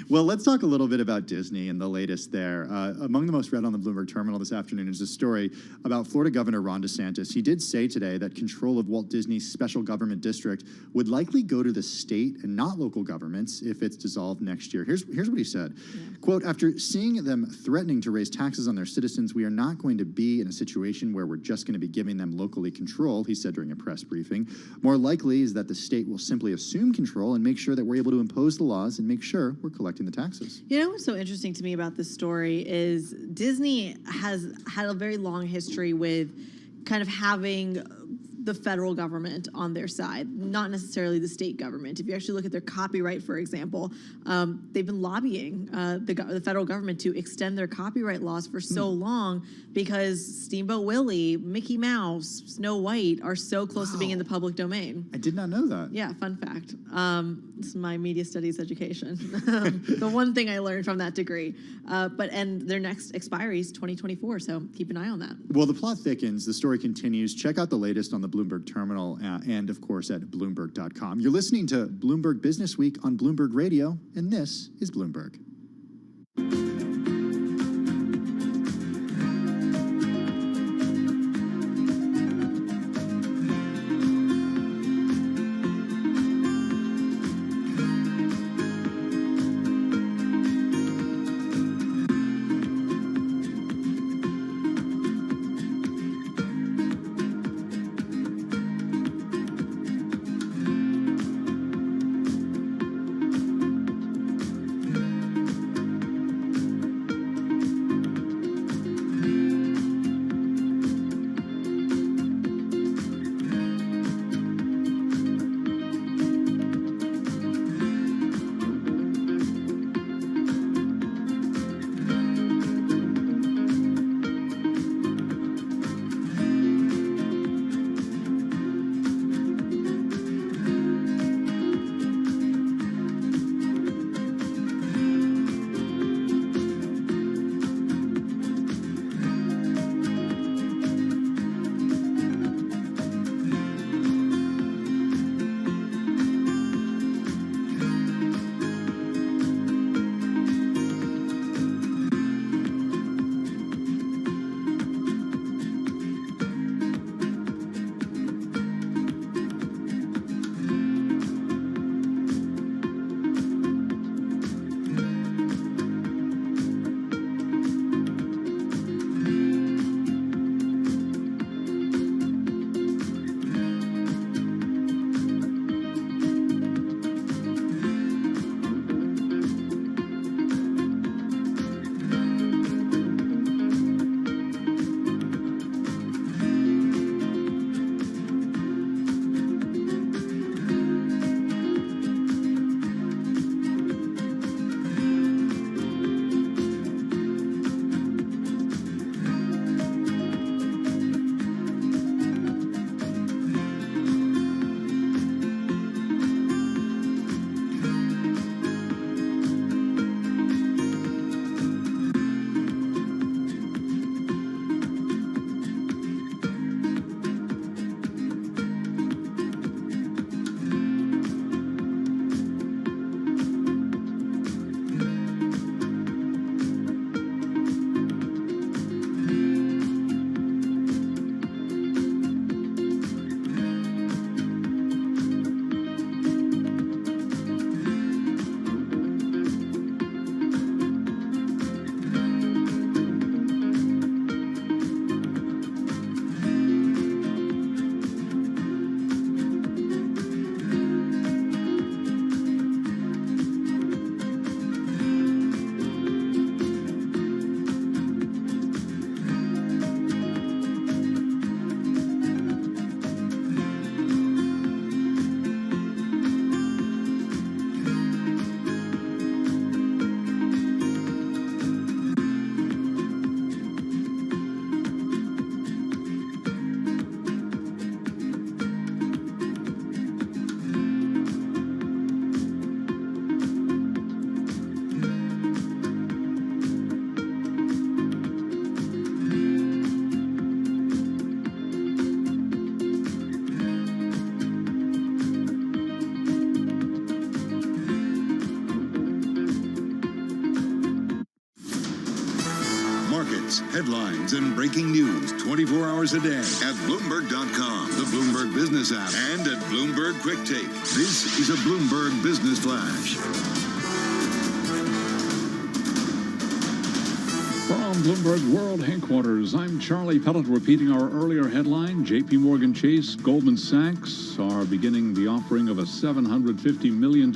Well, let's talk a little bit about Disney and the latest there. Among the most read on the Bloomberg terminal this afternoon is a story about Florida Governor Ron DeSantis. He did say today that control of Walt Disney's special government district would likely go to the state and not local governments if it's dissolved next year. Here's what he said. Quote, after seeing them threatening to raise taxes on their citizens, we are not going to be in a situation where we're just going to be giving them locally control, he said during a press briefing. More likely is that the state will simply assume control and make sure that we're able to impose the laws and make sure we're collecting the taxes. You know what's so interesting to me about this story is Disney has had a very long history with kind of having the federal government on their side, not necessarily the state government. If you actually look at their copyright, for example, they've been lobbying the federal government to extend their copyright laws for so long because Steamboat Willie, Mickey Mouse, Snow White are so close to being in the public domain. I did not know that. Yeah, fun fact. This is my media studies education. The one thing I learned from that degree. And their next expiry is 2024, so keep an eye on that. Well, the plot thickens. The story continues. Check out the latest on the Bloomberg terminal and, of course, at Bloomberg.com. You're listening to Bloomberg Business Week on Bloomberg Radio, and this is Bloomberg. updates, headlines, and breaking news 24 hours a day at Bloomberg.com, the Bloomberg Business app, and at Bloomberg Quick Take. This is a Bloomberg Business Flash. From Bloomberg World Headquarters, I'm Charlie Pellet repeating our earlier headline. JP Morgan Chase, Goldman Sachs are beginning the offering of a $750 million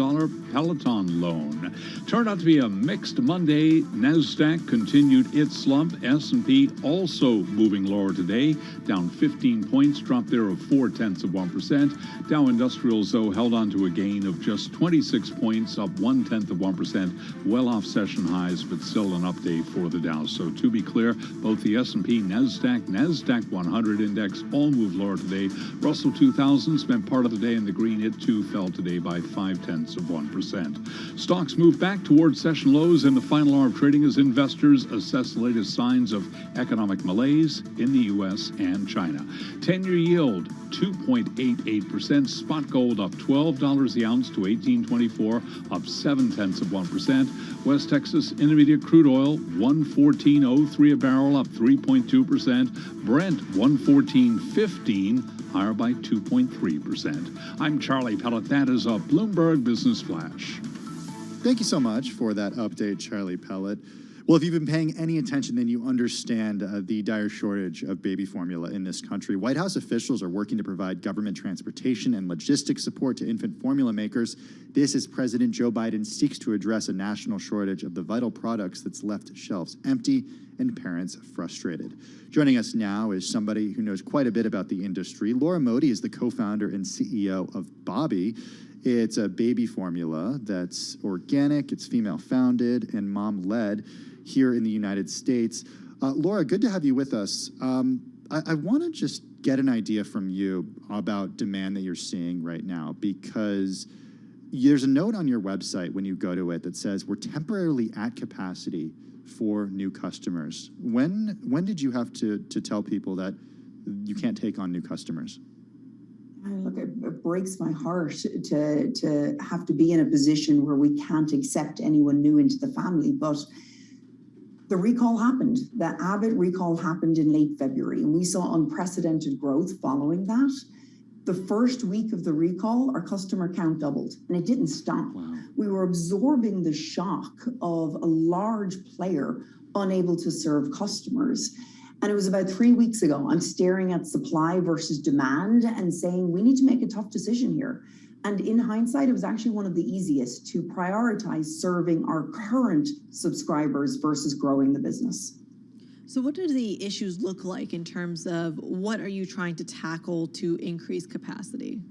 Peloton loan. Turned out to be a mixed Monday. NASDAQ continued its slump. S&P also moving lower today, down 15 points, drop there of 0.4%. Dow Industrials, though, held on to a gain of just 26 points, up 0.1%, well off session highs, but still an update for the Dow. So to be clear, both the S&P, NASDAQ 100 index all moved lower today. Russell 2000 spent part of the day in the green. It too fell today by 0.5%. Stocks moved back towards session lows in the final hour of trading as investors assess the latest signs of economic malaise in the U.S. and China. 10-year yield 2.88%. Spot gold up $12 the ounce to $18.24, up 0.7%. West Texas Intermediate crude oil 114.03 a barrel, up 3.2%. Brent 114.15, higher by 2.3%. I'm Charlie Pellet. That is a Bloomberg Business Flash. Thank you so much for that update, Charlie Pellet. Well, if you've been paying any attention, then you understand the dire shortage of baby formula in this country. White House officials are working to provide government transportation and logistics support to infant formula makers. This as President Joe Biden seeks to address a national shortage of the vital products that's left shelves empty and parents frustrated. Joining us now is somebody who knows quite a bit about the industry. Laura Modi is the co-founder and CEO of Bobby. It's a baby formula that's organic, it's female-founded, and mom-led here in the United States. Laura, good to have you with us. I want to just get an idea from you about demand that you're seeing right now, because there's a note on your website when you go to it that says we're temporarily at capacity for new customers. When did you have to tell people that you can't take on new customers? Look, it breaks my heart to have to be in a position where we can't accept anyone new into the family, but the recall happened. The Abbott recall happened in late February, and we saw unprecedented growth following that. The first week of the recall, our customer count doubled, and it didn't stop. Wow. We were absorbing the shock of a large player unable to serve customers. And it was about 3 weeks ago, I'm staring at supply versus demand and saying, we need to make a tough decision here. And in hindsight, it was actually one of the easiest to prioritize serving our current subscribers versus growing the business. So what do the issues look like in terms of what are you trying to tackle to increase capacity?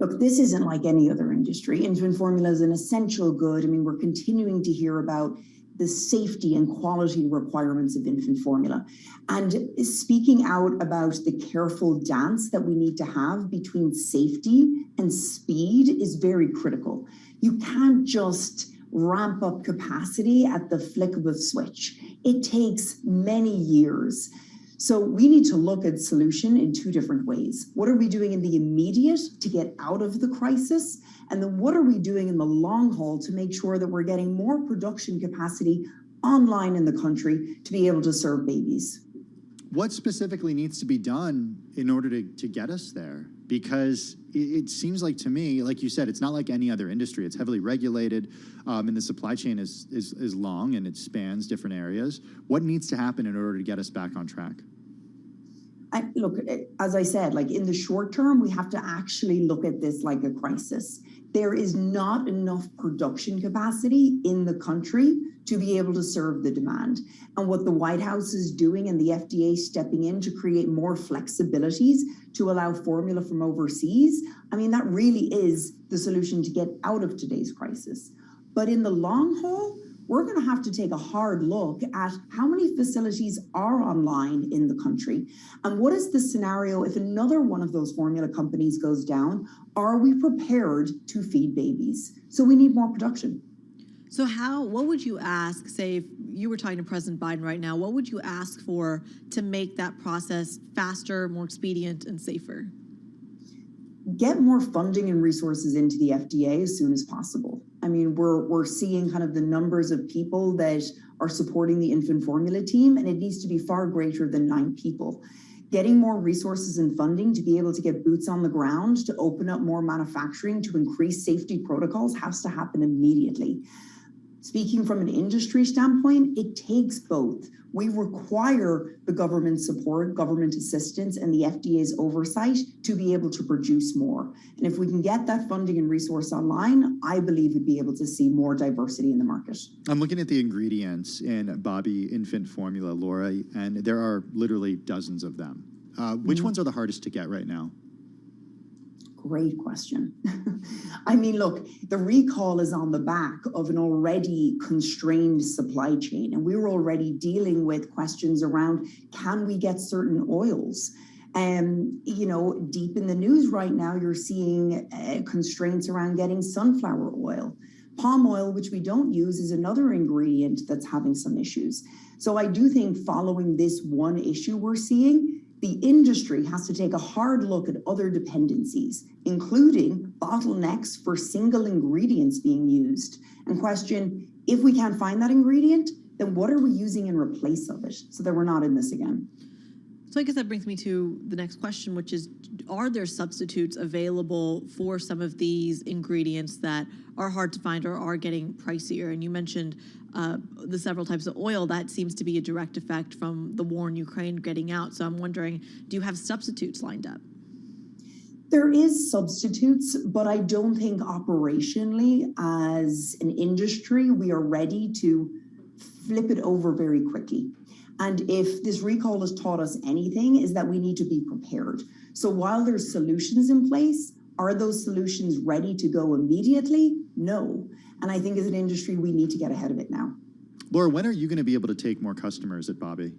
Look, this isn't like any other industry. Infant formula is an essential good. I mean, we're continuing to hear about the safety and quality requirements of infant formula. And speaking out about the careful dance that we need to have between safety and speed is very critical. You can't just ramp up capacity at the flick of a switch. It takes many years. So we need to look at solution in two different ways. What are we doing in the immediate to get out of the crisis? And then what are we doing in the long haul to make sure that we're getting more production capacity online in the country to be able to serve babies? What specifically needs to be done in order to get us there? Because it seems like to me, like you said, it's not like any other industry. It's heavily regulated, and the supply chain is long and it spans different areas. What needs to happen in order to get us back on track? Look, as I said, like in the short term, we have to actually look at this like a crisis. There is not enough production capacity in the country to be able to serve the demand. And what the White House is doing and the FDA stepping in to create more flexibilities to allow formula from overseas, I mean, that really is the solution to get out of today's crisis. But in the long haul, we're going to have to take a hard look at how many facilities are online in the country. And what is the scenario if another one of those formula companies goes down? Are we prepared to feed babies? So we need more production. So what would you ask, say, if you were talking to President Biden right now, what would you ask for to make that process faster, more expedient, and safer? Get more funding and resources into the FDA as soon as possible. I mean, we're seeing kind of the numbers of people that are supporting the infant formula team, and it needs to be far greater than 9 people. Getting more resources and funding to be able to get boots on the ground, to open up more manufacturing, to increase safety protocols has to happen immediately. Speaking from an industry standpoint, it takes both. We require the government support, government assistance, and the FDA's oversight to be able to produce more. And if we can get that funding and resource online, I believe we'd be able to see more diversity in the market. I'm looking at the ingredients in Bobby infant formula, Laura, and there are literally dozens of them. Which ones are the hardest to get right now? Great question. I mean, look, the recall is on the back of an already constrained supply chain, and we were already dealing with questions around, can we get certain oils? And, deep in the news right now, you're seeing constraints around getting sunflower oil. Palm oil, which we don't use, is another ingredient that's having some issues. So I do think following this one issue we're seeing, the industry has to take a hard look at other dependencies, including bottlenecks for single ingredients being used, and question, if we can't find that ingredient, then what are we using in replace of it so that we're not in this again? So I guess that brings me to the next question, which is, are there substitutes available for some of these ingredients that are hard to find or are getting pricier? And you mentioned the several types of oil. That seems to be a direct effect from the war in Ukraine getting out. So I'm wondering, do you have substitutes lined up? There is substitutes, but I don't think operationally as an industry, we are ready to flip it over very quickly. And if this recall has taught us anything, is that we need to be prepared. So while there's solutions in place, are those solutions ready to go immediately? No. And I think as an industry, we need to get ahead of it now. Laura, when are you going to be able to take more customers at Bobby?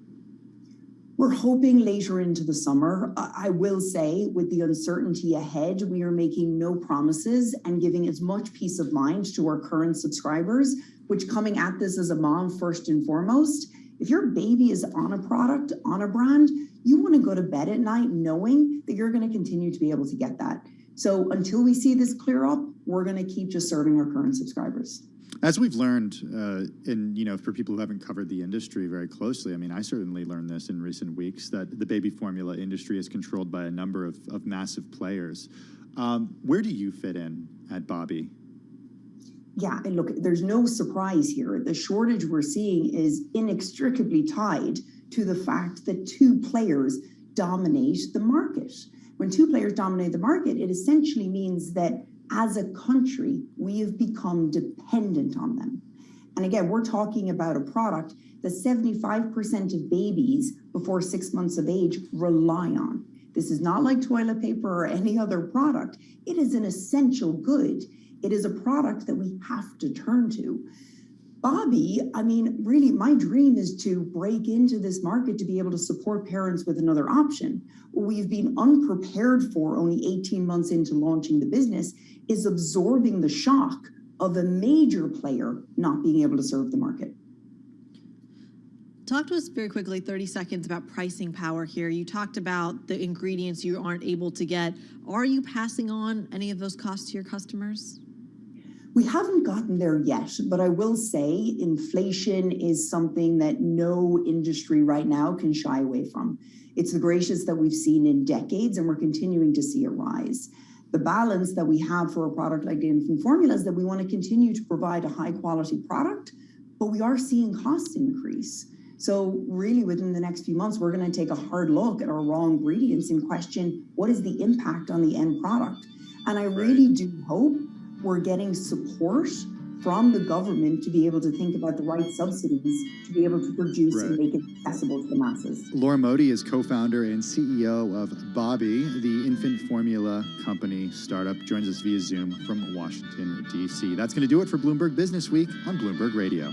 We're hoping later into the summer. I will say, with the uncertainty ahead, we are making no promises and giving as much peace of mind to our current subscribers, which, coming at this as a mom first and foremost, if your baby is on a product, on a brand, you want to go to bed at night knowing that you're going to continue to be able to get that. So until we see this clear up, we're going to keep just serving our current subscribers. As we've learned, and for people who haven't covered the industry very closely, I mean, I certainly learned this in recent weeks, that the baby formula industry is controlled by a number of massive players. Where do you fit in at Bobby? Yeah, and look, there's no surprise here. The shortage we're seeing is inextricably tied to the fact that 2 players dominate the market. When 2 players dominate the market, it essentially means that as a country, we have become dependent on them. And again, we're talking about a product that 75% of babies before 6 months of age rely on. This is not like toilet paper or any other product. It is an essential good. It is a product that we have to turn to. Bobby, I mean, really, my dream is to break into this market to be able to support parents with another option. What we've been unprepared for only 18 months into launching the business is absorbing the shock of a major player not being able to serve the market. Talk to us very quickly, 30 seconds, about pricing power here. You talked about the ingredients you aren't able to get. Are you passing on any of those costs to your customers? We haven't gotten there yet, but I will say inflation is something that no industry right now can shy away from. It's the greatest that we've seen in decades, and we're continuing to see it rise. The balance that we have for a product like the infant formula is that we want to continue to provide a high quality product, but we are seeing costs increase. So really within the next few months, we're going to take a hard look at our raw ingredients and question, what is the impact on the end product? And I really do hope we're getting support from the government to be able to think about the right subsidies to be able to produce and make it accessible to the masses. Laura Modi is co-founder and CEO of Bobby, the infant formula company startup, joins us via Zoom from Washington, D.C. That's going to do it for Bloomberg Business Week on Bloomberg Radio.